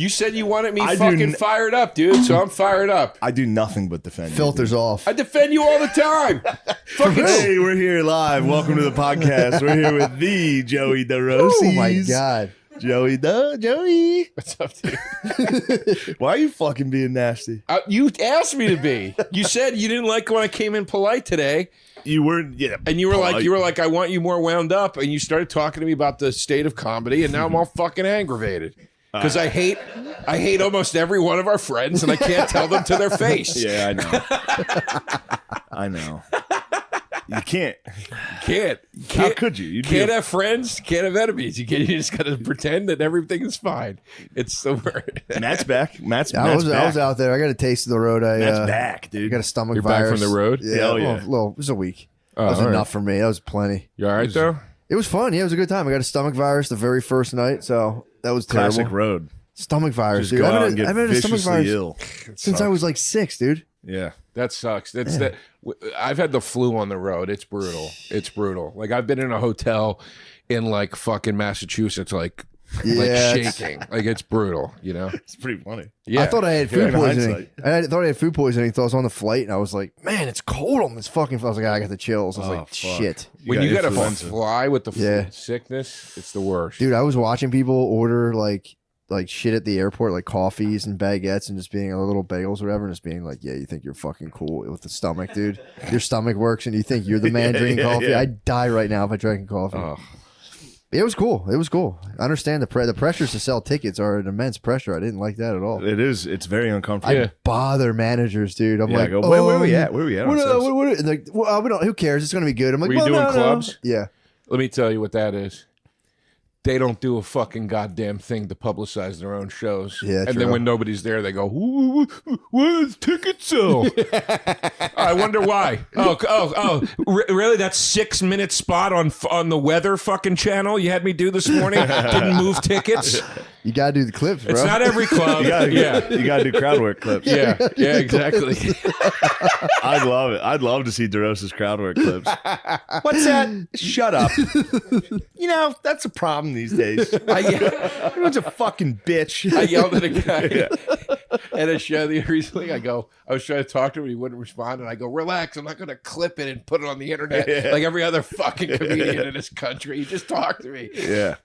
You said you wanted me fucking fired up, dude, so I'm fired up. I do nothing but defend Filters you. off. I defend you all the time. Fucking Hey, we're here live. Welcome to the podcast. We're here with the Joey Derosa. Oh my God. Joey. What's up, dude? Why are you fucking being nasty? You asked me to be. You said you didn't like when I came in polite today. You weren't, yeah. And you were polite. like, I want you more wound up. And you started talking to me about the state of comedy, and now I'm all fucking aggravated. Because I hate almost every one of our friends, and I can't tell them to their face. Yeah, I know. I know. You can't. How could you? You'd Can't have friends. Can't have enemies. You just got to pretend that everything is fine. It's the word. Matt's back. Matt's I was back. out there. I got a taste of the road. Matt's back, dude. I got a stomach You're virus. back from the road? Yeah, Hell yeah. It was a week. Oh, That was all right. enough for me. That was plenty. You all right, though? It was fun. Yeah, it was a good time. I got a stomach virus the very first night, so that was terrible. Classic road. Stomach virus, Just dude. go out I've and get had a stomach viciously virus ill. since I was like 6, dude. Yeah. That sucks. I've had the flu on the road. It's brutal. It's brutal. Like, I've been in a hotel in like fucking Massachusetts, like shaking. Like, it's brutal, you know? It's pretty funny. Yeah. I thought I had food in poisoning. I thought I had food poisoning until I was on the flight, and I was like, man, it's cold on this fucking. I was like, I got the chills. I was like, fuck. shit. When you got to influenza. fly with the Yeah. sickness, it's the worst. Dude, I was watching people order like shit at the airport, like coffees and baguettes, and just being little bagels or whatever, and just being like, yeah, you think you're fucking cool with the stomach, dude. Your stomach works, and you think you're the man drinking coffee. yeah. I'd die right now if I drank coffee. Oh. It was cool. It was cool. I understand the pressures to sell tickets are an immense pressure. I didn't like that at all. It is. It's very uncomfortable. Yeah. Bother managers, dude. I'm Yeah, like, I go, where are we at? Where are we at? What, ourselves? what, and like, well, we don't. Who cares? It's gonna be good. I'm like, Were you well, doing no. clubs? Yeah. Let me tell you what that is. They don't do a fucking goddamn thing to publicize their own shows. Yeah, and true. then when nobody's there, they go, what is ticket sell? I wonder why. Really? That 6-minute spot on the weather fucking channel you had me do this morning didn't move tickets? You gotta do the clips, bro. It's not every club. You gotta do crowd work clips. Yeah, exactly. I'd love it. I'd love to see Derosa's crowd work clips. What's that? Shut up. You know, that's a problem these days. Everyone's a fucking bitch. I yelled at a guy at a show recently. I was trying to talk to him, and he wouldn't respond. And I go, relax, I'm not going to clip it and put it on the internet like every other fucking comedian in this country. You just talk to me. Yeah.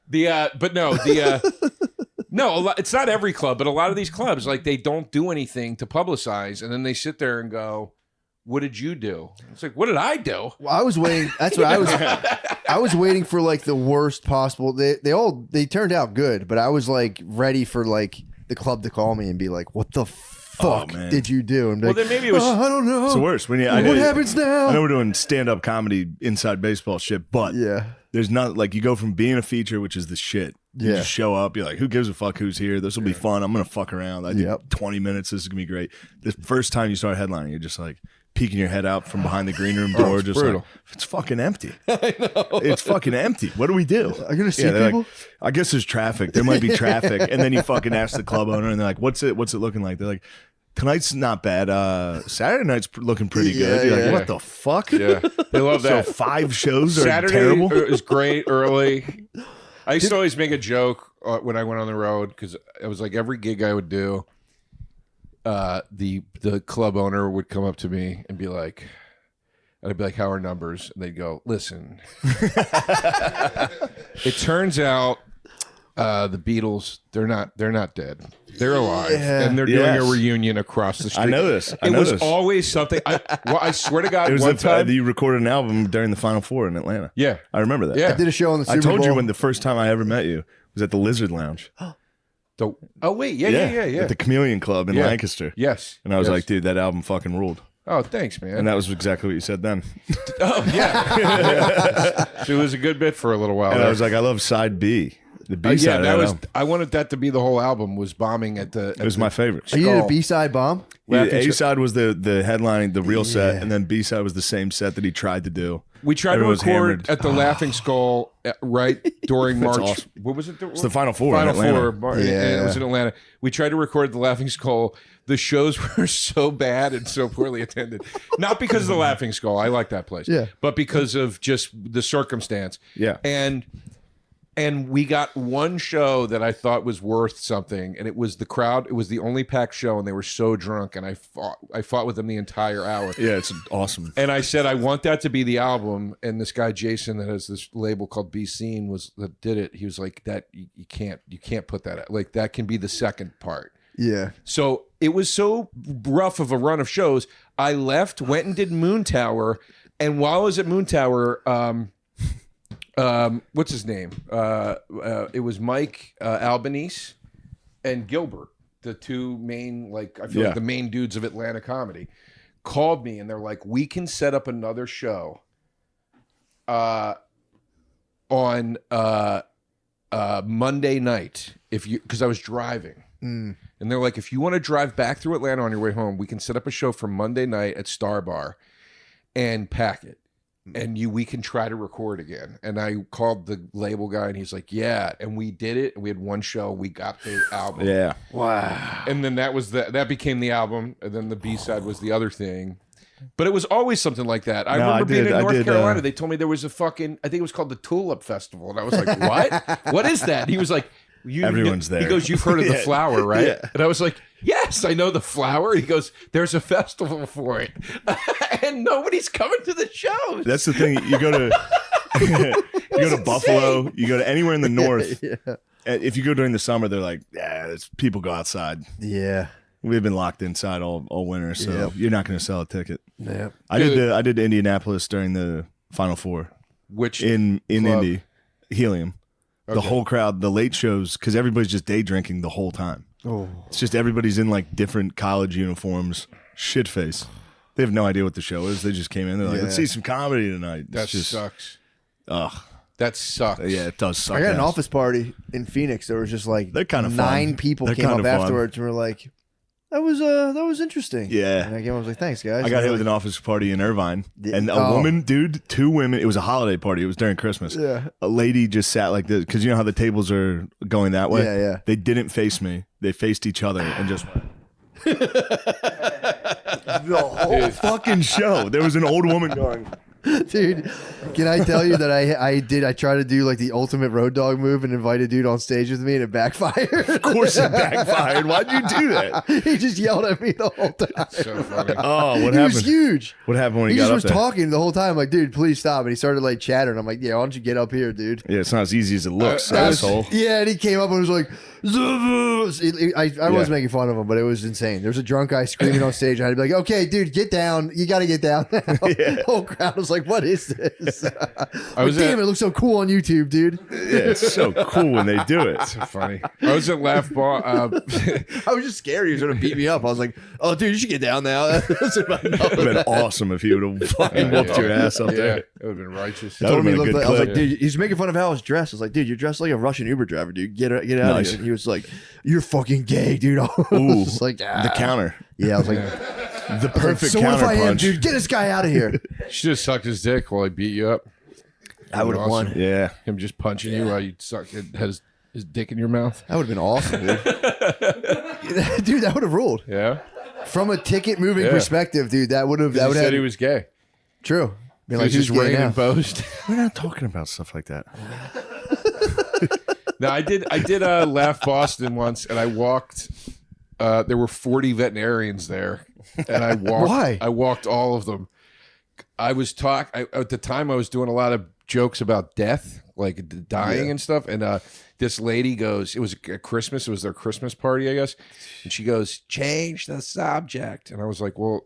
No, it's not every club, but a lot of these clubs, like, they don't do anything to publicize, and then they sit there and go, what did you do? It's like, what did I do? Well, I was waiting. That's what I was. I was waiting for like the worst possible. They turned out good, but I was like ready for like the club to call me and be like, "What the fuck man. did you do?" And be Well, like, then maybe it was... I don't know. It's the worst. What happens now? I know we're doing stand-up comedy inside baseball shit, but Yeah. there's not, like, you go from being a feature, which is the shit. You Yeah. just show up. You're like, who gives a fuck who's here? This will be fun. I'm going to fuck around. I did Yep. 20 minutes. This is going to be great. The first time you start headlining, you're just like peeking your head out from behind the green room door. it's just brutal. like, it's fucking empty. I know. It's fucking empty. What do we do? I'm gonna see they're people. like, I guess there's traffic. There might be traffic. And then you fucking ask the club owner and they're like, what's it looking like? They're like, tonight's not bad. Saturday night's looking pretty good. You're like, what the fuck? Yeah, they love So that. 5 shows are Saturday terrible. is great early. I used to always make a joke when I went on the road because it was like every gig I would do, the club owner would come up to me and be like, I'd be like, how are numbers? And they'd go, listen. It turns out the Beatles, they're not dead. They're alive. Yeah. And they're doing Yes. a reunion across the street. I know this. I It know was this. always something. I swear to God, It was one time. you recorded an album during the Final Four in Atlanta. Yeah. I remember that. Yeah. I did a show on the Super I told Bowl. you when the first time I ever met you was at the Lizard Lounge. Oh, wait. Yeah. At the Chameleon Club in Yeah. Lancaster. Yes. And I was Yes. like, dude, that album fucking ruled. Oh, thanks, man. And that was exactly what you said then. Oh, yeah. So it was a good bit for a little while. And there. I was like, I love side B. The B Yeah, side of that album. I wanted that to be the whole album. Was bombing at the. It was my favorite. Are you in a Skull. B-side bomb? Laughing A side was the headlining, the real set, and then B side was the same set that he tried to do. We tried Everyone was to record hammered. at the Laughing Skull right during March. awesome. What was it? It's the Final Four Final in Atlanta. Four. And it was in Atlanta. We tried to record at the Laughing Skull. The shows were so bad and so poorly attended. Not because of the Laughing Skull. I like that place. Yeah. But because of just the circumstance. Yeah. And And we got one show that I thought was worth something, and it was the crowd. It was the only packed show, and they were so drunk, and I fought with them the entire hour. Yeah, it's awesome. And I said, I want that to be the album. And this guy Jason that has this label called Be Seen that did it. He was like, that you can't put that out. Like that can be the second part. Yeah. So it was so rough of a run of shows. I left, went and did Moon Tower, and while I was at Moon Tower, what's his name? It was Mike Albanese and Gilbert, the two main, like I feel like the main dudes of Atlanta comedy, called me and they're like, we can set up another show on Monday night because I was driving. And they're like, if you want to drive back through Atlanta on your way home, we can set up a show for Monday night at Star Bar and pack it. And we can try to record again. And I called the label guy and he's like, yeah. And we did it. And we had one show. We got the album. Yeah. Wow. And then that became the album. And then the B-side was the other thing. But it was always something like that. I remember being in North Carolina. They told me there was a I think it was called the Tulip Festival. And I was like, what? What is that? And he was like, everyone's there. He goes, you've heard of the flower, right? Yeah. And I was like, yes, I know the flower. He goes, there's a festival for it. And nobody's coming to the show. That's the thing. You go to Buffalo, you go to anywhere in the north. Yeah. If you go during the summer, they're like, people go outside. Yeah. We've been locked inside all winter, so you're not going to sell a ticket. Yeah. I did Indianapolis during the Final Four. Which in Indy, Helium. Okay. The whole crowd, the late shows, because everybody's just day drinking the whole time. Oh. It's just everybody's in like different college uniforms, shit face. They have no idea what the show is. They just came in. They're like, let's see some comedy tonight. That just sucks. Ugh. That sucks. Yeah, it does suck. I got an office party in Phoenix. There was just like They're kind of 9 fun. people They're came kind up of fun. afterwards and were like, that was interesting. Yeah. And I came up, I was like, thanks, guys. I got hit with an office party in Irvine. Yeah. And a woman, dude, 2 women. It was a holiday party. It was during Christmas. Yeah. A lady just sat like this, because you know how the tables are going that way? Yeah, yeah. They didn't face me. They faced each other and just went. The whole fucking show. There was an old woman going. Dude, can I tell you that I tried to do like the ultimate road dog move and invite a dude on stage with me and it backfired? Of course it backfired. Why'd you do that? He just yelled at me the whole time. So funny. Oh, what He happened? was huge. What happened when he just got up was there? talking the whole time, like, dude, please stop. And he started like chattering. I'm like, yeah, why don't you get up here, dude? Yeah, it's not as easy as it looks, I was- asshole. Yeah, and he came up and was like, I was making fun of him, but it was insane. There's a drunk guy screaming on stage. I had to be like, okay, dude, get down. You got to get down now. The whole crowd was like, what is this? Damn, it looks so cool on YouTube, dude. Yeah, it's so cool when they do it. So funny. I was at Laugh Bar. I was just scared he was going to beat me up. I was like, oh, dude, you should get down now. It would have been awesome if he would have fucking whooped your ass up there. It would have been righteous. That would've been a good I was clip. like, dude, he's making fun of how I was dressed. I was like, dude, you're dressed like a Russian Uber driver, dude. Get out Nice. of here. And he was like, you're fucking gay, dude. I was Ooh, just like, the counter. Yeah, I was like, The perfect so what if counter I am, punch. dude? Get this guy out of here. Should have sucked his dick while he beat you up. I would have won. Yeah. Him just punching you while you had his dick in your mouth. That would have been awesome, dude. Dude, that would have ruled. Yeah. From a ticket moving perspective, dude, that would have. He said he was gay. True. Be He was just who's gay ringing now? and boast. We're not talking about stuff like that. No, I did Laugh Boston once, and I walked. There were 40 veterinarians there, and I walked. Why? I walked all of them. I was at the time. I was doing a lot of jokes about death, like dying and stuff. And this lady goes, "It was a Christmas. It was their Christmas party, I guess." And she goes, "Change the subject." And I was like, "Well."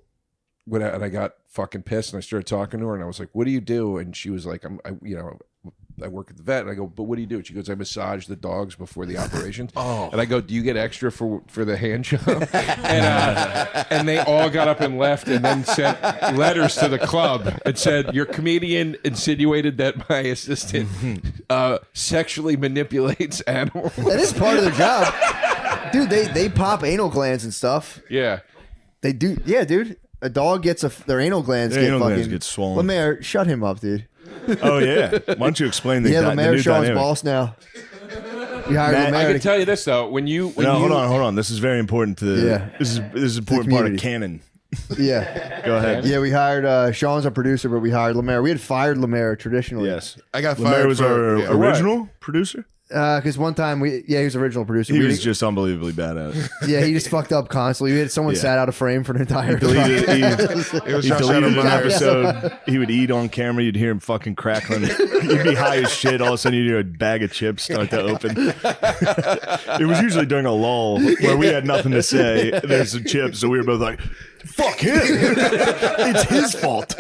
And I got fucking pissed, and I started talking to her, and I was like, "What do you do?" And she was like, I work at the vet." And I go, "But what do you do?" And she goes, "I massage the dogs before the operations." And I go, "Do you get extra for the hand job?" And they all got up and left, and then sent letters to the club and said, "Your comedian insinuated that my assistant sexually manipulates animals." That is part of their job, dude. They pop anal glands and stuff. Yeah. They do. Yeah, dude. A dog gets their anal glands Their get anal fucking glands get swollen. Lemaire, shut him up, dude. Oh, yeah. Why don't you explain the, Yeah, the Lemaire new Sean's dynamic? boss now. You hired Matt, Lemaire. I can tell you this though, when you No, hold on. This is very important to Yeah. this is an important part of community. canon. Yeah. Go ahead. Yeah, we hired Sean's our producer, but we hired Lemaire. We had fired Lemaire traditionally. Yes. I got Lemaire fired was for our original producer. Because one time he was original producer. He was just unbelievably bad at it. Yeah, he just fucked up constantly. We had someone sat out of frame for an entire time. It was He Josh deleted an Adam Myers. episode. He would eat on camera. You'd hear him fucking crackling. You'd be high as shit. All of a sudden, you'd hear a bag of chips start to open. It was usually during a lull where we had nothing to say. There's some chips, so we were both like, "Fuck him! It's his fault."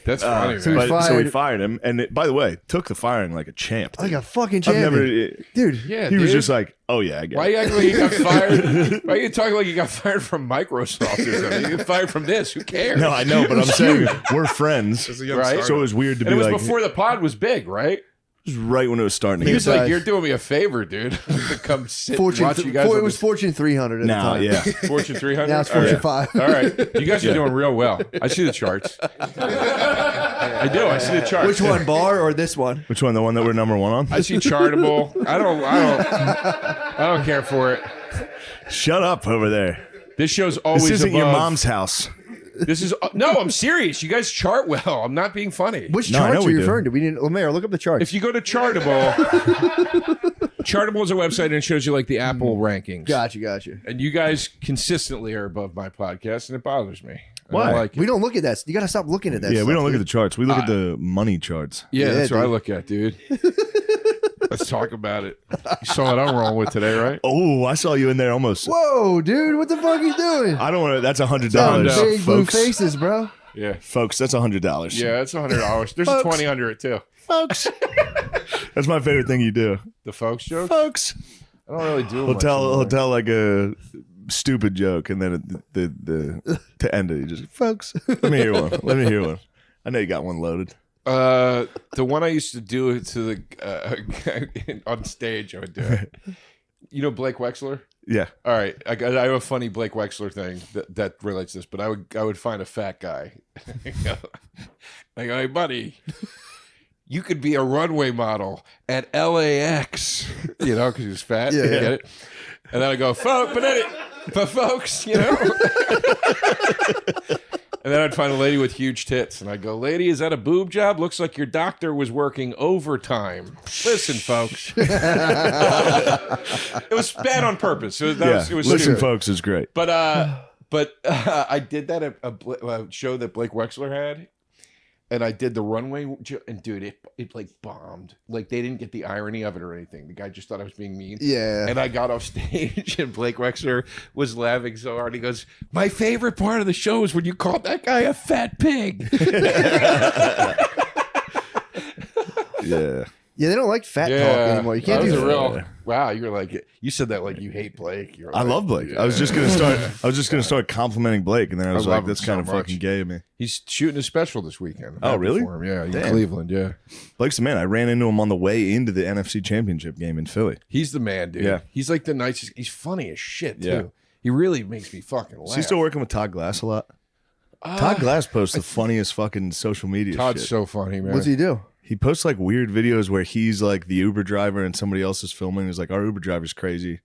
That's funny, man. So we fired him, and by the way, took the firing like a champ. Like a fucking I've champion. never, Dude. Yeah, he was dude. just like, "Oh yeah, I get Why it." you acting like you got fired? Why are you talking like you got fired from Microsoft or something? You got fired from this. Who cares? No, I know, but I'm saying we're friends, As a young Right. startup. so it was weird to And be it was like, before the pod was big, right? it was right when it was starting to He get was like, "You're doing me a favor, dude. To come sit and Fortune, watch you guys." it was Fortune 300 at the now, time. yeah. Fortune 300. Now it's Fortune 5. All right, you guys are doing real well. I see the charts. I do. I see the charts. Which one, bar or this one? Which one? The one that we're number one on? I see Chartable. I don't care for it. Shut up over there. This show's always This isn't above. your mom's house. This is no. I'm serious. You guys chart well. I'm not being funny. Which No, I know charts are we you do. referring to? We didn't. Lemaire, look up the charts. If you go to Chartable, Chartable is a website and it shows you like the Apple rankings. Gotcha. And you guys consistently are above my podcast, and it bothers me. I Why? don't like it. We don't look at that. You got to stop looking at that. Yeah, we stuff, don't look at dude. the charts. We look at the money charts. Yeah, Yeah, that's what I dude. look at, dude. Let's talk about it. You saw what I'm rolling with today, right? Oh, I saw you in there almost. Whoa, dude, what the fuck are you doing? I don't want to. That's $100, Calm down. Big blue folks. faces, bro. Yeah. Folks, that's $100. Yeah, it's $100. There's a Folks. 20 under it too. folks. That's my favorite thing you do, The folks joke. folks. I don't really do. He'll much tell anymore. like a stupid joke, and then the to end it, you just folks. Let me hear one. Let me hear one. I know you got one loaded. The one I used to do to the on stage, I would do it. You know Blake Wexler? Yeah. All right, I have a funny Blake Wexler thing that relates to this, but I would find a fat guy. I go, hey buddy, you could be a runway model at LAX, you know, because he was fat. Yeah, You yeah. get it? And then I go, but folks, you know. And then I'd find a lady with huge tits, and I'd go, lady, is that a boob job? Looks like your doctor was working overtime. Listen, folks. It was bad on purpose. It was Listen, stupid. folks, is great. But I did that at a show that Blake Wexler had, and I did the runway, and dude, it like bombed. Like they didn't get the irony of it or anything. The guy just thought I was being mean. Yeah. And I got off stage, and Blake Wexler was laughing so hard. He goes, "My favorite part of the show is when you called that guy a fat pig." Yeah. Yeah, they don't like fat talk anymore. You can't that do was a that. real. Wow, you were like, you said that like you hate Blake. You're I like, love Blake. yeah. I was just gonna start complimenting Blake, and then I was love like, him "That's so kind of much. fucking gay of me." He's shooting a special this weekend. I'm Oh, happy really? for him. Yeah, in Damn. Cleveland. Yeah, Blake's the man. I ran into him on the way into the NFC Championship game in Philly. he's the man, dude. Yeah. He's like the nicest. He's funny as shit too. Yeah. He really makes me fucking laugh. Is he still working with Todd Glass a lot? Todd Glass posts the funniest fucking social media Todd's shit. so funny, man. What's he do? He posts like weird videos where he's like the Uber driver and somebody else is filming. He's like, our Uber driver's crazy.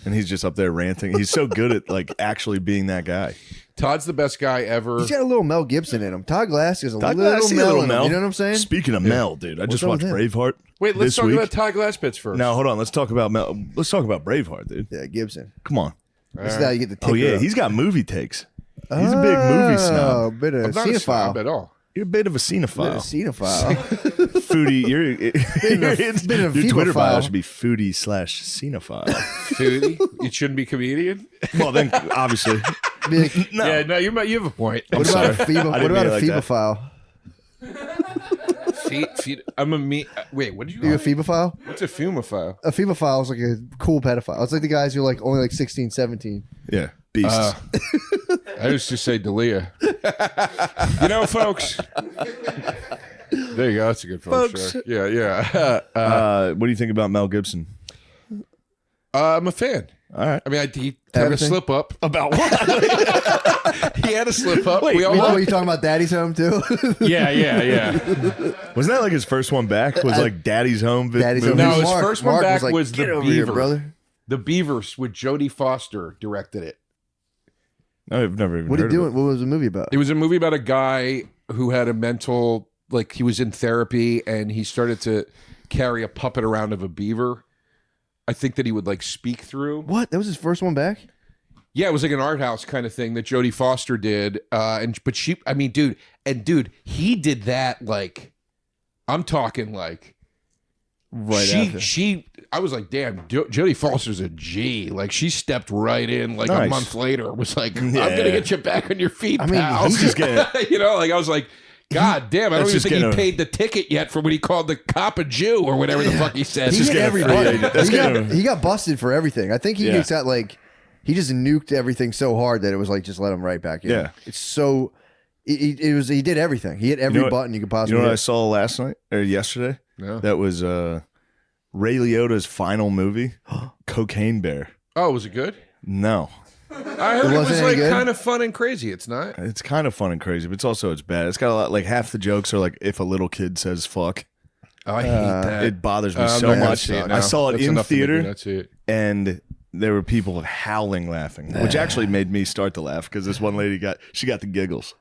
And he's just up there ranting. He's so good at like actually being that guy. Todd's the best guy ever. He's got a little Mel Gibson in him. Todd Glass is a Todd little Glass, see a Mel little in him. Mel. You know what I'm saying? Speaking of Mel, dude, I just up watched with him? Braveheart. Wait, let's this talk week. about Todd Glass bits first. No, hold on. Let's talk about Mel. Let's talk about Braveheart, dude. Yeah, Gibson. Come on. This is how you get the ticker Oh yeah, up. he's got movie takes. He's a big movie Oh, snob. bit of I'm not a snob cinephile. at all. You're a bit of a Bit of cinephile. cinephile. Foodie. bit of Your Twitter bio feebophile. should be foodie/cinephile. Foodie? You shouldn't be comedian. Well, then obviously, Be like, no. Yeah, no, you have a point. what about a sorry. I what didn't about mean a it like that. feebophile? Feet. I'm a me. Wait, what did you? You a call it? feebophile? What's a fumophile? A feebophile is like a cool pedophile. It's like the guys who are like only like 16, 17. Yeah, beasts. I used to say Dalia. You know, folks. There you go. That's a good folks. Folks. Joke. Yeah. What do you think about Mel Gibson? I'm a fan. All right. I mean, he had a Everything? slip up. About what? He had a slip up. Wait, we all What, are you talking about Daddy's Home too? Yeah. Wasn't that like his first one back? Was like Daddy's Home? Daddy's Home. movie? No, his Mark- first one Mark back like, was The "Get over here, Beaver." brother. The Beavers with Jodie Foster directed it. I've never even What are heard you of doing? What was the movie about? It was a movie about a guy who had a mental, like he was in therapy and he started to carry a puppet around of a beaver. I think that he would like speak through. What? That was his first one back? Yeah, it was like an art house kind of thing that Jodie Foster did. But he did that like, I'm talking like, I was like, damn, Jodie Foster's a G. Like she stepped right in like a month later. Was like, I'm gonna get you back on your feet, pal. he's just getting, you know, like I was like, God damn, I don't even think he paid the ticket yet for when he called the cop a Jew or whatever the fuck he said. He hit everybody. He got busted for everything. I think he just got like, he just nuked everything so hard that it was like, just let him right back in. Yeah. It's so, he did everything. He hit every button you could possibly You know what hit. I saw last night or yesterday? No. That was Ray Liotta's final movie, Cocaine Bear. Oh, was it good? No. I heard it was like kind of fun and crazy. It's not. It's kind of fun and crazy, but it's bad. It's got a lot, like half the jokes are like if a little kid says fuck. Oh, I hate that. It bothers me so much. I saw it in theater, That's it. and there were people howling laughing, which actually made me start to laugh because this one lady got the giggles.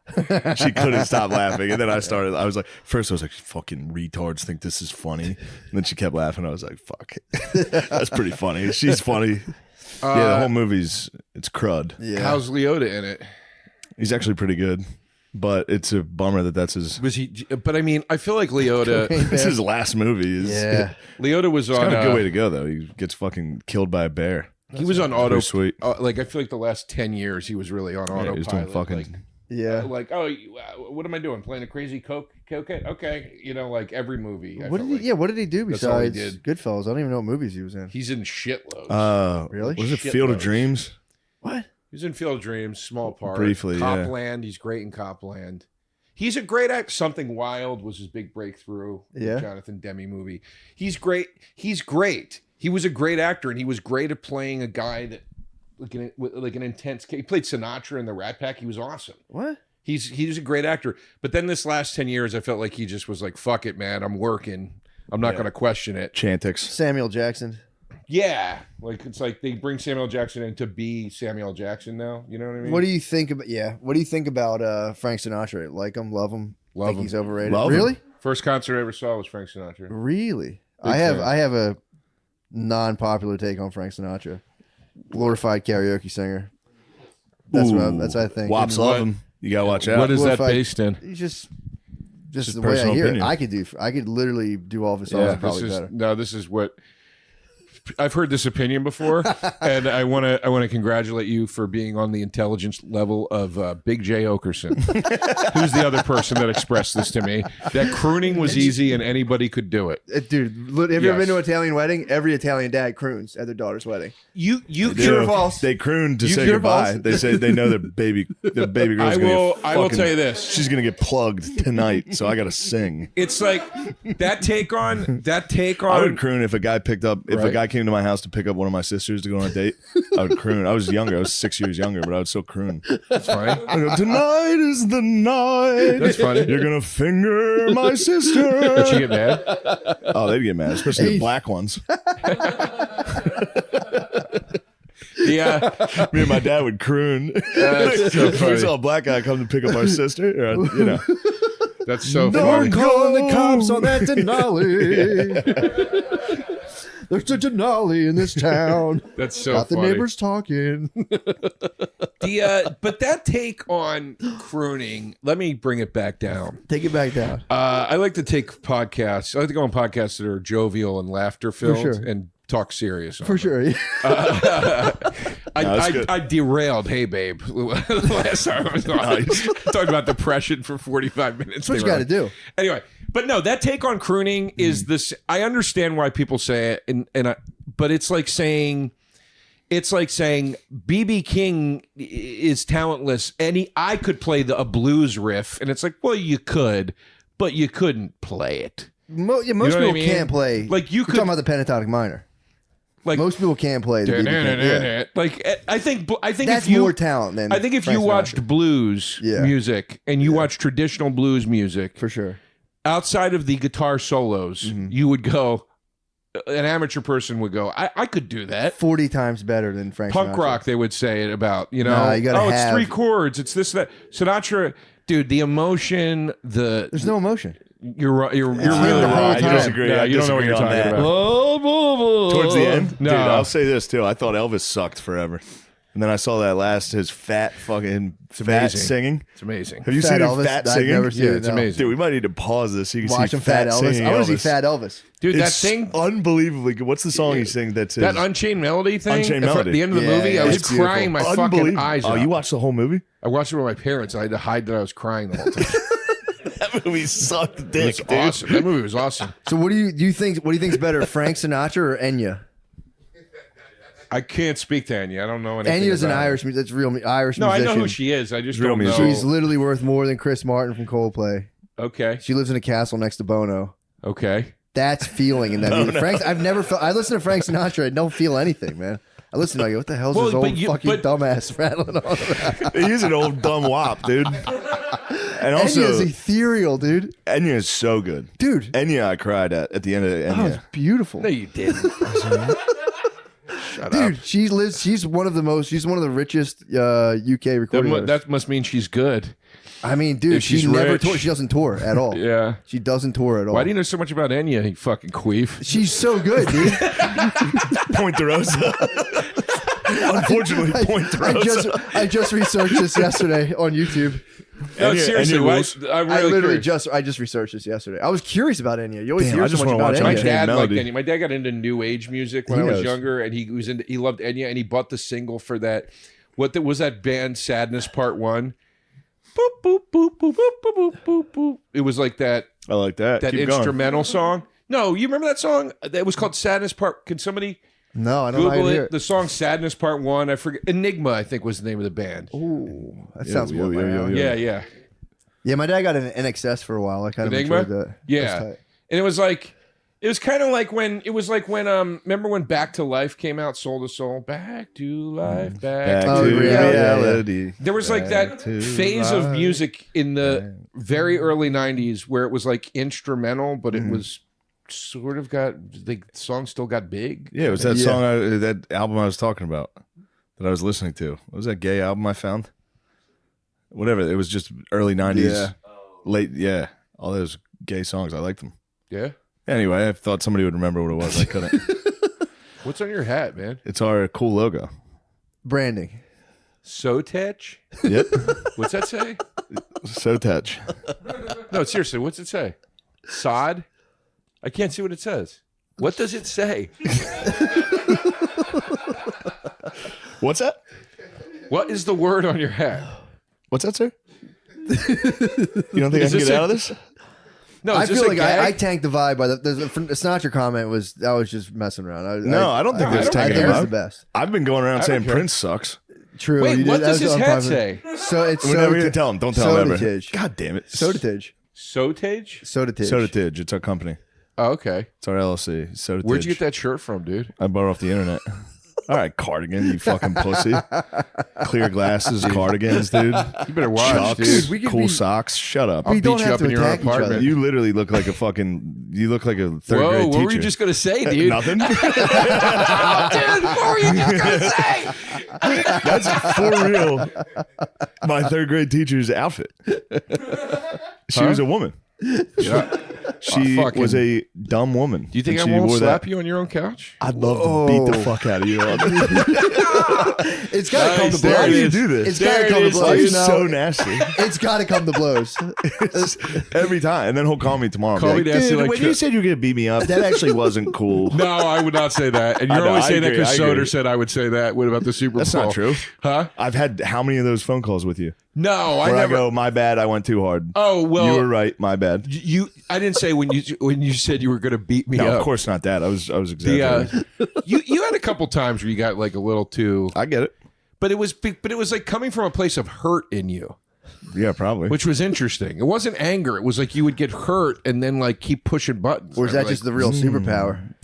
She couldn't stop laughing, and then I was like, first I was like, fucking retards think this is funny, and then she kept laughing. I was like, fuck, that's pretty funny. She's funny. Yeah, the whole movie's it's crud. Yeah. How's Liotta in it? He's actually pretty good, but it's a bummer that that's his. Was he? But I mean, I feel like Liotta. This is his last movie. Yeah. Liotta was It's on kind of a good way to go though. He gets fucking killed by a bear. He was on auto. Pretty sweet. Like I feel like the last 10 years he was really on autopilot. He was doing fucking. Yeah. Like oh, what am I doing? Playing a crazy cocaine? Okay, you know, like every movie. What did he do That's all he besides did. Goodfellas? I don't even know what movies he was in. He's in shitloads. Really? Was it Shitloads. Field of Dreams? What? He's in Field of Dreams, small part. Briefly, yeah. Copland. He's great in Copland. He's a great actor. Something Wild was his big breakthrough. Yeah. Jonathan Demme movie. He's great. He's great. He was a great actor, and he was great at playing a guy that like an intense. He played Sinatra in the Rat Pack. He was awesome. What? He's a great actor. But then this last 10 years, I felt like he just was like, fuck it, man. I'm working. I'm not going to question it. Chantix. Samuel Jackson. Yeah. Like, it's like they bring Samuel Jackson in to be Samuel Jackson now. You know what I mean? What do you think about? Yeah. What do you think about Frank Sinatra? Like him? Love him? Love think him. he's overrated? Love him. Really? First concert I ever saw was Frank Sinatra. Really? Big I have fan. a non-popular take on Frank Sinatra. Glorified karaoke singer. That's what I think. Wops What- love him. You gotta watch out. What is that Glorified- based in? He's just Just the way I personal hear opinion. it. I could literally do all of his songs probably better. This is what I've heard this opinion before, and I want to congratulate you for being on the intelligence level of Big J Okerson, who's the other person that expressed this to me. That crooning was easy and anybody could do it. Dude, have you ever Yes. been to an Italian wedding? Every Italian dad croons at their daughter's wedding. You True or false? They croon to You say true or goodbye. false? They say they know their baby girl's I gonna will. get I will fucking- tell you this. She's gonna get plugged tonight, so I gotta sing. It's like that take on. I would croon if a guy a Right. guy came to my house to pick up one of my sisters to go on a date. I would croon. I was younger. I was 6 years younger, but I would still croon. That's funny. I go, tonight is the night. That's funny. You're gonna finger my sister. Did she get mad? Oh, they'd get mad, especially the black ones. Yeah. Me and my dad would croon. That's so If we funny. saw a black guy come to pick up our sister, or, you know. That's so Don't funny. call the cops on that Denali. There's a Denali in this town. That's so Got the funny. neighbors talking. But that take on crooning, let me bring it back down. Take it back down. I like to take podcasts. I like to go on podcasts that are jovial and laughter filled sure. and talk serious. on For them. sure. that's good. I derailed. Hey, babe. Last time I was on, talking about depression for 45 minutes. That's what you got to do. Anyway, but no, that take on crooning is this. I understand why people say it, but it's like saying BB King is talentless, and I could play a blues riff, and it's like, well, you could, but you couldn't play it. Most know what I people mean? can't play. Like, you You're could- talking about the pentatonic minor. Like Most people can't play the BB King. Yeah. Like I think That's if you more talent than I think if Frank you Sinatra. watched blues Yeah. music and you watched traditional blues music, For sure. outside of the guitar solos, you would go, an amateur person would go, I could do that. 40 times better than Frank Punk Sinatra. rock, they would say it about, Nah, you gotta it's have- 3 chords, it's this, that. Sinatra, dude, the emotion, There's no emotion. you're right. You're him really the whole right. time. I disagree. No, I you don't know what you're disagree talking on about. Towards the end, No. dude, I'll say this too. I thought Elvis sucked forever, and then I saw that his fat fucking fat amazing. singing. It's amazing. Have you Fat seen him Elvis? fat I've singing? never seen Yeah, it, it's no. amazing. Dude, we might need to pause this. So you can Watch see him Fat Elvis. singing I want to Elvis. see Fat Elvis. Dude, that It's thing, unbelievably good. What's the song he sings? That's that Unchained Melody thing, Unchained at Melody. the end of the Yeah, movie, I was it's beautiful. crying my fucking unbelievable. eyes Oh, out. you watched the whole movie? I watched it with my parents. I had to hide that I was crying the whole time. That movie sucked It dick, was dude. awesome. That movie was awesome. So what do you think? What do you think's better, Frank Sinatra or Enya? I can't speak to Enya. I don't know anything. Enya's an about her. Irish. That's real Irish No, I musician. know who she is. I just Real don't know. musician. She's literally worth more than Chris Martin from Coldplay. Okay. She lives in a castle next to Bono. Okay. That's feeling in that music. Frank, I've never felt. I listen to Frank Sinatra. I don't feel anything, man. I listen to it, I go, what the hell's Well, this but old you- fucking but- dumbass rattling on about? He's an old dumb wop, dude. And also, Enya's ethereal, dude. Enya is so good. Dude, Enya, I cried at the end of that Enya. was beautiful. No, you didn't. Shut Dude, up. she's one of the richest UK recording artists. That must mean she's good. I mean, dude, if she's she never rich. she doesn't tour at all. Yeah. She doesn't tour at all. Why do you know so much about Enya, you fucking queef? She's so good, dude. Point Derosa. Unfortunately, Point Derosa. I just researched this yesterday on YouTube. No, Enya- seriously, Enya why- rules. I'm I really literally curious. I just researched this yesterday. I was curious about Enya. You always Damn, hear I so just much wanna about watch My Enya. Unchained dad liked Melody. Enya. My dad got into new age music when He I was knows. younger, and he loved Enya, and he bought the single for that. Was that band Sadness Part 1? Boop boop boop boop boop boop boop boop boop. It was like that I like that. Keep going. instrumental song. No, you remember that song? That was called Sadness Part. Can somebody No, I don't know. Google how to hear it? The song Sadness Part 1. I forget. Enigma, I think, was the name of the band. Ooh, that sounds yo, more yo, my yo, alley. yo. Yeah. Yeah, my dad got an NXS for a while. I kind of Enigma? enjoyed that. Yeah. That's tight. And it was kind of like when remember when Back to Life came out, Soul to Soul, Back to Life, Back Oh, to yeah, reality. There was like that Back to phase of life. music in the very early 90s where it was like instrumental, but it was sort of the song still got big. Yeah, it was that Yeah. song, that album I was talking about that I was listening to. What was that gay album I found? Whatever. It was just early 90s. Yeah. Late, yeah. All those gay songs. I liked them. Yeah. Anyway, I thought somebody would remember what it was. I couldn't. What's on your hat, man? It's our cool logo. Branding. Sotech? Yep. What's that say? So touch. No, seriously, what's it say? Sod? I can't see what it says. What does it say? What's that? What is the word on your hat? What's that, sir? You don't think I Is can this get a- out of this? No, I is this feel a like gag? I tanked the vibe by the Sinatra comment was just messing around. No, I don't think that's I tanking think the it's the vibe. best. I've been going around don't saying care. Prince sucks. True. Wait, you what did- does that was his hat unpopular. say? So it's We're never going to tell him. Don't tell him ever. Sodatage. God damn it. Sodatage. Sotage? Sodatage. Sodatage. It's our company. Oh, okay. It's our LLC. Sodatage. Where'd you get that shirt from, dude? I bought it off the internet. All right, cardigan, you fucking pussy. Clear glasses, cardigans, dude. You better watch, Chucks, dude. we could cool be- socks. Shut up. We beat don't you have up to in your attack each apartment. other. You literally look like a fucking. You look like a third Whoa, grade what teacher. were you just going to say, dude? Nothing. Dude, what were you just going to say? That's for real. My third grade teacher's outfit. She was a woman. Yeah. She fucking- was a dumb woman. Do you think I and she won't wore slap that. you on your own couch? I'd love to beat the fuck out of you. It's got to come Nice, to there Why it do blows. you is. do this? It's got to There come it to is, Why are you blows. so nasty? It's got to come to blows. Every time. And then he'll call me tomorrow. and Call be me like, nasty dude, like when Tri- you said you were going to beat me up, that actually wasn't cool. No, I would not say that. And you're I know, only I saying that agree, because I agree. Soder said I would say that. What about the Super That's Bowl? not true. Huh? I've had how many of those phone calls with you? No, I Where never. I go, my bad, I went too hard. Oh, well. You were right, my bad. I didn't say when you said you were going to beat me No, up. of course not that. I was The, exaggerating. you had a couple times where you got like a little too, I get it. but it was like coming from a place of hurt in you, Yeah, probably. which was interesting. It wasn't anger. It was like you would get hurt and then like keep pushing buttons. Or is that Like, just the real superpower?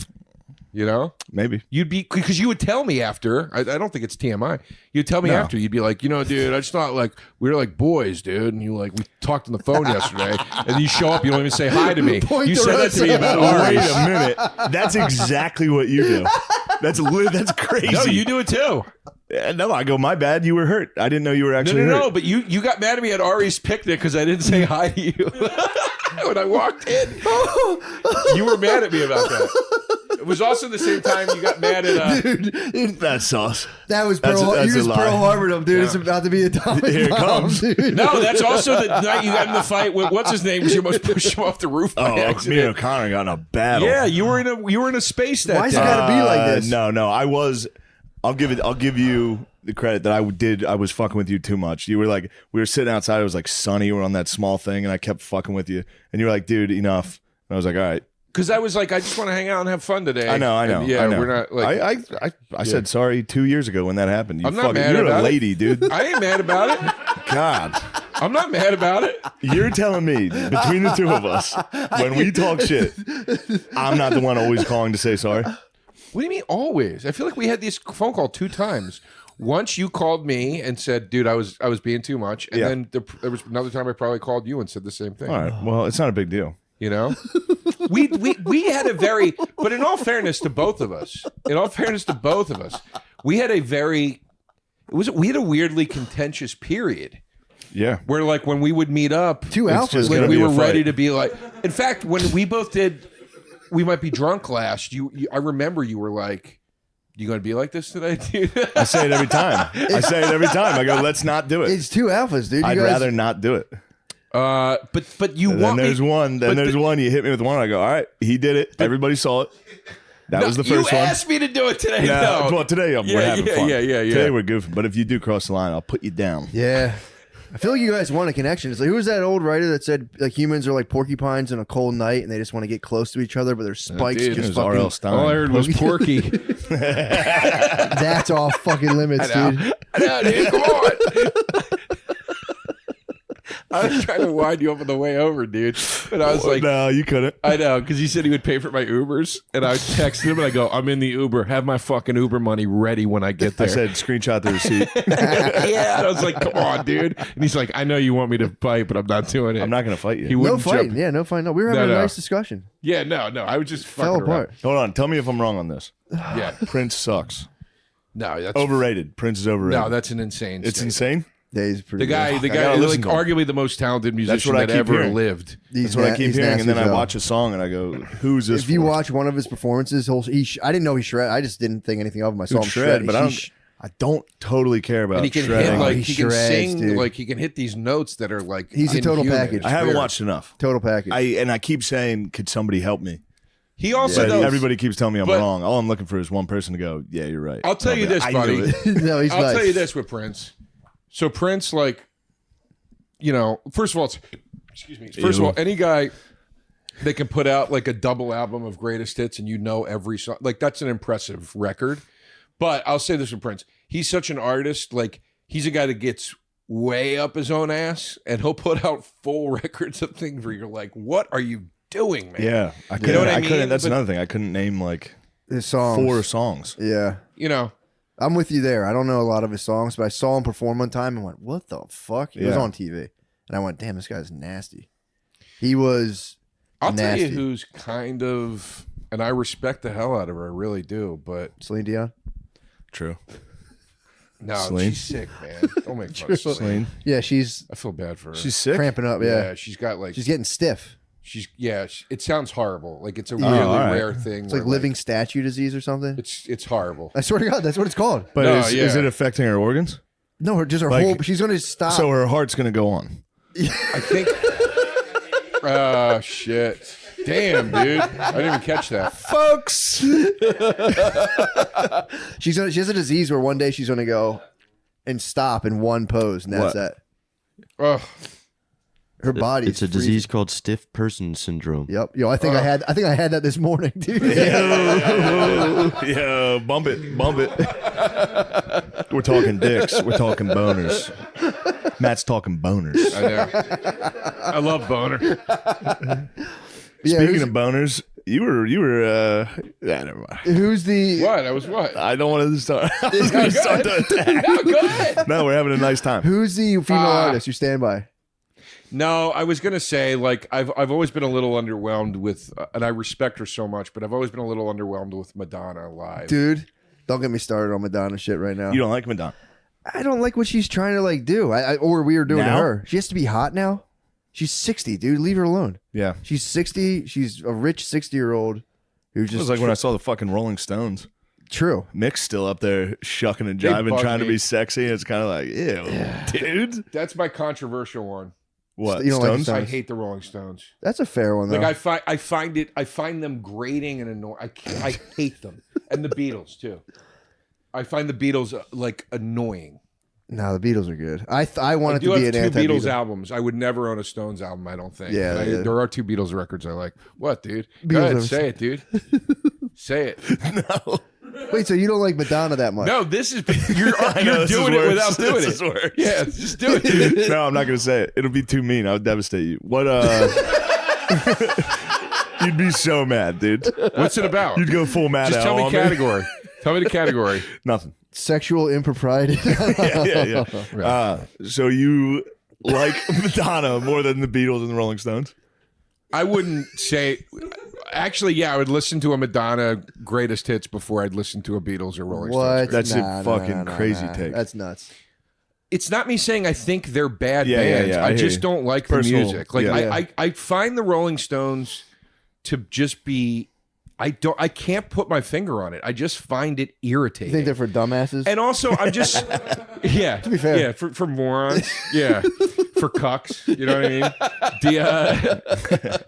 You know, Maybe. you'd be because you would tell me after. I don't think it's TMI. You'd tell me after. You'd be like, you know, dude, I just thought like we were like boys, dude. And you like we talked on the phone yesterday, and then you show up, you don't even say hi to me. You said that to me about Wait Ari's. a minute. That's exactly what you do. That's crazy. No, you do it too. No, I go, my bad. You were hurt. I didn't know you were actually hurt. No, but you got mad at me at Ari's picnic because I didn't say hi to you when I walked in. You were mad at me about that. It was also the same time you got mad at Dude, That's sauce. that was That's Pearl. a You just lie. Pearl Harbored him, dude. Yeah. It's about to be a atomic Here it bomb, comes. dude. No, that's also the night you got in the fight with what's his name? Was you almost pushed him off the roof by Me and accident? O'Connor got in a battle. Yeah, you were in a space that Why's day. it gotta be like this? No, I was. I'll give you the credit that I was fucking with you too much. You were like, we were sitting outside. It was like sunny. We were on that small thing, and I kept fucking with you. And you were like, dude, enough. And I was like, all right. Because I was like, I just want to hang out and have fun today. I know. And yeah, I know. we're not like. I said sorry 2 years ago when that happened. I'm not mad You're about a it. lady, dude. I ain't mad about it. God. I'm not mad about it. You're telling me between the two of us, when we talk shit, I'm not the one always calling to say sorry. What do you mean always? I feel like we had this phone call 2 times. Once you called me and said, "Dude, I was being too much," and then there was another time I probably called you and said the same thing. All right. Well, it's not a big deal. You know, we had a very, but in all fairness to both of us, we had a very, we had a weirdly contentious period. Yeah. Where like when we would meet up, Two alphas. just when gonna we be a were fight. ready to be like. In fact, when we both did, we might be drunk last. I remember you were like, "You going to be like this today, dude?" I say it every time. I go, let's not do it. It's two alphas, dude. You I'd guys, rather not do it. But you And want then there's me, one. Then there's one. You hit me with one. I go, all right, he did it. Everybody saw it. That was the first you one. asked me to do it today. Yeah. No. Well, today we're having fun. Yeah. Today we're goofing. But if you do cross the line, I'll put you down. Yeah. I feel like you guys want a connection. It's like, who was that old writer that said like humans are like porcupines in a cold night and they just want to get close to each other, but their spikes dude, It just was fucking. R.L. Stein. All I heard was Porky. That's off fucking limits, dude. I know, dude. Come on. I was trying to wind you up on the way over, dude. But I was like, no, you couldn't. I know, because he said he would pay for my Ubers. And I texted him and I go, I'm in the Uber. Have my fucking Uber money ready when I get there. I said, screenshot the receipt. yeah. And I was like, come on, dude. And he's like, I know you want me to fight, but I'm not doing it. I'm not going to fight you. He No wouldn't fighting. jump. Yeah, no fighting. No, we were having No. a nice discussion. Yeah, no. I was just Fell fucking apart. around. Hold on. Tell me if I'm wrong on this. Yeah. Prince sucks. No, that's Overrated. Prince is overrated. No, that's an insane It's statement. insane. Yeah, he's pretty The guy, good. gotta like listen to him. arguably the most talented musician what I that keep ever hearing. lived. He's That's what I na- keep he's hearing. And then nasty I as hell. watch a song and I go, who's this If you for? watch one of his performances, I didn't know he shred. I just didn't think anything of him. I saw Dude, him shred, shred. but I don't totally care about And he can shredding. hit like he he can shreds, sing dude. like he can hit these notes that are like He's a total inhuman. package. It's I haven't weird. watched enough. Total package. And I keep saying, could somebody help me? He also But knows. everybody keeps telling me I'm But- wrong. All I'm looking for is one person to go, yeah, you're right. I'll tell And you be like, this, I buddy. knew it. no, he's I'll nice. tell you this with Prince. So Prince, like, you know, first of all, excuse me. First of all, any guy that can put out like a double album of greatest hits and you know every song, like that's an impressive record. But I'll say this with Prince: he's such an artist. Like he's a guy that gets way up his own ass, and he'll put out full records of things where you're like, "What are you doing, man?" Yeah. I couldn't, know what I I couldn't. mean? That's But- another thing. I couldn't name like His songs. 4 songs. Yeah. You know. I'm with you there. I don't know a lot of his songs, but I saw him perform one time and went, "What the fuck?" It was Yeah. on TV, and I went, "Damn, this guy's nasty." He was. I'll tell you nasty. who's kind of, and I respect the hell out of her. I really do. But Celine Dion. True. no, Celine? she's sick, man. Don't make fun of Celine. Celine. Yeah, she's I feel bad for her. She's sick. cramping up. Yeah, She's got like she's getting stiff. it sounds horrible. Like it's a Yeah. really all right. rare thing. It's like living statue disease or something. It's horrible. I swear to God, that's what it's called. But No, is yeah. it affecting her organs? No, her Like- whole. She's gonna stop. So her heart's going to go on. I think. Shit. Damn, dude. I didn't even catch that. Folks. she has a disease where one day she's gonna go and stop in one pose, and that's What? that. Ugh. Her body. It's a disease called stiff person syndrome. Yep. Yo, I think I had that this morning, dude. Yeah, bump it. We're talking dicks. We're talking boners. Matt's talking boners. I know. I love boner. Yeah, Speaking of boners, You were. Never mind. Who's the? What? I was what? I don't want to start. I was going to start the attack. No, go ahead. No, we're having a nice time. Who's the female artist you stand by? No, I was gonna say like I've always been a little underwhelmed with, and I respect her so much, but I've always been a little underwhelmed with Madonna live. Dude, don't get me started on Madonna shit right now. You don't like Madonna? I don't like what she's trying to like do. Or we were doing to Now? her. She has to be hot now. She's 60, dude. Leave her alone. Yeah. She's 60. She's a rich 60-year-old who It just was like when I saw the fucking Rolling Stones. True. Mick's still up there shucking and They jiving, bug trying to me. be sexy. It's kind of like, ew, dude. That's my controversial one. What? You don't like Stones? Stones? I hate the Rolling Stones. That's a fair one though. Like I find them grating and annoying. I hate them, and the Beatles too. I find the Beatles like annoying. No, the Beatles are good. I I wanted do to be have an two anti-Beatles. Beatles albums. I would never own a Stones album. I don't think. Yeah, But yeah. there are two Beatles records I like. What, dude? Go Beatles ahead, are- say it, dude. Say it. No. Wait, so you don't like Madonna that much? No, this is I know, you're this is doing it worse. without doing This it. is worse. Yeah, just do it. No, I'm not gonna say it. It'll be too mean. I would devastate you. What? You'd be so mad, dude. What's it about? You'd go full mad. Just tell me on category. Tell me the category. Nothing. Sexual impropriety. Yeah. So you like Madonna more than the Beatles and the Rolling Stones? I wouldn't say. Actually, yeah, I would listen to a Madonna greatest hits before I'd listen to a Beatles or Rolling What? Stones. That's a fucking crazy take. That's nuts. It's not me saying I think they're bad Yeah, bands. yeah, I I hear just you. don't like Personal- the music. Like yeah. I find the Rolling Stones to just be. I can't put my finger on it. I just find it irritating. You think they're for dumbasses? And also, I'm just, yeah. To be fair. yeah, for morons, yeah, for cucks. You know what I mean?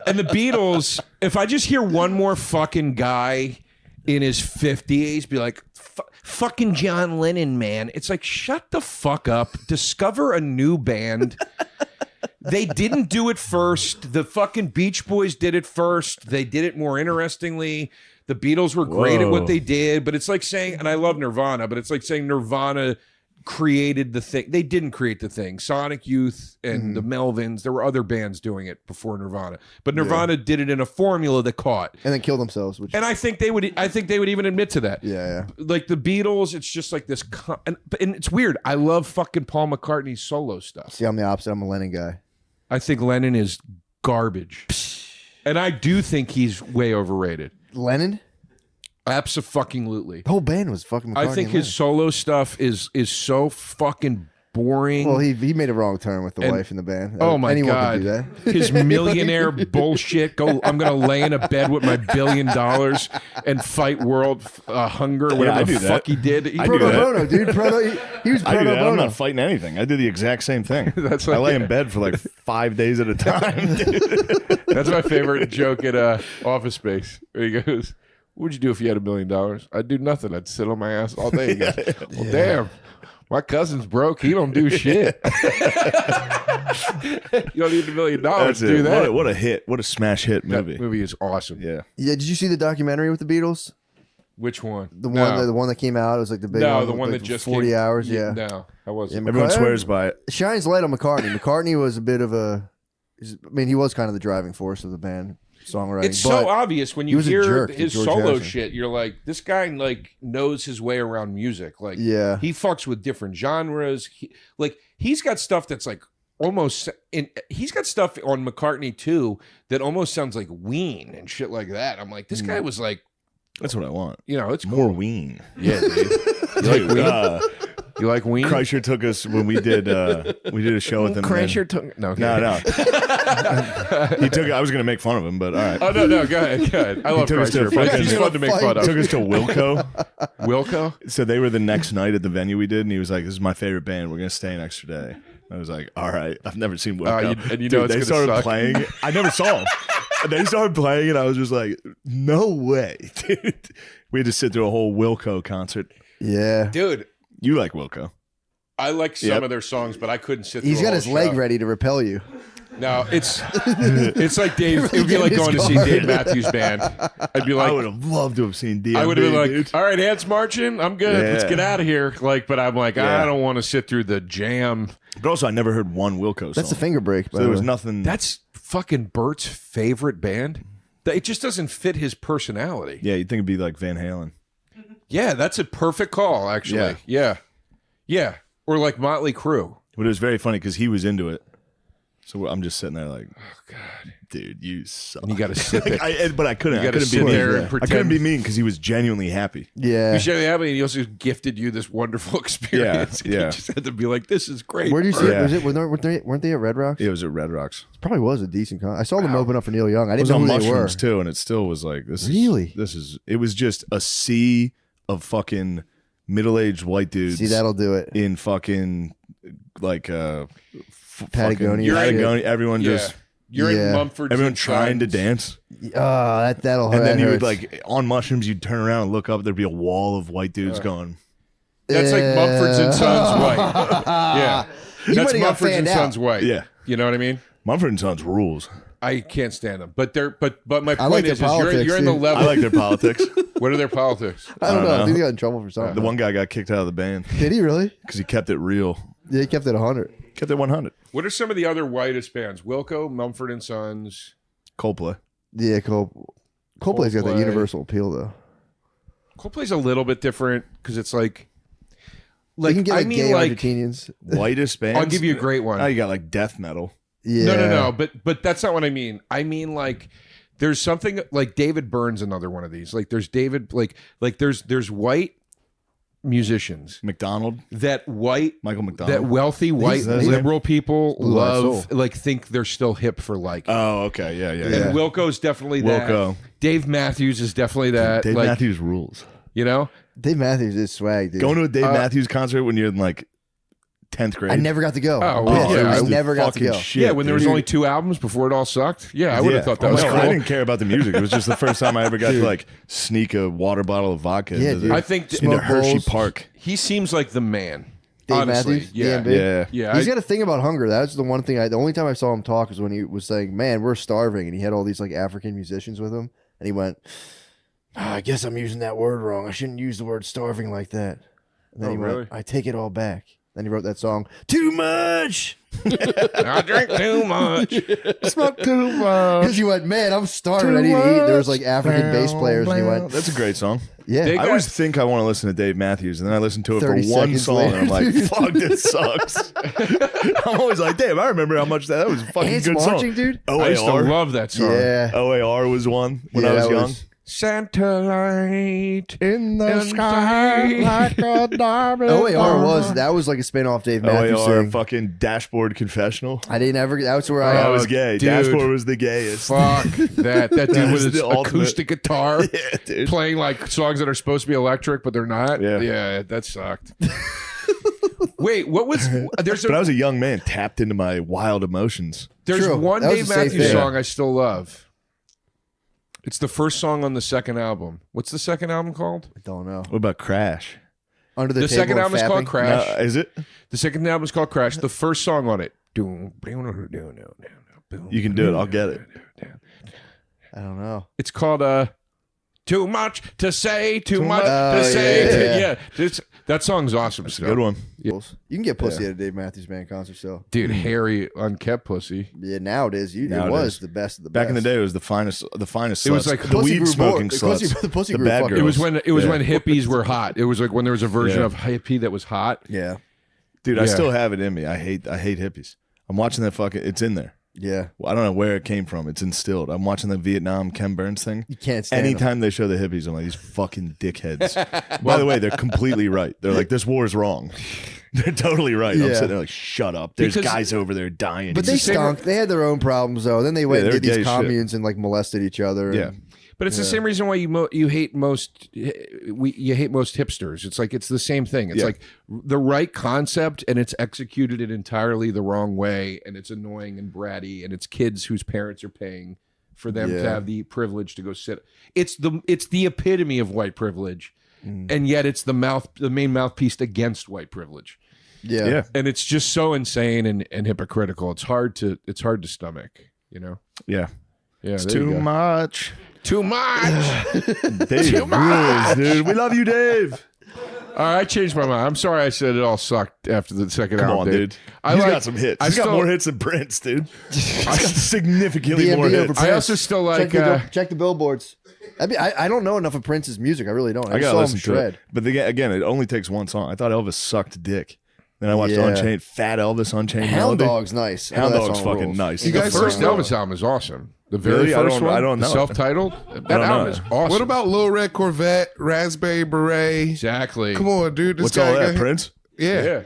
And the Beatles. If I just hear one more fucking guy in his 50s be like, "Fucking John Lennon, man," it's like, shut the fuck up. Discover a new band. They didn't do it first. The fucking Beach Boys did it first. They did it more interestingly. The Beatles were great at what they did, but it's like saying, and I love Nirvana, but it's like saying Nirvana created the thing. They didn't create the thing. Sonic Youth and the Melvins, there were other bands doing it before Nirvana, but Nirvana did it in a formula that caught. And then kill themselves. Which, And I think they would even admit to that. yeah. Like the Beatles, it's just like this, and it's weird. I love fucking Paul McCartney's solo stuff. See, I'm the opposite. I'm a Lennon guy. I think Lennon is garbage. And I do think he's way overrated. Lennon? Abso-fucking-lutely. The whole band was fucking McCartney I think and his solo stuff is so fucking boring. Lennon. Well, he made a wrong turn with the And- wife in the band. Oh my Anyone God. could do that. His millionaire bullshit. I'm going to lay in a bed with my $1 billion and fight world hunger, whatever I the do fuck that. he did. I Pro do that. bono, dude. He was I pro do that. I'm bono. not fighting anything. I do the exact same thing. That's I like- lay in bed for like 5 days at a time. That's my favorite joke at Office Space. Where he goes, "What'd you do if you had $1 million?" "I'd do nothing. I'd sit on my ass all day." He goes, "Well, damn. My cousin's broke. He don't do shit." You don't need $1 million That's to do it. that. What a hit. What a smash hit That movie. movie is awesome. Yeah. Yeah, did you see the documentary with the Beatles? Which one? The one that came out. It was like the big No, one. the one like that just 40 came- hours. Yeah. No, I wasn't. Yeah, Everyone McCartney- swears by it. Shines light on McCartney. McCartney was a bit of he was kind of the driving force of the band songwriting. It's but so obvious when he you was a hear jerk to his George solo Harrison. shit. You're like, this guy like knows his way around music. Like, Yeah. he fucks with different genres. He's got stuff that's like almost. He's got stuff on McCartney too that almost sounds like Ween and shit like that. I'm like, this guy was like, That's what I want. it's More cool. Ween. Yeah, dude. You like Ween? You like Ween? Kreischer took us when we did a show with him. Kreischer took no, okay. No. He took. I was going to make fun of him, but all right. Oh no, go ahead. I love took us to Kreischer, but fucking- he's fun to make fun of. Took us to Wilco. Wilco? So they were the next night at the venue we did, and he was like, "This is my favorite band. We're going to stay an extra day." I was like, "All right." I've never seen Wilco. and you know it's they gonna started suck. playing. I never saw them. They started playing, and I was just like, "No way, dude!" We had to sit through a whole Wilco concert. Yeah. Dude, You like Wilco? I like some Yep. of their songs, but I couldn't sit through He's a got whole his leg show. ready to repel you. No, it's like Dave. It would be Really like getting going to his see guard. Dave Matthews Band. I'd be I would like, have loved to have seen DMB. I would have been like, dude. all right, hands marching. I'm good. Let's Yeah. get out of here. Like, but I'm like, Yeah. I don't want to sit through the jam. But also, I never heard one Wilco song. That's the finger break. So there was nothing. That's fucking Bert's favorite band. It just doesn't fit his personality. Yeah, you'd think it'd be like Van Halen. Yeah, that's a perfect call, actually. Yeah. Or like Motley Crue. But it was very funny because he was into it. So I'm just sitting there like, Oh, God. dude, you suck. And you got to sip it. But I couldn't. You I gotta couldn't be sit mean. there and I pretend. couldn't be mean because he was genuinely happy. Yeah. You should be happy, and he also gifted you this wonderful experience. Yeah. You just had to be like, this is great. Where do you see Yeah. it? Weren't they at Red Rocks? It was at Red Rocks. It probably was a decent con. I saw them open up for Neil Young. I It was didn't on know who they were. mushrooms too, and it still was like this. Really? It was just a sea of fucking middle-aged white dudes. See, that'll do it. in fucking like Patagonia fucking shit. Patagonia. Everyone just You're Yeah. in Mumford. everyone trying to dance, That'll hurt. and then that you would hurts. like on mushrooms. You'd turn around and look up. There'd be a wall of white dudes going. That's like Mumford's and Sons White. Yeah. You That's might have got Mumford's and fanned out. Sons White. Yeah. You know what I mean? Mumford and Sons rules. I can't stand them. But my I like point their is you're politics, in the dude. level. I like their politics. What are their politics? I don't know. I know. think he got in trouble for something. The one guy got kicked out of the band Did he really? because he kept it real. Yeah, he kept it 100. Kept it 100. What are some of the other whitest bands? Wilco, Mumford and Sons. Coldplay. Yeah, Coldplay's got that Coldplay. universal appeal though. Coldplay's a little bit different because it's like You can get like gay like Argentinians. Whitest bands. I'll give you a great one. Now you got like death metal. Yeah. No. But that's not what I mean. I mean like there's something like David Byrne's another one of these. Like there's David like there's white musicians McDonald. Michael McDonald. that wealthy white Is that his name? liberal people Ooh, my love soul. like think they're still hip for like. Oh, okay. Yeah. And Wilco's definitely that. Wilco. Dave Matthews is definitely that. Dave like, Matthews rules. You know? Dave Matthews is swag, dude. Going to a Dave Matthews concert when you're in like 10th grade. I never got to go. Oh, Bitch, yeah, I it was never the got to fucking go. shit, yeah, when there was dude. only 2 albums before it all sucked. Yeah, I would have thought that was No, cool. I didn't care about the music. It was just the first time I ever got to like sneak a water bottle of vodka Yeah, into, dude. I think into Smoke Hershey bowls. Park. he seems like the man. Dave honestly. Matthews? Yeah. DMB? Yeah. Yeah. He's got a thing about hunger. That's the one thing. The only time I saw him talk is when he was saying, "Man, we're starving," and he had all these like African musicians with him, and he went, I guess I'm using that word wrong. I shouldn't use the word starving like that." And then Oh, he really? went, "I take it all back." Then he wrote that song, "Too Much," I drink too much. Smoke too much. because he went, "Man, I'm starving. I need to eat." There was like African bass players, and he went, That's a great song. "Yeah." They I always think I want to listen to Dave Matthews, and then I listen to it for 30 one seconds song, later, and I'm like, dude. "Fuck, this sucks." I'm always like, "Damn, I remember how much that was a fucking Ants good marching, song." dude. I used to OAR, love that song. Yeah. OAR was one when Yeah, I was that young. was- Santa light. In the sky like a diamond. OAR that was like a spin-off Dave Matthews OAR thing. fucking Dashboard Confessional. I didn't ever. That's where I I was gay. dude. Dashboard was the gayest. Fuck that. That dude with is his the ultimate- acoustic guitar Yeah, dude. playing like songs that are supposed to be electric, but they're not. Yeah. Yeah, that sucked. Wait, what was there's But I a was a young man tapped into my wild emotions. there's True. one That was Dave a safe Matthews thing. song I still love. It's the first song on the second album. What's the second album called? I don't know. What about Crash? Under The table second and album is called fapping? Crash. No, is it? The second album is called Crash. The first song on it. You can do it. I'll get it. I don't know. It's called Too Much to Say, Too Much Oh, to Say. yeah. That song's awesome. It's a good one. You can get pussy at a Dave Matthews Band concert still. Dude, hairy, unkept pussy. Yeah, now it is. It Now it was is. the best of the Back best. in the day, it was the finest. The finest. It was sluts. like the Pussy weed grew smoking more- the pussy- sluts. the pussy the grew bad fucking- It was girls. when hippies were hot. It was like when there was a version Yeah. of hippie that was hot. Yeah. Dude, I Yeah. still have it in me. I hate hippies. I'm watching that fucking. It's in there. Yeah. Well, I don't know where it came from. It's instilled. I'm watching the Vietnam Ken Burns thing. You can't stand 'em. Anytime they show the hippies, I'm like, these fucking dickheads. By the way, they're completely right. They're like, this war is wrong. They're totally right. I'm Yeah. sitting there like, shut up. There's Because- guys over there dying. But they the same- stunk. They had their own problems though. Then they went Yeah, and did they're these gay as shit. communes and like molested each other. Yeah. and- But it's the same reason why you hate most you hate most hipsters. It's like it's the same thing. It's Yeah. like the right concept and it's executed in entirely the wrong way, and it's annoying and bratty, and it's kids whose parents are paying for them to Yeah. have the privilege to go sit. It's the epitome of white privilege, and yet it's the main mouthpiece against white privilege. Yeah. Yeah. And it's just so insane and hypocritical. It's hard to stomach. You know. Yeah. Yeah. It's there you too go. much. Too much. Dave rules, dude. We love you, Dave. I changed my mind. I'm sorry I said it all sucked after the second Come album. on, dude. He's got some hits. He's got more hits than Prince, dude. He's got significantly DMB more over hits. I also still like. check the billboards. I don't know enough of Prince's music. I really don't. I I just gotta saw him listen to shred. it. But again, it only takes one song. I thought Elvis sucked dick. Then I watched Yeah. Unchained, Fat Elvis, Unchained Hound Melody. Dog's nice. I know Hound that Dog's song fucking rules. nice. The guys first know- Elvis album is awesome. The very Really? first one, I don't the know. self-titled. That don't album know. is awesome. What about Lil Red Corvette, Raspberry Beret? exactly? Come on, dude. This What's guy all that, got- Prince? Yeah. Yeah.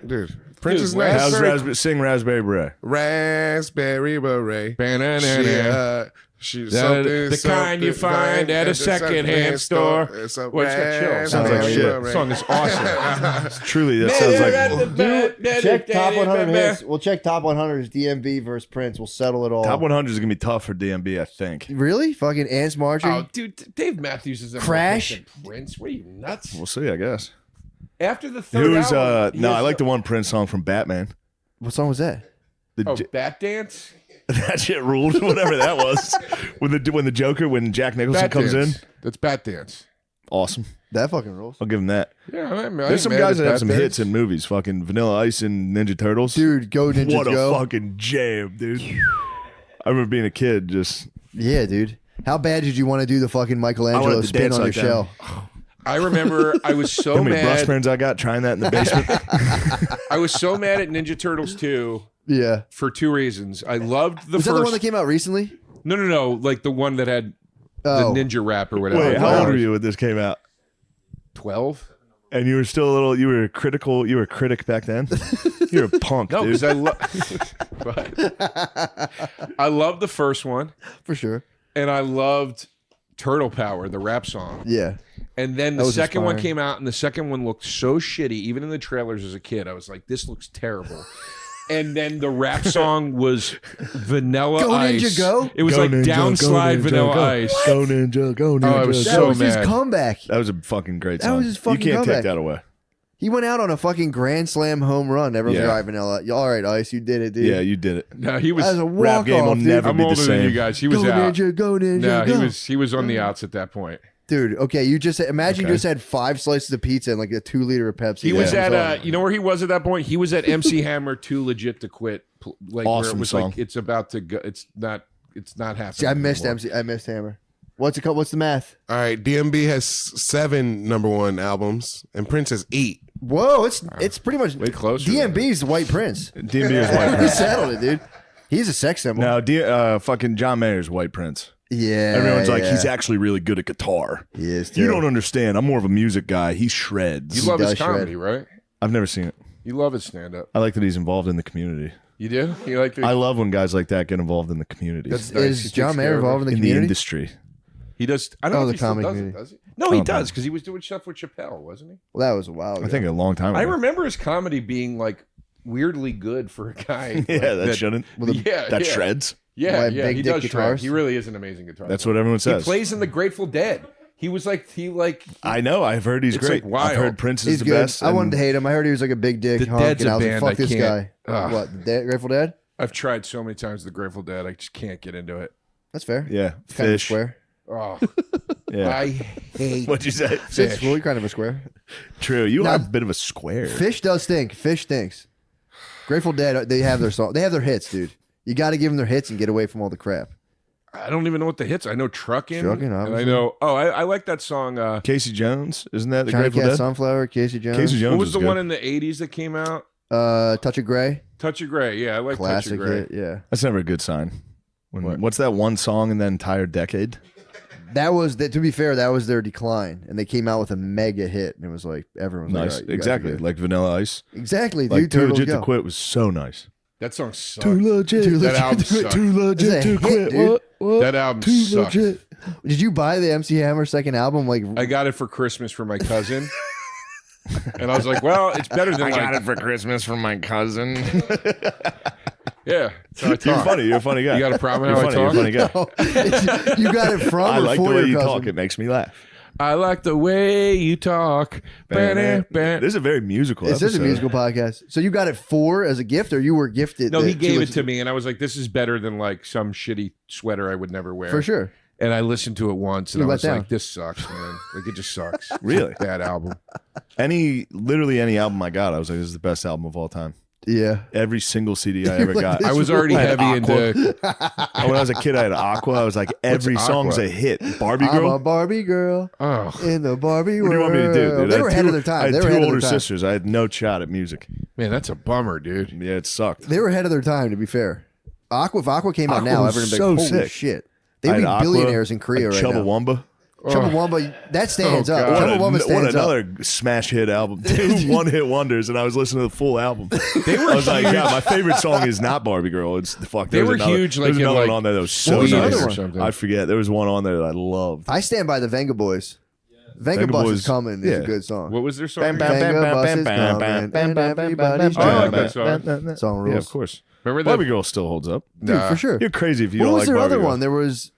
Dude. Prince is Dude, nice. How's sing Raspberry Beret? Raspberry Beret. Banana. She's The kind you find at a secondhand store. Well, it's got chills. Sounds like shit. The song is awesome. Truly, that sounds like Check top 100 hits. We'll check top 100's DMB versus Prince. We'll settle it all. top 100 is gonna be tough for DMB, I think. Really? Fucking Ants Marching? Oh, dude, Dave Matthews is a Crash? Prince. What are you nuts? We'll see, I guess. After the third Who's album, no, I like the one Prince song from Batman. What song was that? Bat Dance. That shit ruled, whatever that was. when the Jack Nicholson Bat comes Dance. in, That's Bat Dance. awesome. That fucking rules. I'll give him that. Yeah, I mean, There's some guys that have some hits in movies. Fucking Vanilla Ice and Ninja Turtles. Dude, go Ninja what Go. a fucking jam, dude. I remember being a kid, just Yeah, dude. How bad did you want to do the fucking Michelangelo wanted to spin dance on your like that. shell? I remember I was so how many brush mad. pens I got trying that in the basement. I was so mad at Ninja Turtles 2 Yeah. for two reasons. I loved the Was first. that the one that came out recently? No. Like the one that had Oh. the ninja rap or whatever. Wait, how old were you when this came out? 12? And you were still a little. You were critical. You were a critic back then. You're a punk, No, dude. because I loved the first one, For sure. and I loved Turtle Power, the rap song. Yeah. And then That the was second one inspiring. came out, and the second one looked so shitty. Even in the trailers as a kid, I was like, "This looks terrible." And then the rap song was Vanilla Go Ice. Ninja Go? It was Go like Ninja, downslide go Ninja, Vanilla go. Ice. Go Ninja, go Ninja. Oh, I was That so was his mad. comeback. That was a fucking great That song. was his fucking You can't comeback. take that away. He went out on a fucking grand slam home run. Everyone's Yeah. like, all right, Vanilla. All right, Ice, you did it, dude. Yeah, you did it. No, he was. That was a Rap game will walk-off, dude. never I'm be the older than you same. guys. He was Go out. Ninja, go Ninja, No, go. he was on the outs at that point. Dude, okay, you just imagine Okay. you just had 5 slices of pizza and like a 2-liter of Pepsi. He was Yeah. at you know where he was at that point? He was at MC Hammer Too Legit to Quit. Like where it Awesome was song. like it's about to go. It's not happening. See, I missed anymore. MC. I missed Hammer. What's it called? What's the math? All right, DMB has 7 #1 albums, and Prince has 8. Whoa, it's pretty much Way closer. DMB's the White Prince. DMB is White We Prince. settled it, dude. He's a sex symbol. Now, fucking John Mayer's White Prince. Yeah, Everyone's like, yeah. he's actually really good at guitar. He is. You too. don't understand. I'm more of a music guy. He shreds. You love his does shred. comedy, right? I've never seen it. You love his stand up. I like that he's involved in the community. You do? You like I love when guys like that get involved in the community. That's nice. He Is takes John care Mayer of involved in the in the community? industry. He does. I don't Oh, know the if he still comedy does it, community. does he? No, he Oh, does no. because he was doing stuff with Chappelle, wasn't he? Well, that was a while ago. I think a long time ago. I remember his comedy being like weirdly good for a guy. Yeah, like, that shouldn't. yeah, Shreds. Yeah, Why, yeah, big he dick does guitars? shred. He really is an amazing guitarist. That's what everyone he says. plays in the Grateful Dead. He was like I know. I've heard he's It's, great. like, wild. I've heard Prince is He's the good. best. I and wanted to hate him. I heard he was like a big dick The hunk, Dead's and a I was like, band fuck I this can't- guy. Ugh. What, the Grateful Dead? I've tried so many times the Grateful Dead. I just can't get into it. That's fair. Yeah, It's kind of a Fish. square. Oh, Yeah. I hate. What'd you say? Fish. Well, you're kind of a square. True. You Now- are a bit of a square. Fish does stink. Fish stinks. Grateful Dead, they have their song. They have their hits, dude. You got to give them their hits and get away from all the crap. I don't even know what the hits. I know Truckin'. Truckin', and I obviously. know. Oh, I like that song. Casey Jones, isn't that the Johnny Grateful Cat, Dead? Sunflower, Casey Jones. Casey Jones. what was is the good. one in the '80s that came out? Touch of Grey. Touch of Grey. Yeah, I like Touch Classic of Grey. hit. Yeah. That's never a good sign. What? What's that one song in that entire decade? That was, to be fair, that was their decline. And they came out with a mega hit. And it was like, everyone was Nice. like, all right, you guys are Exactly. good. Like Vanilla Ice. Exactly, Like dude. Too Turtles Legit Go. to Quit was so nice. That song sucked. legit. That album sucked. Too legit It's a to hit, quit. dude. What? That album Too sucked. legit. Did you buy the MC Hammer second album? Like, I got it for Christmas for my cousin. And I was like, well, it's better than like, for Christmas from my cousin. yeah. That's how I You're talk. funny. You're a funny guy. You got a problem You're how I funny. You're a talk? funny guy. you got it from I or like the for way your you cousin? talk. It makes me laugh. I like the way you talk. This is a very musical This is a episode. musical podcast. So you got it for as a gift, or you were gifted? No, he to gave it listen- to me, and I was like, this is better than like some shitty sweater I would never wear. for sure. And I listened to it once, and I You was let down. like, "This sucks, man. Like, it just sucks." Really? Bad album. Literally any album I got, I was like, this is the best album of all time. Yeah. Every single CD I ever got. I was already I had heavy Aqua. into. When I was a kid, I had Aqua. I was like, every What's song's Aqua? a hit. Barbie I'm a Girl. Barbie girl Oh, in the Barbie What do you world. want me to do, dude? They I were had ahead two- of their time. I had They were two ahead of older their time. sisters. I had no shot at music. man, that's a bummer, dude. Yeah, it sucked. They were ahead of their time, to be fair. If Aqua came out Aqua now, was everyone would be so like, holy sick. shit. I They'd had be Aqua, billionaires in Korea right now. Chubbawamba. Chubbawamba, that stands up. God. Chubbawamba What stands up. another smash hit album. Two one-hit wonders, and I was listening to the full album. I was like, yeah, my favorite song is not Barbie Girl. It's the fuck. They There were was another, huge, there like, was in, another like, one on there that was so What was the nice. other or one? something. I forget. There was one on there that I loved. I stand by the Venga Boys. Venga Venga Bus Boys, is coming. yeah. It's a good song. What was their song? Venga Bus is coming, and everybody's Oh, I like jamming. that song. Song Yeah, rules. of course. Remember Barbie that? Girl still holds up. Dude, for sure. You're crazy if you What don't was like their Barbie other Girl. one? There was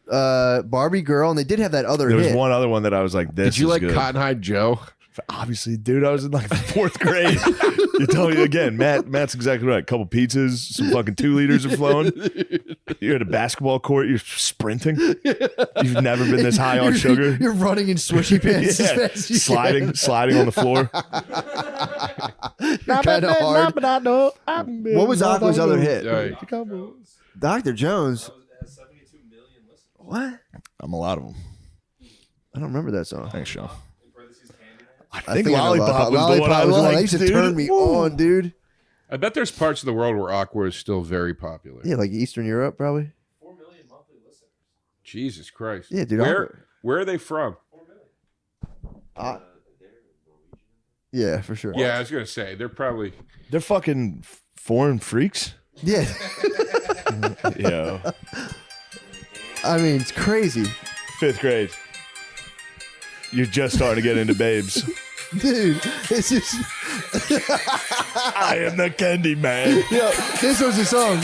Barbie Girl, and they did have that other There was hit. one other one that I was like, this Did you is like good. Cotton Eye Joe? Obviously, dude, I was in like fourth grade. You're telling me again, Matt's exactly right. A couple pizzas, some fucking 2 liters are flowing. You're at a basketball court, you're sprinting. You've never been this high on sugar. You're running in swishy pants as Yeah. fast as you can. sliding on the floor. Kind of hard. What was Aqua's other hit? Yeah. Dr. Jones. What? I'm a lot of them. I don't remember that song. Thanks, Sean. I I think I know Lollipop was the one I was the one that liked, used to dude. turn me on, dude. I bet there's parts of the world where Aqua is still very popular. Yeah, like Eastern Europe, probably. Jesus Christ. Yeah, dude. Where are they from? Yeah, for sure. Yeah, I was gonna say they're probably. They're fucking foreign freaks. Yeah. Yeah. I mean, it's crazy. 5th grade. You're just starting to get into babes. Dude, it's just. I am the candy man. Yo, this was a song.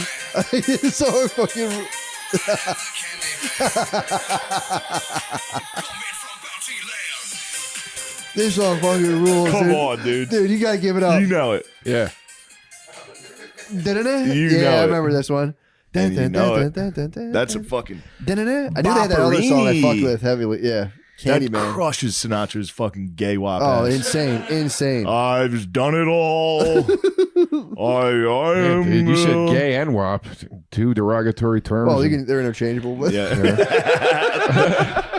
This song fucking. This song fucking rules. Come dude. on, dude. Dude, you gotta give it up. You know it. Yeah. Da-da-da. You yeah, know I it. remember this one. And you know it. Da-da-da-da-da-da-da. That's a fucking... Da-da-da. I knew they had that other song I fucked Bopperini. with heavily. Yeah. That Candyman. crushes Sinatra's fucking gay wop Oh, ass. insane. Insane. I've done it all. I Yeah, am... dude, you said gay and WAP, 2 derogatory terms. Well, they're interchangeable. But Yeah.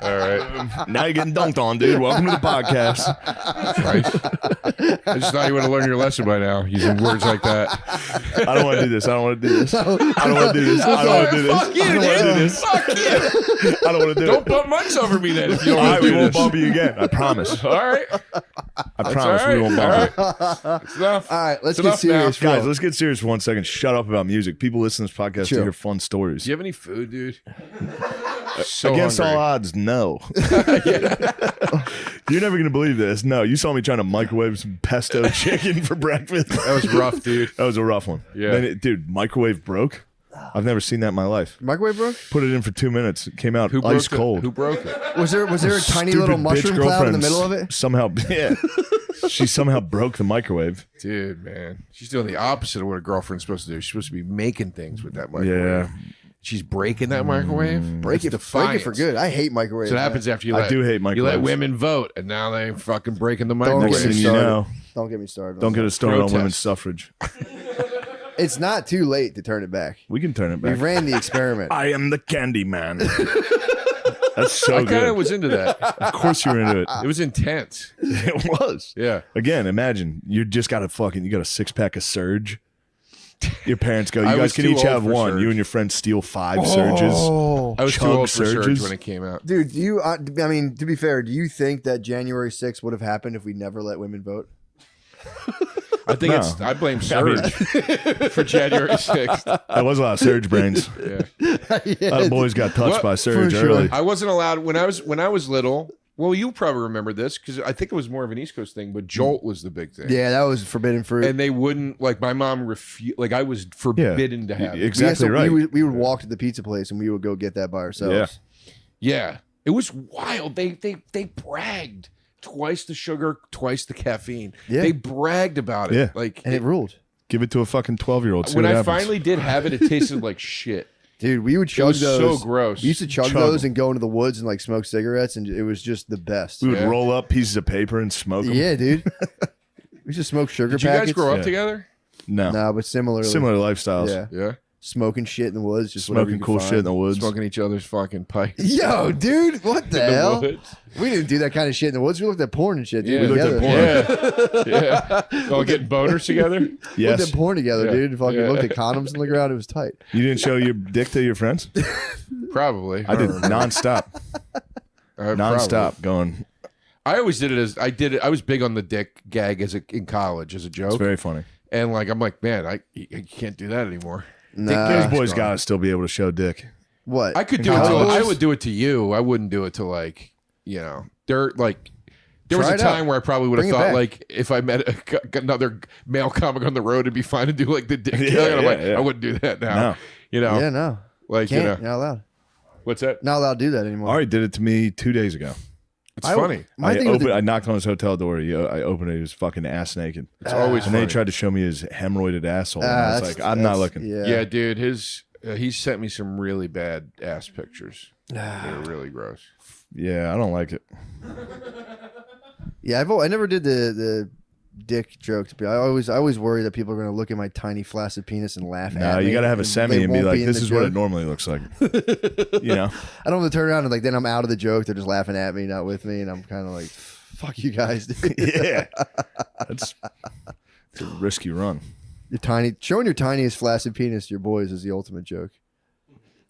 All right. Now you're getting dunked on, dude. Welcome to the podcast. Christ. I just thought you would have learned your lesson by now, using words like that. I don't want to do this. I don't want to do this. I don't want to do this. I don't want to do this. Fuck you, I don't want to do dude. this. Fuck you. I don't want to do Don't it. bump mics over me then if you don't All want right, to we do won't this. bump you again. I promise. All right. I promise we won't bump you. It's enough. all right, let's It's get enough now. serious. Guys, Bro. let's get serious for 1 second. Shut up about music. People listen to this podcast Sure. to hear fun stories. Do you have any food, dude? So Against hungry. all odds, no. You're never gonna believe this. No, you saw me trying to microwave some pesto chicken for breakfast. That was rough, dude. That was a rough one. Yeah. Then dude, microwave broke. I've never seen that in my life. Microwave broke? Put it in for 2 minutes. It came out Who broke ice it? cold. Who broke it? Was there a tiny Stupid little bitch mushroom cloud in the girlfriend middle of it? Somehow, yeah. She somehow broke the microwave. Dude, man. She's doing the opposite of what a girlfriend's supposed to do. She's supposed to be making things with that microwave. Yeah. She's breaking that microwave. Break it for good. I hate microwaves. So what man. happens after you I let, do hate you microwaves. let women vote, and now they fucking breaking the Don't get microwave. Next me thing you started. know, Don't get me started. don't get us started on Protest. women's suffrage. It's not too late to turn it back. We can turn it We back. ran the experiment. I am the candy man. That's so I kind good. of was into that. Of course you were into it. It was intense. It was. Yeah. Again, imagine you just got you got a 6-pack of Surge. Your parents go, you I guys was can too each old have for one. Surge. You and your friends steal 5 Surges. Oh. I was too Chug old for Surge Surges. when it came out. Dude, do you, I mean, to be fair, do you think that January 6th would have happened if we never let women vote? I think No. I blame Surge for January 6th. That was a lot of Surge brains. Yeah. A lot of boys got touched What? by Surge For sure. early. I wasn't allowed when I was little. Well, you probably remember this because I think it was more of an East Coast thing, but Jolt was the big thing. Yeah, that was forbidden fruit. And they wouldn't, like, my mom refused, like, I was forbidden to have it. Exactly right. We would walk to the pizza place and we would go get that by ourselves. Yeah. It was wild. They bragged. Twice the sugar, twice the caffeine. Yeah. They bragged about it. Yeah. Like, And it ruled. Give it to a fucking 12-year-old. when I finally did have it, it tasted like shit. Dude, we would It chug was those. so gross. We used to chug those and go into the woods and like smoke cigarettes, and it was just the best. We would roll up pieces of paper and smoke them. Yeah, dude. We used to smoke sugar Did you packets. guys grow up Yeah. together? No. No, but similarly. Similar lifestyles. Yeah. Yeah. Smoking shit in the woods, just whatever you Smoking could cool find. shit in the woods. Smoking each other's fucking pipes. Yo, dude, what the in the hell? woods. We didn't do that kind of shit in the woods. We looked at porn and shit, dude. Yeah. We looked at together. porn. Yeah. All getting boners together? We looked Yes. at porn together, Yeah. dude. Fucking Yeah. looked at condoms on the ground. It was tight. You didn't show your dick to your friends? Probably. I did don't remember. nonstop. Probably. Nonstop going. I always did it. I was big on the dick gag in college as a It's joke. very funny. And like, I'm like, man, I can't do that anymore. Nah. Those gag's boys gone. gotta still be able to show dick. What? I could do it. College? I would do it to you. I wouldn't do it to like, there like. There was Try a it out. time where I probably would have Bring it thought back. like if I met another male comic on the road, it'd be fine to do like the dick. Yeah, gag. And I'm yeah, like, yeah. I wouldn't do that now. No. You know, Yeah, no. like Can't. you You're know, not allowed. what's that? Not allowed to do that anymore. Ari did it to me 2 days ago. It's I- funny. My thing with I knocked on his hotel door. I opened it. He was fucking ass naked. It's always And funny. then he tried to show me his hemorrhoided asshole. And I was like, I'm not looking. Yeah, dude, he sent me some really bad ass pictures. They're really gross. Yeah, I don't like it. Yeah, I never did the dick joke. I always worry that people are going to look at my tiny flaccid penis and laugh at No, me. you got to have a and semi they and be won't like, in this the is what it joke. normally looks like. You know? I don't have to turn around and like then I'm out of the joke. They're just laughing at me, not with me, and I'm kind of like, fuck you guys. Dude. Yeah. It's a risky run. Showing your tiniest flaccid penis to your boys is the ultimate joke.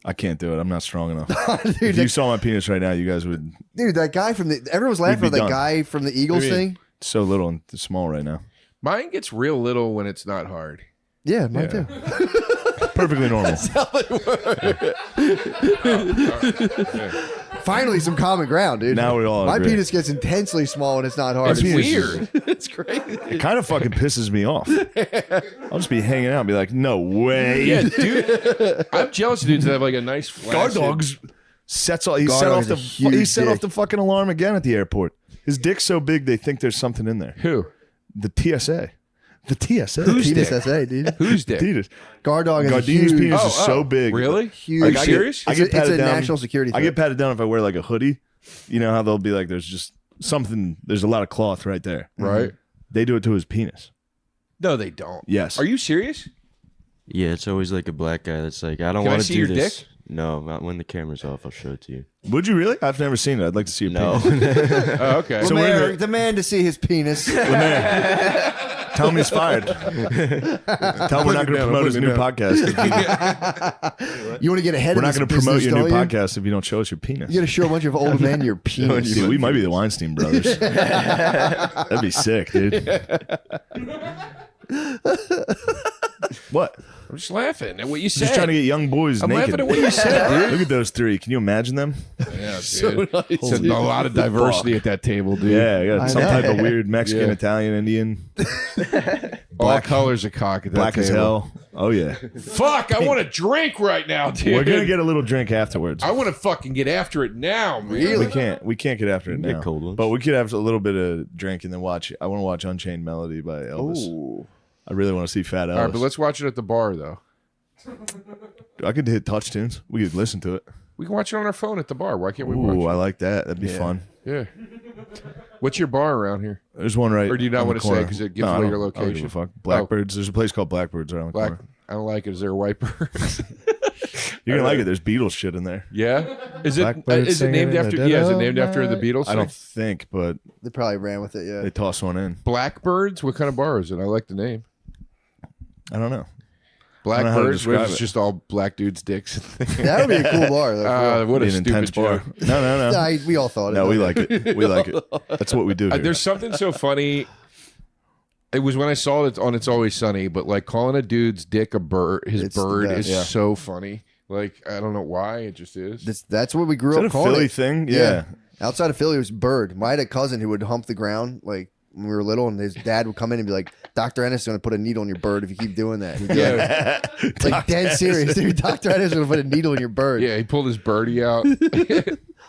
I can't do it. I'm not strong enough. Dude, If you saw my penis right now, you guys would. that guy from everyone's laughing We'd at be that done. guy from the Eagles What do you mean? thing. So little and small right now. Mine gets real little when it's not hard. Yeah, mine too. Perfectly normal. Finally, some common ground, dude. Now we all My agree. penis gets intensely small when it's not hard. It's penis weird. It's crazy. It kind of fucking pisses me off. I'll just be hanging out and be like, no way. Yeah, dude. I'm jealous of dudes that have like a nice Guard flaccid. dogs sets off. He Guard set dog off is the a huge he set off dick. the fucking alarm again at the airport. His dick's so big they think there's something in there. Who? The TSA. The TSA. Who's Penis dick? SA, dude. Who's dick? Adidas. Guard dog is a Gardini's huge. penis is so big. Really? Huge. Are you I get- serious? I It's get a patted down. national security I threat. get patted down if I wear like a hoodie. You know how they'll be like, there's just something. There's a lot of cloth right there. Right. They do it to his penis. No, they don't. Yes. Are you serious? Yeah, it's always like a black guy that's like, I don't Can I want to see do your this. dick? No, not when the camera's off. I'll show it to you. Would you really? I've never seen it. I'd like to see your No. penis. Oh, okay. So wait a minute. Demand to see his penis. Tell him he's fired. Tell him we're not going to promote his new podcast. You want to get ahead We're of not this going to promote business, your new don't you? podcast if you don't show us your penis. You got to show a bunch of old men your penis. Dude, we might be the Weinstein brothers. That'd be sick, dude. What? I'm just laughing at what you said. Just trying to get young boys I'm naked. laughing at what you said, dude. Look at those three. Can you imagine them? Yeah, dude. It's a lot of diversity at that table, dude. Yeah, yeah. I Some know. type of weird Mexican, Yeah. Italian, Indian, All colors of cock at that black table. as hell. Oh yeah. Fuck, I want a drink right now, dude. We're gonna get a little drink afterwards. I want to fucking get after it now, man. We can't get after it Get now. cold ones. But we could have a little bit of drink and then watch. I want to watch Unchained Melody by Elvis. Ooh. I really want to see Fat Elvis. All right, but let's watch it at the bar, though. I could hit touch tunes. We could listen to it. We can watch it on our phone at the bar. Why can't we watch Ooh, it? I like that. That'd be fun. Yeah. What's your bar around here? There's one right. Or do you not on the want to say corner. 'cause it gives No, I away don't- your I don't give a location? fuck. Blackbirds. There's a place called Blackbirds around the Black. corner. I don't like it. Is there a wiper? You're gonna like it. There's Beatles shit in there. Yeah. Is it? Blackbird Is it named singing in after? the Yeah. Is it dead named of after the night. Beatles? I don't song? think, but They probably ran with it, yeah. they toss one in. Blackbirds. What kind of bar is it? I like the name. I don't know. know how to Blackbirds. Where describe it's it. just all black dudes' dicks. That would be a cool bar, though. for real. What a Be an stupid intense bar. joke. No. Nah, we all thought it. No, we though. like it. We like it. That's what we do. Here. There's something so funny. It was when I saw it on It's Always Sunny, but like calling a dude's dick a bird, his It's the bird best. is Yeah. so funny. Like I don't know why, it just is. That's what we grew Is that up a calling Philly it. thing? Yeah. Outside of Philly, it was bird. I had a cousin who would hump the ground like when we were little, and his dad would come in and be like, "Dr. Ennis is going to put a needle in your bird if you keep doing that." He'd be Yeah, like dead serious, dude. Dr. Ennis is going to put a needle in your bird. yeah. He pulled his birdie out.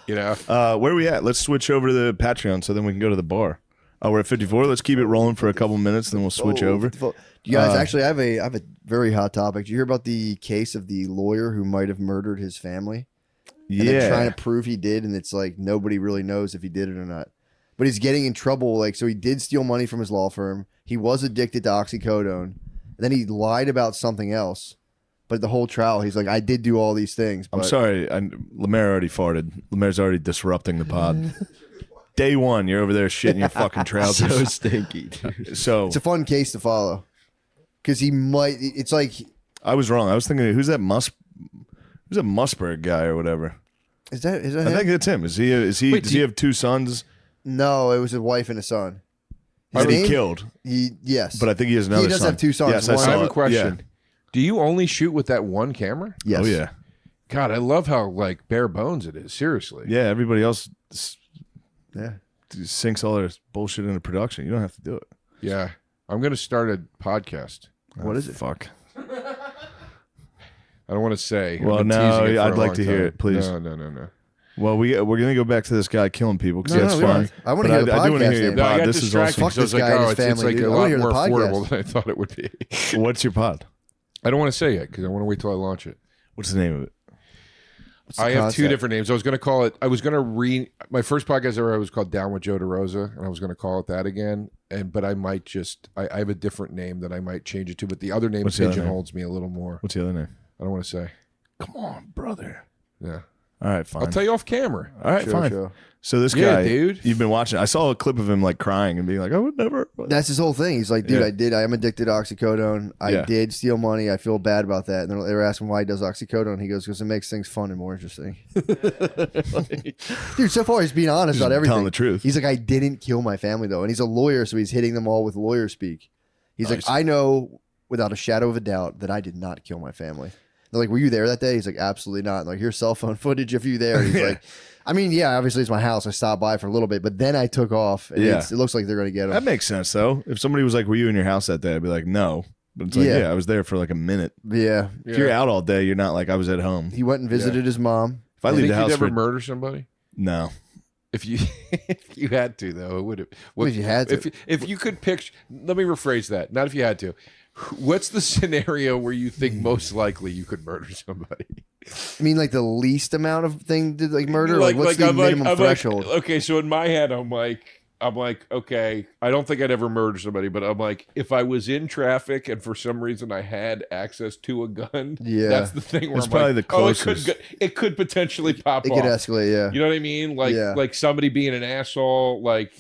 You know, Where are we at? Let's switch over to the Patreon so then we can go to the bar. Oh, we're at 54. Let's keep it rolling for a couple minutes, then we'll switch over. You guys, actually, I have a very hot topic. Did you hear about the case of the lawyer who might have murdered his family? And they're trying to prove he did, and it's like nobody really knows if he did it or not. But he's getting in trouble. Like, so he did steal money from his law firm. He was addicted to oxycodone. And then he lied about something else. But the whole trial, he's like, I did do all these things. But I'm sorry. Lemaire already farted. Lemaire's already disrupting the pod. Day one, you're over there shitting your fucking trousers. So stinky, dude. So it's a fun case to follow. Because he might, it's like. I was wrong. I was thinking, who's that Musberg guy or whatever? Is that I him? think it's him. Does he have two sons? No, it was a wife and a son. That he killed. Yes. But I think he has another son. He does have two sons. Yes, One- I I saw have a it. question. Yeah. Do you only shoot with that one camera? Yes. Oh, yeah. God, I love how like bare bones it is. Seriously. Yeah, everybody else Yeah. sinks all their bullshit into production. You don't have to do it. Yeah. I'm going to start a podcast. What is it? Fuck. I don't want to say. Well, I've been no, teasing it for I'd a like long to hear time. it, please. No. Well, we're gonna go back to this guy killing people because that's we don't. fun. I want But to hear the I do want to podcast hear your name. No, I pod. got This is distracted awesome. because I was Fuck like, this guy and oh, his it's family, like dude. a I wanna lot hear the more podcast. affordable than I thought it would be. What's your pod? I don't want to say it because I want to wait till I launch it. What's the name of it? I have two concept? different names. I was going to call it. I was going to my first podcast ever was called Down with Joe Derosa, and I was going to call it that again. But I might just. I have a different name that I might change it to. But the other name What's the other name? pigeonholes me a little more. What's the other name? I don't want to say. Come on, brother. Yeah, All right, fine. I'll tell you off camera. All right, Sure, fine. sure. So this Yeah, guy, dude. you've been watching. I saw a clip of him like crying and being like, "I would never." That's his whole thing. He's like, dude, Yeah. I am addicted to oxycodone. I Yeah. did steal money. I feel bad about that. And they were asking why he does oxycodone. He goes, because it makes things fun and more interesting. Dude, so far he's being honest Just about everything. telling the truth. He's like, I didn't kill my family though. And he's a lawyer, so he's hitting them all with lawyer speak. He's Nice. like, I know without a shadow of a doubt that I did not kill my family. They're like, were you there that day? He's like, absolutely not. And like, here's cell phone footage of you there. And he's like, I mean, yeah, obviously it's my house. I stopped by for a little bit, but then I took off. And Yeah. it looks like they're going to get him. That makes sense though. If somebody was like, "Were you in your house that day?" I'd be like, "No." But it's like, Yeah. yeah, I was there for like a minute. Yeah. If you're out all day, you're not like I was at home. He went and visited his mom. If I You leave think the house you'd ever for murder somebody? no, If you if you had to though, it would have. If you had to. If you could picture, let me rephrase that. Not if you had to. What's the scenario where you think most likely you could murder somebody? I mean, like the least amount of thing to like murder. Like, what's the minimum threshold? Okay, so in my head, I'm like, okay, I don't think I'd ever murder somebody, but I'm like, if I was in traffic and for some reason I had access to a gun, Yeah. that's the thing where That's I'm probably like, the closest. it could potentially pop It off. could escalate. Yeah. You know what I mean? Like, Yeah. like somebody being an asshole, like,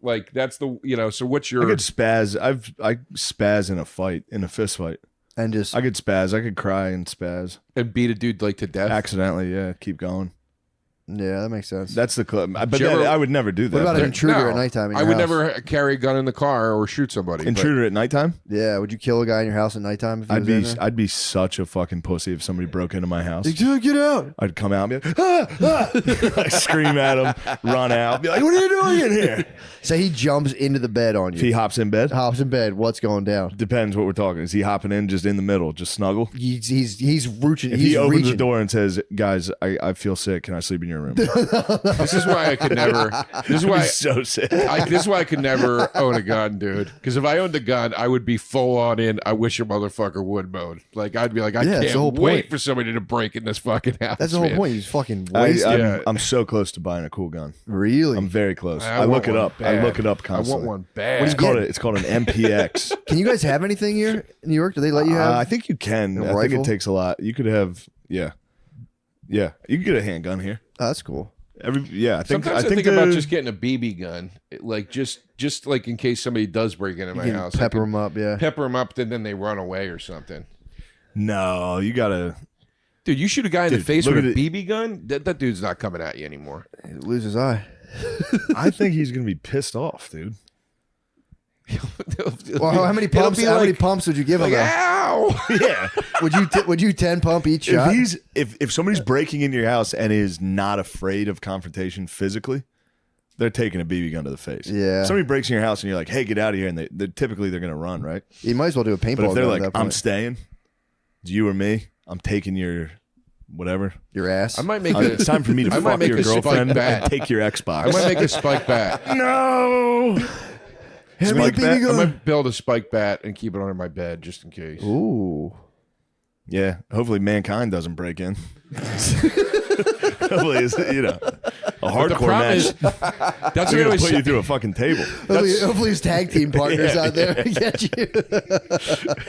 like that's the, so what's I your, could spaz. I spaz in a fight, in a fist fight. And just I could spaz. I could cry and spaz and beat a dude like to death? accidentally. Yeah, keep going. yeah, that makes sense. That's the clip. But Did you ever- I would never do that. What about but- an intruder No, at nighttime? In I your would house? never carry a gun in the car or shoot somebody. but- intruder at nighttime? Yeah, would you kill a guy in your house at nighttime? If he was in there? I'd be such a fucking pussy if somebody broke into my house. Like, dude, get out! I'd come out and be like, I scream at him, run out, be like, "What are you doing in here?" Say he jumps into the bed on If he you. hops in bed, Hops in bed. What's going down? depends what we're talking. Is he hopping in just in the middle, just snuggle? He's reaching. If He's he opens reaching. the door and says, "Guys, I feel sick. Can I sleep in your room?" This is why I could never. This is why. He's so sick. This is why I could never own a gun, dude. Because if I owned a gun, I would be full on in. I wish a motherfucker would mode. Like I'd be like, I Yeah, that's the whole can't wait point. for somebody to break in this fucking house. That's the whole man. point. He's fucking I, wasted. Yeah. I'm so close to buying a cool gun. Really? I'm very close. I I want look it one up. bad. I look it up I want constantly. one bad. What do you call it? It's called an MPX. Can you guys have anything here in New York? Do they let you have? I think you can. A I think rifle? it takes a lot. You could have, yeah. You could get a handgun here. Oh, that's cool. I think. Sometimes I think about just getting a BB gun, like just like in case somebody does break into my You house. can I pepper could them up. Yeah. pepper them up, then they run away or something. No, you gotta. Dude, you shoot a guy in the Dude, face look with a at it. BB gun. That dude's not coming at you anymore. Lose his eye. I think he's gonna be pissed off, dude. Well, how many It'll pumps? be How many like- pumps would you give him? Like, though? ow! Yeah. Would you 10 pump each shot? If somebody's breaking into your house and is not afraid of confrontation physically, they're taking a BB gun to the face. Yeah. If somebody breaks in your house and you're like, "Hey, get out of here," and they're typically gonna run, right? You might as well do a paintball But if they're gun like, at that "I'm point. staying," it's you or me. I'm taking your whatever. Your ass. I might make It's time for me to I might fuck make your a spike girlfriend bat. and take your I Xbox. might make a spike bat. No. Spike bat? I might build a spike bat and keep it under my bed just in case. Ooh. Yeah. Hopefully mankind doesn't break in. Hopefully it's, a hardcore match. That's They're what going to put you through a fucking table. Hopefully his tag team partners out there get you.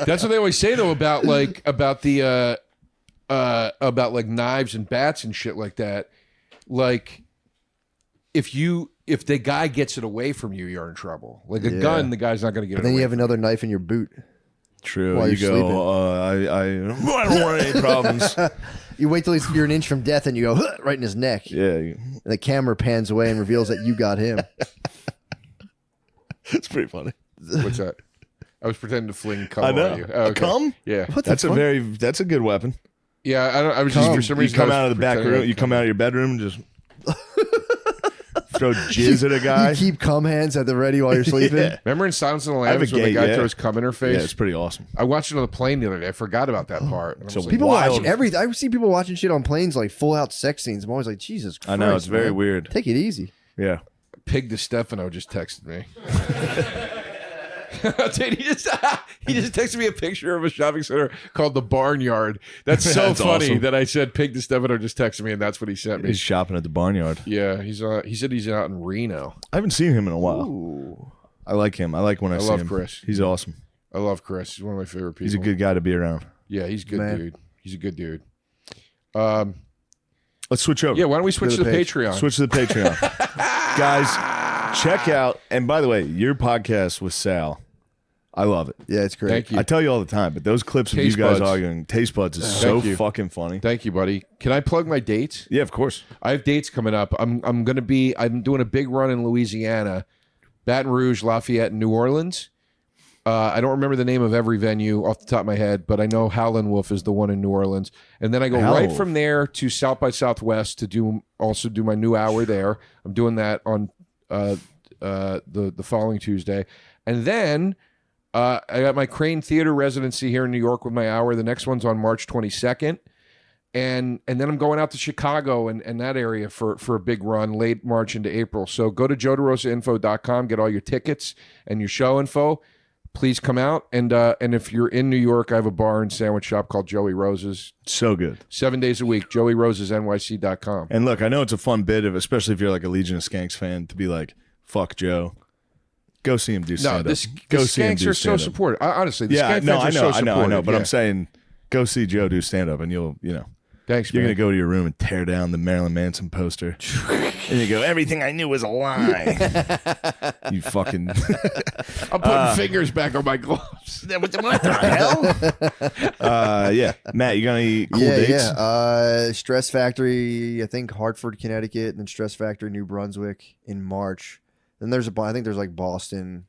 That's what they always say though about the about like knives and bats and shit like that. Like if the guy gets it away from you, you're in trouble. Like a gun, the guy's not going to get it Then away. you have another knife in your boot. True. While You you're go, I don't want any problems. You wait till you're an inch from death and you go "Huh," right in his neck. Yeah. And the camera pans away and reveals that you got him. It's pretty funny. What's that? I was pretending to fling cum I know. on you. Oh, okay. Cum? Yeah. That's a good weapon. Yeah, I was just for some You reason come I was out of the back pretending room, you come out of your bedroom and just throw jizz at a guy. You keep cum hands at the ready while you're sleeping. Yeah. Remember in Silence of the I have Lambs a when the gay, guy yeah. throws cum in her face? Yeah, it's pretty awesome. I watched it on the plane the other day. I forgot about that part. And I So was like, People Wild. watch everything. I see people watching shit on planes, like full out sex scenes. I'm always like, Jesus Christ. I know, it's very man. weird. Take it easy. Yeah. Pig DeStefano just texted me. Dude, he just texted me a picture of a shopping center called the Barnyard. That's so That's funny awesome. that I said Pig DeStefano just texted me, and that's what he sent me. He's shopping at the barnyard. Yeah, he said he's out in Reno. I haven't seen him in a while. Ooh. I like him. I like when I see love him. Chris. He's awesome. I love Chris. He's one of my favorite people. He's a good guy to be around. Yeah, he's a good Man. dude. He's a good dude. Let's switch over. Yeah, why don't we switch to the page. Patreon? Switch to the Patreon. Guys, check out, and by the way, your podcast with Sal, I love it. Yeah, it's great. Thank you. I tell you all the time, but those clips of Taste you guys Buds. arguing, Taste Buds is so Thank you. fucking funny. Thank you, buddy. Can I plug my dates? Yeah, of course. I have dates coming up. I'm doing a big run in Louisiana, Baton Rouge, Lafayette, and New Orleans. I don't remember the name of every venue off the top of my head, but I know Howlin' Wolf is the one in New Orleans. And then I go Howlin' right Wolf. from there to South by Southwest to do my new hour there. I'm doing that on the following Tuesday. And then I got my Crane Theater residency here in New York with my hour. The next one's on March 22nd. And then I'm going out to Chicago and that area for a big run late March into April. So go to joederosainfo.com, get all your tickets and your show info. Please come out. And if you're in New York, I have a bar and sandwich shop called Joey Rose's. So good. 7 days a week, joeyrosesnyc.com. And look, I know it's a fun bit of, especially if you're like a Legion of Skanks fan, to be like, fuck Joe. Go see him do No, stand-up. the Go see him Skanks do are so stand-up. supportive. Honestly, the Yeah, Skank no, fans I are know, so I know, supportive. but Yeah. I'm saying go see Joe do stand-up and you'll, Thanks, you're man. going to go to your room and tear down the Marilyn Manson poster. And you go, everything I knew was a lie. You fucking... I'm putting fingers back on my gloves. What the hell? Yeah. Matt, you got any cool dates? Yeah. Stress Factory, I think Hartford, Connecticut, and then Stress Factory, New Brunswick in March. Then there's I think there's like Boston.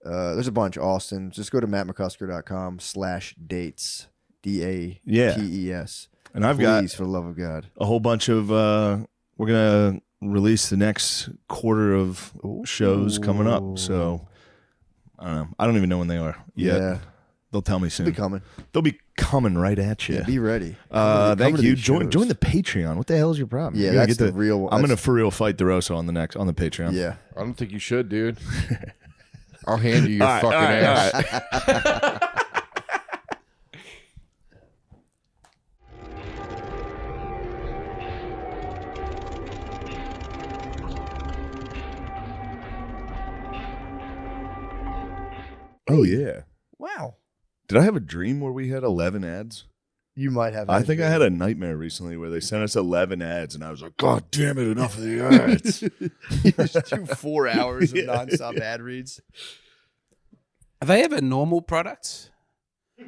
There's a bunch. Austin. Just go to mattmccusker.com/dates. DATES. And I've Please, got for the love of God. a whole bunch of... we're going to release the next quarter of shows coming up. So, I don't know. I don't even know when they are yet. Yeah. They'll tell me They'll be soon. coming. They'll be coming right at you. Yeah, be ready. Thank Come to you. these Join shows. the Patreon. What the hell is your problem? Yeah, You're gonna that's the real. I'm gonna that's- for real fight Derosa on the Patreon. Yeah. I don't think you should, dude. I'll hand you your All right, fucking all right, ass. all right. Oh yeah. Wow. Did I have a dream where we had 11 ads? You might have. I think I had a nightmare recently where they sent us 11 ads, and I was like, God damn it, enough of the ads. You just do 4 hours of nonstop ad reads. Are they ever normal products?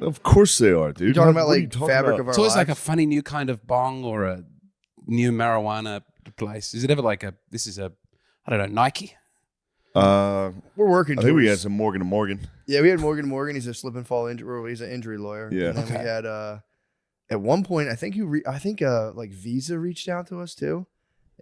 Of course they are, dude. You're talking What about are you like talking fabric about? of our It's always like a lives? funny new kind of bong or a new marijuana place. Is it ever like this is a, I don't know, Nike? We're working. I think we had towards- some Morgan & Morgan. Yeah, we had Morgan Morgan. He's a slip and fall injury. Or he's an injury lawyer. Yeah. And then we had at one point I think like Visa reached out to us too,